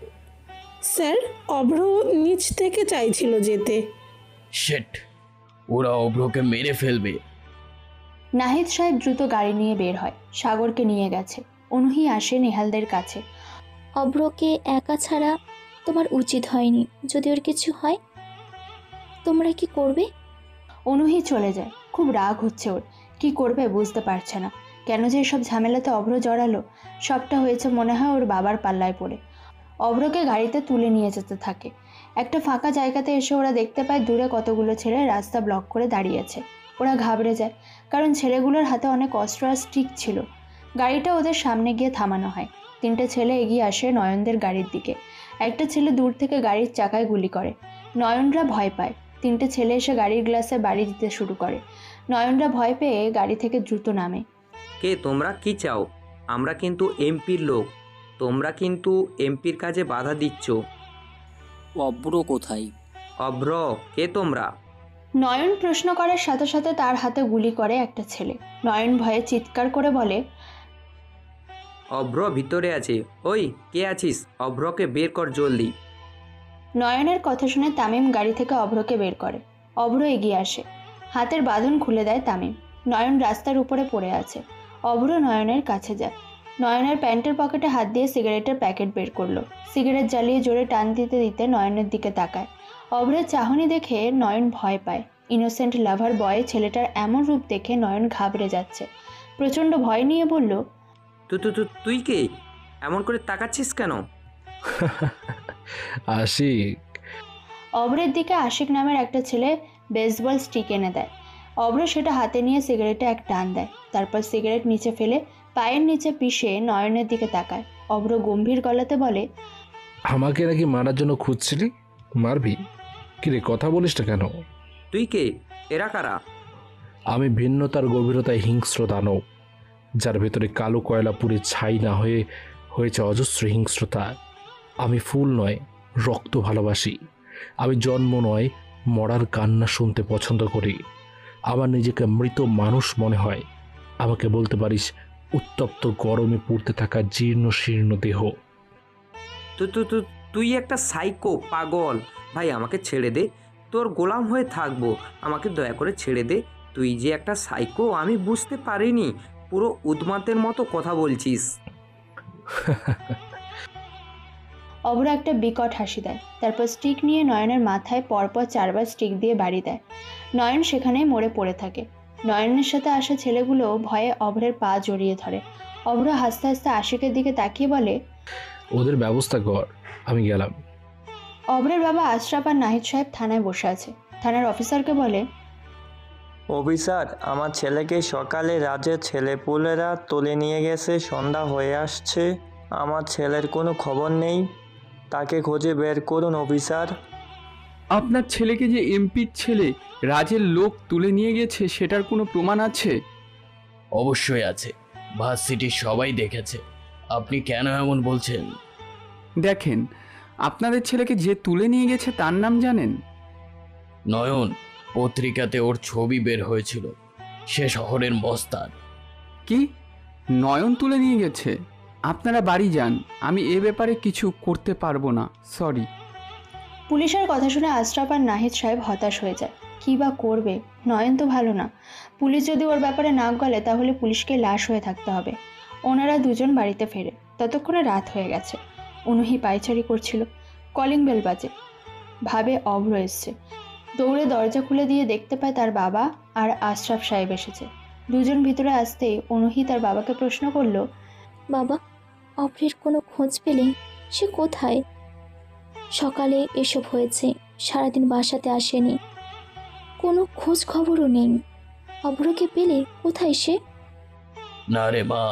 Speaker 19: স্যার, অভ্র নিচ থেকে চাইছিল যেতে।
Speaker 2: শেট, ওরা অব্রকে মেরে ফেলবে।
Speaker 1: নাহিদ সাহেব দ্রুত গাড়ি নিয়ে বের হয়। সাগরকে নিয়ে গেছে। অনুহি আসে নেহালদের কাছে।
Speaker 4: অভ্রকে একা ছাড়া তোমার উচিত হয়নি। যদি ওর কিছু হয় তোমরা কি করবে?
Speaker 1: অনুহি চলে যায়। খুব রাগ হচ্ছে ওর। কি করবে বুঝতে পারছে না। কেন যে এসব ঝামেলাতে অভ্র জড়ালো? সবটা হয়েছে মনে হয় ওর বাবার পাল্লায় পড়ে। অভ্রকে গাড়িতে তুলে নিয়ে যেতে থাকে। একটা ফাঁকা জায়গাতে এসে ওরা দেখতে পায় দূরে কতগুলো ছেলে রাস্তা ব্লক করে দাঁড়িয়েছে। ওরা ঘাবড়ে যায়, কারণ ছেলেগুলোর হাতে অনেক অস্ত্র আর স্টিক ছিল। গাড়িটা ওদের সামনে গিয়ে থামানো হয়। 3টে ছেলে এগিয়ে আসে নয়নদের গাড়ির দিকে। একটা ছেলে দূর থেকে গাড়ির চাকায় গুলি করে। নয়নরা ভয় পায়। 3টে ছেলে এসে গাড়ির গ্লাসে বাড়ি দিতে শুরু করে। নয়নরা ভয় পেয়ে গাড়ি থেকে দ্রুত নামে।
Speaker 3: কে তোমরা? কি চাও? আমরা কিন্তু এমপির লোক, তোমরা কিন্তু এমপির কাজে বাধা দিচ্ছ।
Speaker 9: অব্র কোথায়?
Speaker 3: অভ্র কে তোমরা?
Speaker 1: নয়ন প্রশ্ন করার সাথে সাথে তার হাতে গুলি করে একটা ছেলে। নয়ন ভয়ে চিৎকার করে বলে,
Speaker 3: অভ্র ভিতরে আছে। ওই কে আছিস? অভ্রকে বের কর জলদি।
Speaker 1: নয়নের কথা শুনে তামিম গাড়ি থেকে অভ্রকে বের করে। অভ্র এগিয়ে আসে। হাতের বাঁধন খুলে দেয় তামিম। নয়ন রাস্তার উপরে পড়ে আছে। অভ্র নয়নের কাছে যায়। নয়নের প্যান্টের পকেটে হাত দিয়ে সিগারেটের প্যাকেট বের করলো। সিগারেট জ্বালিয়ে জোরে টান দিতে দিতে নয়নের দিকে তাকায়। অভ্রের চাহনি দেখে নয়ন ভয় পায়। ইনোসেন্ট লাভার বয় ছেলেটার এমন রূপ দেখে নয়ন ঘাবড়ে যাচ্ছে। প্রচণ্ড ভয় নিয়ে বলল,
Speaker 3: তুই কে? এমন করে তাকাচ্ছিস কেন?
Speaker 5: আশিক।
Speaker 1: অভ্রের দিকে আশিক নামের একটা ছেলে বেসবল স্টিক এনে দেয়। অভ্র সেটা হাতে নিয়ে সিগারেটে এক টান দেয়। তারপর সিগারেট নিচে ফেলে পায়ের নিচে পিষে নয়নের দিকে তাকায়। অভ্র গম্ভীর গলাতে বলে,
Speaker 5: আমাকে নাকি মারার জন্য খুঁজছিলি? মারবি? কিরে, কথা বলিস না কেন?
Speaker 3: তুই কে? এরা কারা?
Speaker 5: আমি ভিন্নতার গভীরতায় হিংস্র দানব, যার ভেতরে কালো কয়লা পুড়ে ছাই না হয়ে হয়েছে অজস্র হিংস্রতা। আমি ফুল নয়, রক্ত ভালোবাসি। আমি জন্ম নয়, মরার কান্না শুনতে পছন্দ করি। আমার নিজেকে মৃত মানুষ মনে হয়। আমাকে বলতে পারিস উত্তপ্ত গরমে পুড়তে থাকা জীর্ণ শীর্ণ দেহ।
Speaker 3: তুই একটা সাইকো পাগল। ভাই আমাকে ছেড়ে দে, তোর গোলাম হয়ে থাকবো। আমাকে দয়া করে ছেড়ে দে। তুই যে একটা সাইকো আমি বুঝতে পারিনি। পুরো উন্মাদের মতো কথা বলছিস।
Speaker 1: অভ্র একটা বিকট হাসি দেয়। তারপর স্টিক নিয়ে নয়নের মাথায় পরপর 4বার স্টিক দিয়ে বাড়ি দেয়। নয়ন সেখানেই মরে পড়ে থাকে। নয়নের সাথে আসা ছেলেগুলো ভয়ে অভ্রের পা জড়িয়ে ধরে। অভ্র হাসতে হাসতে আশিকের দিকে তাকিয়ে বলে,
Speaker 5: ওদের ব্যবস্থা কর, আমি গেলাম।
Speaker 1: অভ্রের বাবা আশরাফ আর নাহিদ সাহেব থানায় বসে আছে। থানার অফিসারকে বলে,
Speaker 23: অফিসার, আমার ছেলেকে সকালে রাজ্যের ছেলেপুলেরা তুলে নিয়ে গেছে। সন্ধ্যা হয়ে আসছে, আমার ছেলের কোনো খবর নেই। তাকে খুঁজে বের করুন অফিসার।
Speaker 22: আপনার ছেলেকে যে এমপির ছেলে রাজের লোক তুলে নিয়ে গেছে সেটার কোনো প্রমাণ আছে?
Speaker 2: অবশ্যই আছে, ভার্সিটির সবাই দেখেছে। আপনি কেন এমন বলছেন?
Speaker 22: দেখেন, আপনাদের ছেলেকে যে তুলে নিয়ে গেছে তার নাম জানেন?
Speaker 2: নয়ন, পত্রিকাতে ওর ছবি বের হয়েছিল। সে শহরের মস্তান।
Speaker 22: কি? নয়ন তুলে নিয়ে গেছে? আপনারা বাড়ি যান, আমি এ ব্যাপারে কিছু করতে পারবো না, সরি।
Speaker 1: পুলিশের কথা শুনে আশরাফ আর নাহিদ সাহেব হতাশ হয়ে যায়। কী বা করবে? নয়ন তো ভালো না। পুলিশ যদি ওর ব্যাপারে নাক গলে তাহলে পুলিশকে লাশ হয়ে থাকতে হবে। ওনারা দুজন বাড়িতে ফেরে। ততক্ষণে রাত হয়ে গেছে। অনুহি পায়চারি করছিল। কলিং বেল বাজে। ভাবে অভ্র এসছে। দৌড়ে দরজা খুলে দিয়ে দেখতে পায় তার বাবা আর আশরাফ সাহেব এসেছে। দুজন ভিতরে আসতেই অনুহি তার বাবাকে প্রশ্ন করলো,
Speaker 4: বাবা, অভ্রের কোনো খোঁজ পেলে? সে কোথায়? সকালে এসব হয়েছে, সারাদিন বাসাতে আসেনি, কোনো খোঁজ খবরও নেই। অভ্রকে পেলে? কোথায় সে?
Speaker 2: না রে মা,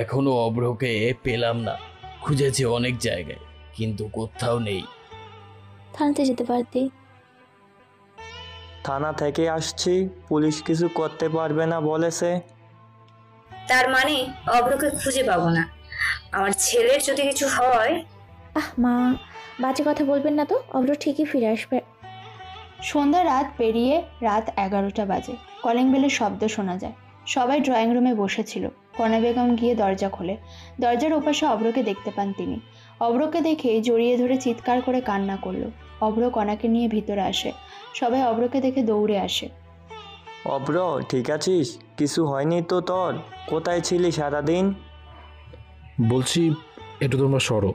Speaker 2: এখনো অভ্রকে পেলাম না। খুঁজেছি অনেক জায়গায়, কিন্তু কোথাও নেই।
Speaker 4: থানাতে যেতে পারতে।
Speaker 23: থানা থেকে আসছি, পুলিশ কিছু করতে পারবে না বলেছে।
Speaker 14: তার মানে অভ্রকে খুঁজে পাবো না? আমার ছেলের যদি কিছু হয়।
Speaker 13: মা, বাজে কথা বলবেন না তো, অভ্র ঠিকই ফিরে আসবে।
Speaker 1: সন্ধ্যা রাত পেরিয়ে রাত 11টা বাজে। কলিং বেলের শব্দ শোনা যায়। সবাই ড্রয়িং রুমে বসেছিল। কণা বেগম গিয়ে দরজা খোলে। দরজার ওপাশে অভ্রকে দেখতে পান তিনি। অভ্রকে দেখে জড়িয়ে ধরে চিৎকার করে কান্না করলো। অভ্র কণাকে নিয়ে ভিতরে আসে। সবাই অভ্রকে দেখে দৌড়ে আসে।
Speaker 23: অভ্র, ঠিক আছিস? কিছু হয়নি তো তোর? কোথায় ছিলি সারাদিন?
Speaker 5: বলছি, একটু তোমরা সরো,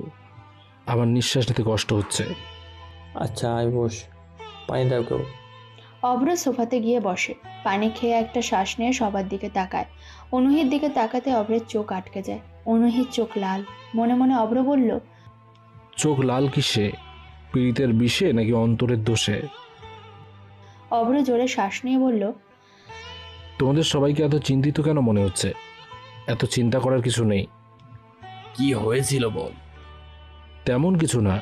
Speaker 5: আমার নিঃশ্বাস নিতে কষ্ট হচ্ছে।
Speaker 23: আচ্ছা, আয় বস, পানি দাও কেউ।
Speaker 1: অভ্র সোফাতে গিয়ে বসে। পানি খেয়ে একটা শ্বাস নিয়ে সবার দিকে তাকায়। অনুহির দিকে তাকাতে অভ্রের চোখ আটকে যায়। অনুহির চোখ লাল। মনে মনে অভ্র বলল,
Speaker 5: চোখ লাল কিসে? পীড়িতের বিষে নাকি অন্তরের দোষে?
Speaker 1: অভ্র জোরে শ্বাস নিয়ে বলল,
Speaker 5: তোমাদের সবাইকে এত চিন্তিত কেন মনে হচ্ছে? এত চিন্তা করার কিছু নেই।
Speaker 2: কি হয়েছিল বল।
Speaker 5: তেমন কিছু না,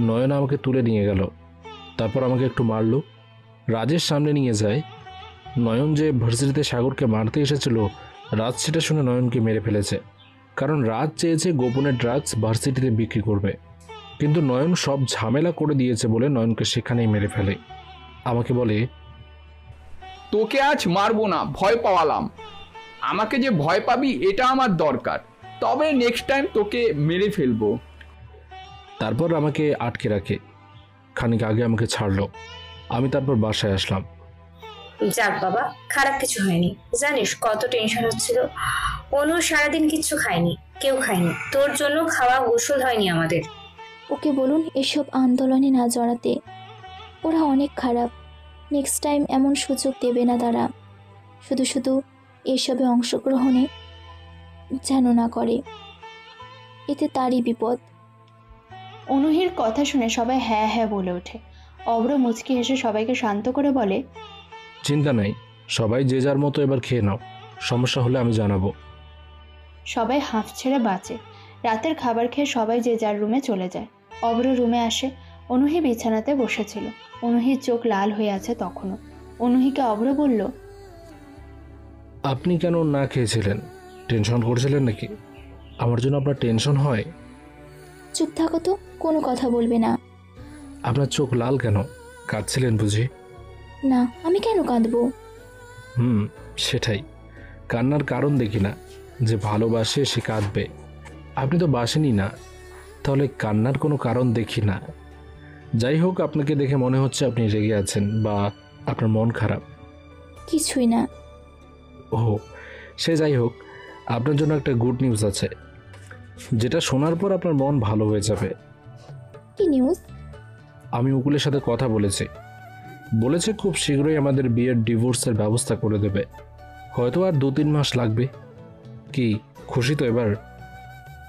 Speaker 5: নয়ন আমাকে তুলে নিয়ে গেল, তারপর আমাকে একটু মারলো, রাজের সামনে নিয়ে যায়। নয়ন যে ভার্সিটিতে সাগরকে মারতে এসেছিল, রাজ সেটা শুনে নয়নকে মেরে ফেলেছে। কারণ রাজ চেয়েছে গোপনে ড্রাগস ভার্সিটিতে বিক্রি করবে, কিন্তু নয়ন সব ঝামেলা করে দিয়েছে বলে নয়নকে সেখানেই মেরে ফেলে। আমাকে বলে,
Speaker 7: তোকে আজ মারবো না, ভয় পাওয়ালাম। আমাকে যে ভয় পাবি এটা আমার দরকার, তবে নেক্সট টাইম তোকে মেরে ফেলবো।
Speaker 5: তারপর আমাকে আটকে রাখে। খানিক আগে আমাকে ছাড়লো। আমি তারপর বাসায় আসলাম।
Speaker 14: যাক বাবা, খারাপ কিছু হয়নি। জানিস কত টেনশন হচ্ছিল। অনু সারাদিন কিচ্ছু খায়নি, কেউ খায়নি। তোর জন্য খাওয়া গোসল হয়নি আমাদের।
Speaker 4: ওকে বলুন এসব আন্দোলনে না জড়াতে, ওরা অনেক খারাপ। নেক্সট টাইম এমন সুযোগ দেবে না তারা। শুধু শুধু এসবে অংশগ্রহণে যেন না করে, এতে তারই বিপদ।
Speaker 1: অনুহির কথা শুনে সবাই হ্যাঁ হ্যাঁ বলে ওঠে। অভ্র মুচকি হেসে সবাইকে শান্ত করে বলে,
Speaker 5: চিন্তা নাই, সবাই যে যার মতো এবার খেয়ে নাও, সমস্যা হলে আমি জানাবো।
Speaker 1: সবাই হাঁফ ছেড়ে বাঁচে। রাতের খাবার খেয়ে সবাই যে যার রুমে চলে যায়। অভ্র রুমে আসে। অনুহি বিছানাতে বসেছিল। অনুহির চোখ লাল হয়ে আছে তখনও। অনুহিকে অভ্র বলল,
Speaker 5: আপনি কেন না খেয়েছিলেন? টেনশন করছিলেন নাকি? আমার জন্য আপনার টেনশন হয়?
Speaker 4: চুপ থাকো তো, কোনো কথা বলবে না।
Speaker 5: আপনার চোখ লাল কেন? কাঁদছিলেন বুঝি?
Speaker 4: না, আমি কেন কাঁদবো?
Speaker 5: সেটাই, কান্নার কারণ দেখি না। যে ভালোবাসে সে কাঁদবে। আপনি তো বাসেনই না, তাহলে কান্নার কোনো কারণ দেখি না। যাই হোক, আপনাকে দেখে মনে হচ্ছে আপনি রেগে আছেন বা আপনার মন খারাপ।
Speaker 4: কিছুই না।
Speaker 5: ও, সে যাই হোক, আপনার জন্য একটা গুড নিউজ আছে, যেটা শোনার পর আপনার মন ভালো হয়ে যাবে।
Speaker 4: কি নিউজ?
Speaker 5: আমি উকুলের সাথে কথা বলেছে খুব শীঘ্রই আমাদের বিয়ের ডিভোর্সের ব্যবস্থা করে দেবে। হয়তো আর 2-3 মাস লাগবে। কি খুশি তো এবার?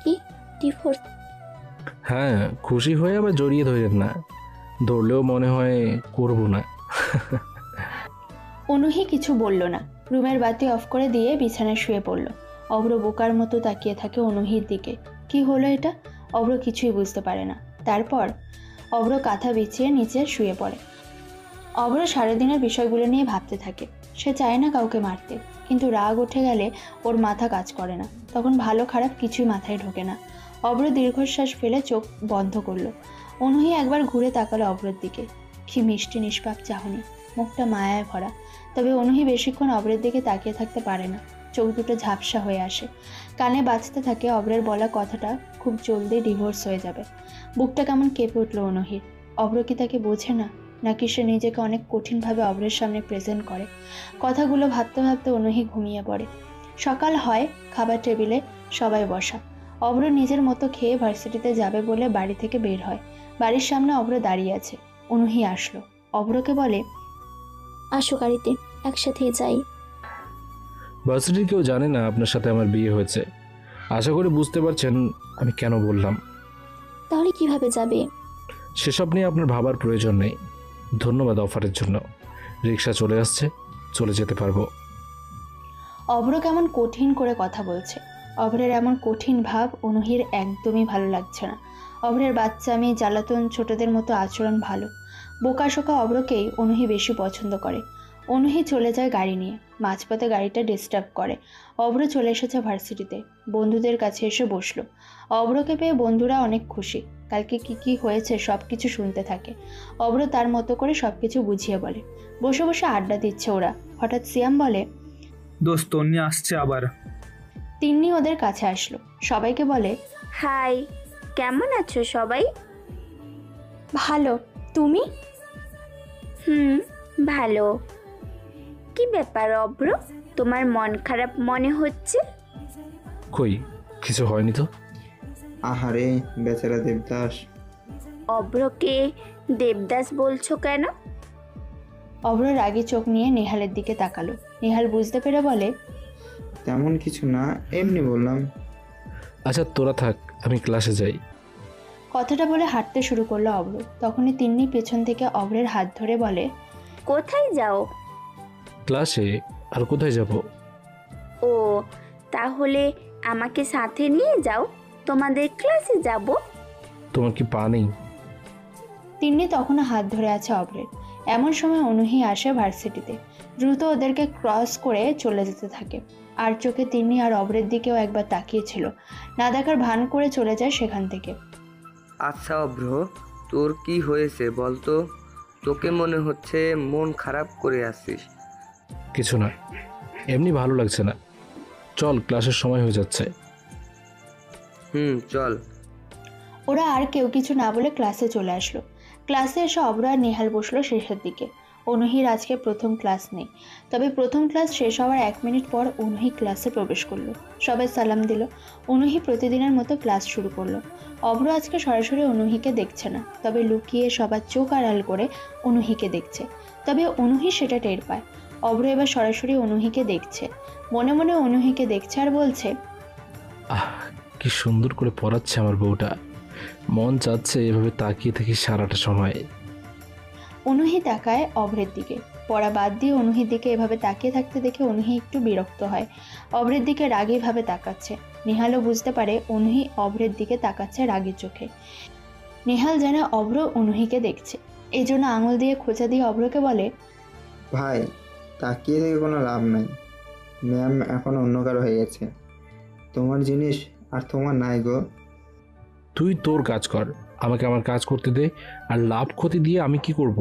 Speaker 4: কি ডিভোর্স?
Speaker 5: হ্যাঁ, খুশি হয়ে আবার জড়িয়ে ধরেন না, ধরলেও মনে হয় করব না।
Speaker 1: অনুহি কিছু বলল না। রুমের বাতি অফ করে দিয়ে বিছানায় শুয়ে পড়ল। অভ্র বোকার মতো তাকিয়ে থাকে অনুহির দিকে। কি হলো এটা? অভ্র কিছুই বুঝতে পারে না। তারপর অভ্র কাঁথা বিছিয়ে নিচে শুয়ে পড়ে। অভ্র সারাদিনের বিষয়গুলো নিয়ে ভাবতে থাকে। সে চায় না কাউকে মারতে, কিন্তু রাগ উঠে গেলে ওর মাথা কাজ করে না। তখন ভালো খারাপ কিছুই মাথায় ঢোকে না। অভ্র দীর্ঘশ্বাস ফেলে চোখ বন্ধ করলো। অনুহি একবার ঘুরে তাকালো অভ্রের দিকে। কি মিষ্টি নিষ্পাপ চাহনি, মুখটা মায়ায় ভরা। তবে অনুহি বেশিক্ষণ অভ্রের দিকে তাকিয়ে থাকতে পারে না। চোখ দুটো ঝাপসা হয়ে আসে। কানে বাজতে থাকে অভ্রের বলা কথাটা খুব জলদি ডিভোর্স হয়ে যাবে। বুকটা কেমন কেঁপে উঠল অনুহির। অভ্র কি তাকে বোঝে না, নাকি সে নিজেকে অনেক কঠিনভাবে অভ্রের সামনে প্রেজেন্ট করে? কথাগুলো ভাবতে ভাবতে অনুহি ঘুমিয়ে পড়ে। সকাল হয়, খাবার টেবিলে সবাই বসা। অভ্র নিজের মতো খেয়ে ভার্সিটিতে যাবে বলে বাড়ি থেকে বের হয়। বাড়ির সামনে অভ্র দাঁড়িয়ে আছে। অনুহি আসলো, অভ্রকে বলে,
Speaker 4: আসো গাড়িতে, একসাথে যাই।
Speaker 5: ভার্সিটির কেউ জানে না আপনার সাথে আমার বিয়ে হয়েছে। আশা করি বুঝতে পারছেন আমি কেন বললাম।
Speaker 4: তাহলে কিভাবে যাবে?
Speaker 5: সেসব নিয়ে আপনার ভাবার প্রয়োজন নেই। ধন্যবাদ অফারের জন্য। রিক্সা চলে আসছে, চলে যেতে পারবো।
Speaker 1: অভ্র কেমন কঠিন করে কথা বলছে। অভ্রের এমন কঠিন ভাব অনুহির একদমই ভালো লাগছে না। অভ্রের বাচ্চামি, জ্বালাতন, ছোটদের মতো আচরণ ভালো। বোকাশোকা অভ্রকেই অনুহি বেশি পছন্দ করে। অনুহি চলে যায় গাড়ি নিয়ে। মাঝপথে গাড়িটা ডিস্টার্ব করে। অভ্র চলে এসেছে ভার্সিটিতে, বন্ধুদের কাছে এসে বসলো। অভ্রকে পেয়ে বন্ধুরা অনেক খুশি। কালকে কি কি হয়েছে সব কিছু শুনতে থাকে। অভ্র তার মতো করে সব কিছু বুঝিয়ে বলে। বসে বসে আড্ডা দিচ্ছে ওরা। হঠাৎ সিয়াম বলে,
Speaker 8: দোস্ত তন্নি আসছে আবার।
Speaker 1: তিন্নি ওদের কাছে আসলো, সবাইকে বলে,
Speaker 16: হাই, কেমন আছো সবাই?
Speaker 13: ভালো, তুমি?
Speaker 16: ভালো। কি ব্যাপার অভ্র, তোমার মন খারাপ মনে হচ্ছে?
Speaker 5: কই, কিছু হয়নি তো।
Speaker 6: আহারে বেচারা দেবদাস।
Speaker 16: অভ্রকে দেবদাস বলছো কেন?
Speaker 1: অভ্র রাগী চোখ নিয়ে নেহালের দিকে তাকালো। নেহাল বুঝতে পেরে বলে,
Speaker 6: তেমন কিছু না, এমনি বললাম।
Speaker 5: আচ্ছা তোরা থাক, আমি ক্লাসে যাই।
Speaker 1: কথাটা বলে হাঁটতে শুরু করলো অভ্র। তখনই তিন্নি পেছন থেকে অভ্রের হাত ধরে বলে,
Speaker 16: কোথায় যাও?
Speaker 5: ক্লাসে। আর কোথায় যাব?
Speaker 16: ও, তাহলে আমাকে সাথে নিয়ে যাও, তোমাদের ক্লাসে যাব।
Speaker 5: তোমার কি পা নেই?
Speaker 1: তিন্নি তখনও হাত ধরে আছে অভ্রের। এমন সময় অনুহি আসে ভার্সিটিতে। দ্রুত ওদেরকে ক্রস করে চলে যেতে থাকে। আর চোখে তিন্নি আর অভ্রের দিকেও একবার তাকিয়েছিল। না দেখার ভান করে চলে যায় সেখান থেকে।
Speaker 3: আচ্ছা অভ্র, তোর কি হয়েছে বলতো? তোকে মনে হচ্ছে মন খারাপ করে আসছিস।
Speaker 5: কিছু না, এমনি ভালো লাগছে না। চল, ক্লাসের সময় হয়ে যাচ্ছে।
Speaker 3: চল।
Speaker 1: ওরা আর কেউ কিছু না বলে ক্লাসে চলে আসলো। ক্লাসে এসে অভ্র আর নেহাল বসলো শেষের দিকে। অনুহির আজকে প্রথম ক্লাস নেই, তবে প্রথম ক্লাস শেষ হওয়ার 1 মিনিট পর অনুহি ক্লাসে প্রবেশ করলো। সবাই সালাম দিল। অনুহি প্রতিদিনের মতো ক্লাস শুরু করলো। অভ্র আজকে সরাসরি অনুহিকে দেখছে না, তবে লুকিয়ে সবার চোখ আড়াল করে অনুহিকে দেখছে। তবে অনুহি সেটা টের পায়। অভ্র এবার সরাসরি অনুহিকে দেখছে, মনে মনে অনুহিকে দেখছে আর বলছে,
Speaker 5: আহ, কি সুন্দর করে পড়াচ্ছে আমার বউটা। মন চাচ্ছে এভাবে তাকিয়ে থাকি সারাটা সময়।
Speaker 1: অনুহি তাকায় অভ্রের দিকে। পড়া বাদ দিয়ে অনুহির দিকে এভাবে তাকিয়ে থাকতে দেখে অনুহি একটু বিরক্ত হয়। অভ্রের দিকে রাগীভাবে তাকাচ্ছে। নেহালও বুঝতে পারে অনুহি অভ্রের দিকে তাকাচ্ছে রাগী চোখে। নেহাল জানে অভ্র অনুহিকে দেখছে, এই জন্য আঙুল দিয়ে খোঁচা দিয়ে অভ্রকে বলে,
Speaker 6: ভাই তাকিয়ে থেকে কোনো লাভ নাই, ম্যাম এখন অন্য কারো হয়ে গেছে। তোমার জিনিস আর তোমার নাই গো।
Speaker 5: তুই তোর কাজ কর, আমাকে আমার কাজ করতে দে। আর লাভ ক্ষতি দিয়ে আমি কি করব?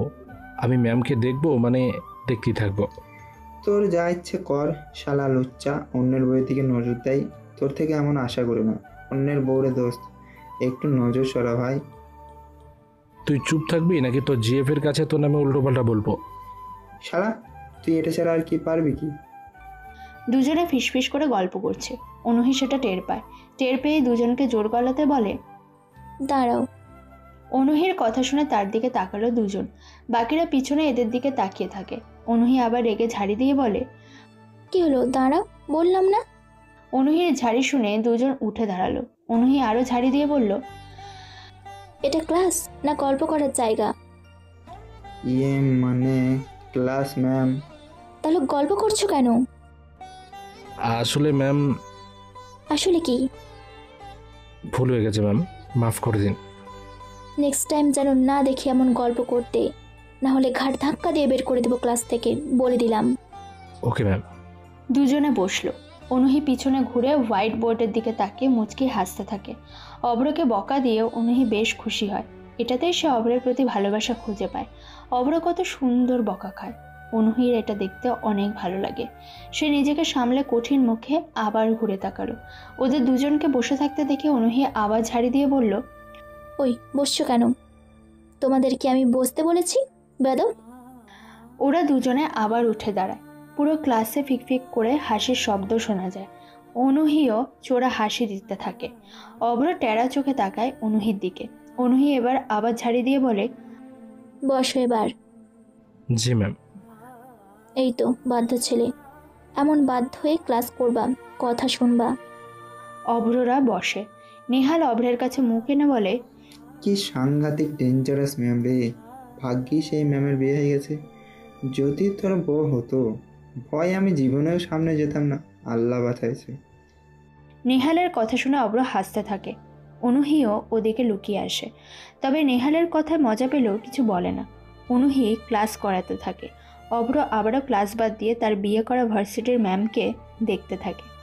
Speaker 5: আমি ম্যামকে দেখবো, মানে দেখতেই থাকবো।
Speaker 6: তোর যা ইচ্ছে কর, শালা লুচ্চা। অন্যের বইয়ের দিকে নজর দেয়, তোর থেকে এমন আশা করি না। অন্যের বউরে দোস্ত, একটু নজর সরা ভাই।
Speaker 5: তুই চুপ থাকবি নাকি তোর জিএফ এর কাছে তোর নামে উল্টোপাল্টা বলবো?
Speaker 6: শালা তুই এটা ছাড়া আর কি পারবি কি?
Speaker 1: দুজনে ফিসফিস করে গল্প করছে। অনুহি সেটা টের পায়। টের পেয়ে দুজনকে জোর গলাতে বলে,
Speaker 4: দাঁড়াও।
Speaker 1: অনুহির কথা শুনে তার দিকে তাকালো দুজন। বাকিরা পিছনে এদের দিকে তাকিয়ে থাকে। অনুহি আবার রেগে ঝাড়ি দিয়ে বলে,
Speaker 4: কি হলো, দাঁড়াও বললাম না।
Speaker 1: অনুহির ঝাড়ি শুনে দুজন উঠে দাঁড়ালো। অনুহি আরো ঝাড়ি দিয়ে বলল,
Speaker 4: এটা ক্লাস না গল্প করার জায়গা?
Speaker 6: ইয়ে মানে ক্লাস ম্যাম।
Speaker 4: তাহলে গল্প করছো কেন?
Speaker 5: আসলে ম্যাম।
Speaker 4: আসলে কি?
Speaker 5: ভুল হয়ে গেছে ম্যাম, মাফ করে দিন।
Speaker 4: নেক্সট টাইম যেন না দেখি এমন গল্প করতে, না হলে ঘাট ধাক্কা দিয়ে বের করে দেবো ক্লাস থেকে, বলে দিলাম।
Speaker 5: Okay ma'am.
Speaker 1: দুজনে বসলো। অনুহি পিছনে ঘুরে হোয়াইট বোর্ডের দিকে তাকিয়ে মুচকি হাসতে থাকে। অভ্রকে বকা দিয়ে অনুহি বেশ খুশি হয়। এটাতেই সে অভ্রের প্রতি ভালোবাসা খুঁজে পায়। অভ্র কত সুন্দর বকা খায়। অনুহির এটা দেখতে অনেক ভালো লাগে। সে নিজেকে সামলে কঠিন মুখে আবার ঘুরে তাকালো। ওদের দুজনকে বসে থাকতে দেখে অনুহি আবার ঝাড়ি দিয়ে বলল,
Speaker 4: ওই বসছো কেন? তোমাদের কি আমি বসতে বলেছি বেদব?
Speaker 1: ওরা দুজনে আবার উঠে দাঁড়ায়। পুরো ক্লাসে ফিকফিক করে হাসির শব্দ শোনা যায়। অনুহিও চোরা হাসি দিতে থাকে। অভ্র টেরা চোখে তাকায় অনুহির দিকে। অনুহি এবার আবার ঝাড়ি দিয়ে বলে,
Speaker 4: বসো এবার।
Speaker 5: জি ম্যাম।
Speaker 4: এই তো বাধ্য ছেলে, এমন বাধ্য হয়ে ক্লাস করবা, কথা শুনবা।
Speaker 1: অভ্ররা বসে। নেহাল অভ্রের কাছে মুখ এনে বলে,
Speaker 6: কি সাংঘাতিক ডেঞ্জারাস ম্যাম রে। ভাগ্যি সেই ম্যামের বিয়ে হয়ে গেছে। যদি তোর বউ হতো, ভয় আমি জীবনেও সামনে যেতাম না। আল্লাহ বাঁচাইছে।
Speaker 1: নেহালের কথা শুনে অভ্র হাসতে থাকে। অনুহিও ওদিকে লুকিয়ে আসে, তবে নেহালের কথায় মজা পেলেও কিছু বলে না। অনুহি ক্লাস করাতে থাকে। অভ্র আবারও ক্লাস বাদ দিয়ে তার বিয়ে করা ভার্সিটির ম্যামকে দেখতে থাকে।